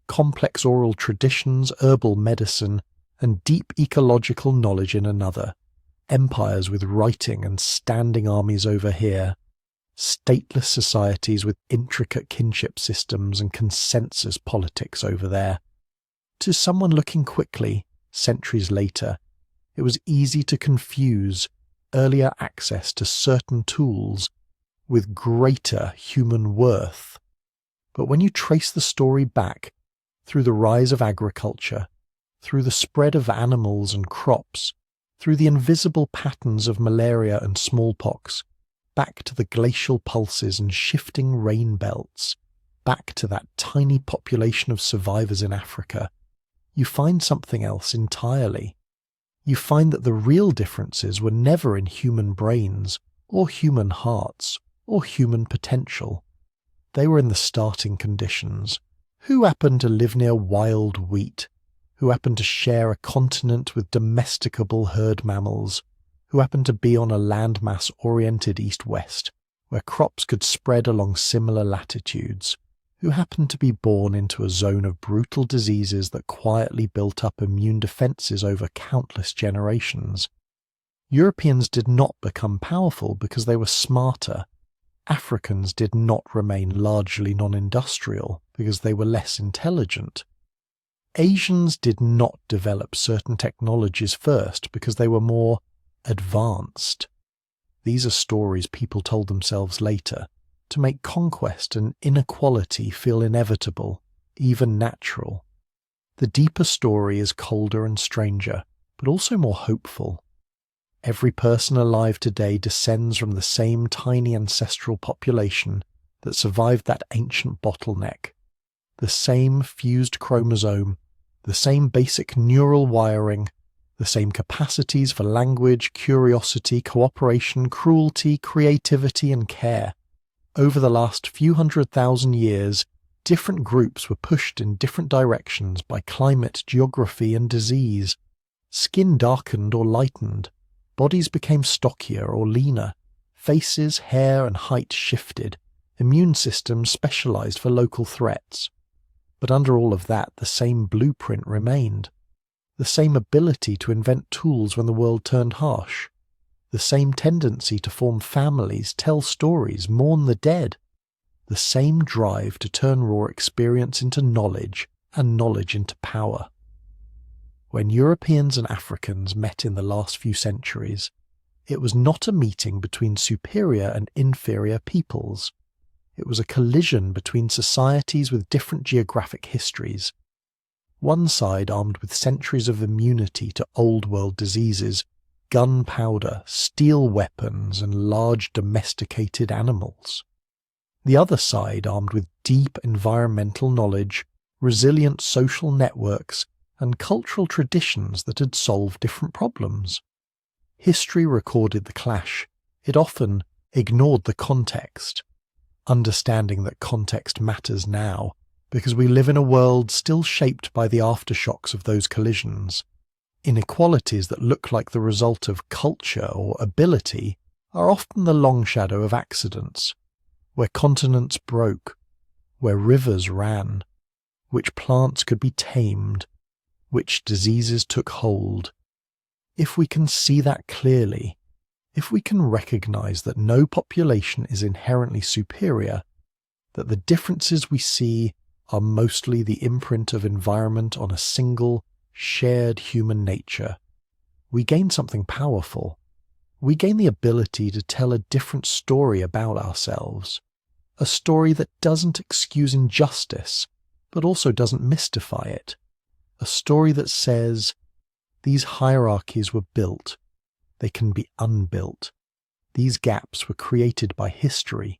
complex oral traditions, herbal medicine, and deep ecological knowledge in another. Empires with writing and standing armies over here. Stateless societies with intricate kinship systems and consensus politics over there. To someone looking quickly, centuries later, it was easy to confuse earlier access to certain tools with greater human worth. But when you trace the story back, through the rise of agriculture, through the spread of animals and crops, through the invisible patterns of malaria and smallpox, back to the glacial pulses and shifting rain belts, back to that tiny population of survivors in Africa, you find something else entirely. You find that the real differences were never in human brains, or human hearts, or human potential. They were in the starting conditions. Who happened to live near wild wheat? Who happened to share a continent with domesticable herd mammals? Who happened to be on a landmass oriented east-west, where crops could spread along similar latitudes? Who happened to be born into a zone of brutal diseases that quietly built up immune defences over countless generations? Europeans did not become powerful because they were smarter. Africans did not remain largely non-industrial because they were less intelligent. Asians did not develop certain technologies first because they were more advanced. These are stories people told themselves later, to make conquest and inequality feel inevitable, even natural. The deeper story is colder and stranger, but also more hopeful. Every person alive today descends from the same tiny ancestral population that survived that ancient bottleneck. The same fused chromosome, the same basic neural wiring, the same capacities for language, curiosity, cooperation, cruelty, creativity, and care. Over the last few 100,000 years, different groups were pushed in different directions by climate, geography, and disease. Skin darkened or lightened. Bodies became stockier or leaner. Faces, hair, and height shifted. Immune systems specialized for local threats. But under all of that, the same blueprint remained. The same ability to invent tools when the world turned harsh. The same tendency to form families, tell stories, mourn the dead. The same drive to turn raw experience into knowledge and knowledge into power. When Europeans and Africans met in the last few centuries, it was not a meeting between superior and inferior peoples. It was a collision between societies with different geographic histories. One side armed with centuries of immunity to old world diseases, gunpowder, steel weapons, and large domesticated animals. The other side armed with deep environmental knowledge, resilient social networks, and cultural traditions that had solved different problems. History recorded the clash. It often ignored the context. Understanding that context matters now, because we live in a world still shaped by the aftershocks of those collisions. Inequalities that look like the result of culture or ability are often the long shadow of accidents, where continents broke, where rivers ran, which plants could be tamed, which diseases took hold. If we can see that clearly, if we can recognize that no population is inherently superior, that the differences we see are mostly the imprint of environment on a single, shared human nature, we gain something powerful. We gain the ability to tell a different story about ourselves, a story that doesn't excuse injustice, but also doesn't mystify it, a story that says, these hierarchies were built, they can be unbuilt. These gaps were created by history,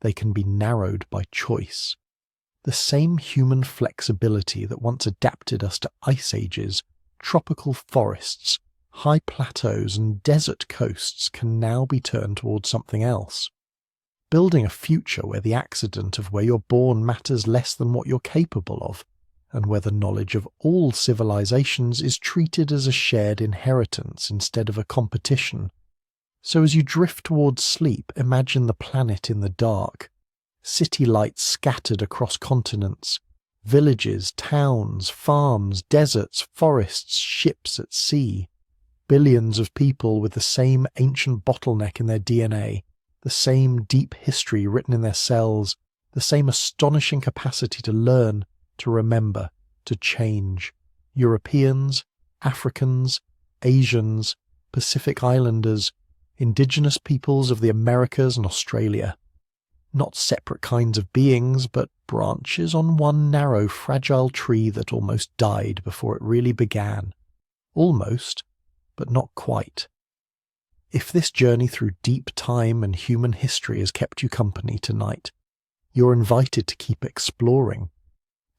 they can be narrowed by choice. The same human flexibility that once adapted us to ice ages, tropical forests, high plateaus and desert coasts can now be turned towards something else. Building a future where the accident of where you're born matters less than what you're capable of, and where the knowledge of all civilizations is treated as a shared inheritance instead of a competition. So as you drift towards sleep, imagine the planet in the dark, city lights scattered across continents, villages, towns, farms, deserts, forests, ships at sea. Billions of people with the same ancient bottleneck in their DNA, the same deep history written in their cells, the same astonishing capacity to learn, to remember, to change. Europeans, Africans, Asians, Pacific Islanders, indigenous peoples of the Americas and Australia. Not separate kinds of beings, but branches on one narrow, fragile tree that almost died before it really began. Almost, but not quite. If this journey through deep time and human history has kept you company tonight, you're invited to keep exploring.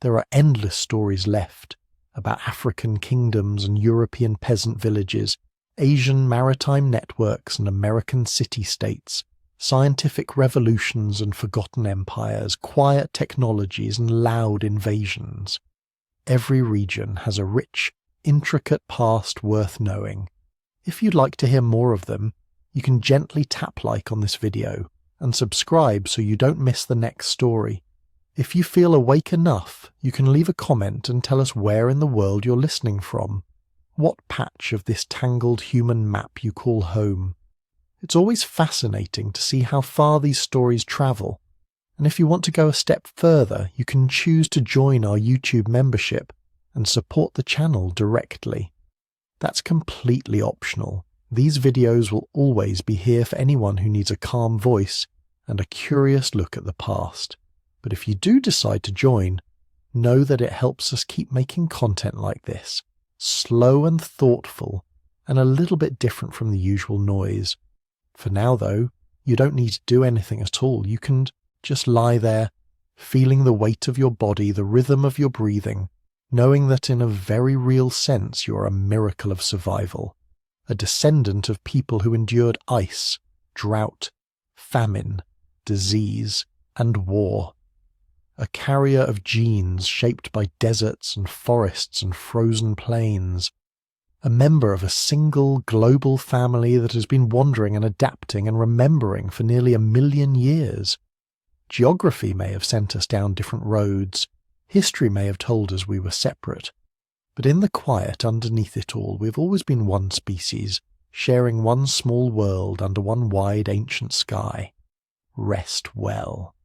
There are endless stories left about African kingdoms and European peasant villages, Asian maritime networks and American city-states, scientific revolutions and forgotten empires, quiet technologies and loud invasions. Every region has a rich, intricate past worth knowing. If you'd like to hear more of them, you can gently tap like on this video and subscribe so you don't miss the next story. If you feel awake enough, you can leave a comment and tell us where in the world you're listening from, what patch of this tangled human map you call home. It's always fascinating to see how far these stories travel, and if you want to go a step further, you can choose to join our YouTube membership and support the channel directly. That's completely optional. These videos will always be here for anyone who needs a calm voice and a curious look at the past. But if you do decide to join, know that it helps us keep making content like this, slow and thoughtful, and a little bit different from the usual noise. For now, though, you don't need to do anything at all. You can just lie there, feeling the weight of your body, the rhythm of your breathing, knowing that in a very real sense you're a miracle of survival, a descendant of people who endured ice, drought, famine, disease, and war, a carrier of genes shaped by deserts and forests and frozen plains, a member of a single global family that has been wandering and adapting and remembering for nearly 1 million years. Geography may have sent us down different roads, history may have told us we were separate, but in the quiet underneath it all we've always been one species, sharing one small world under one wide ancient sky. Rest well.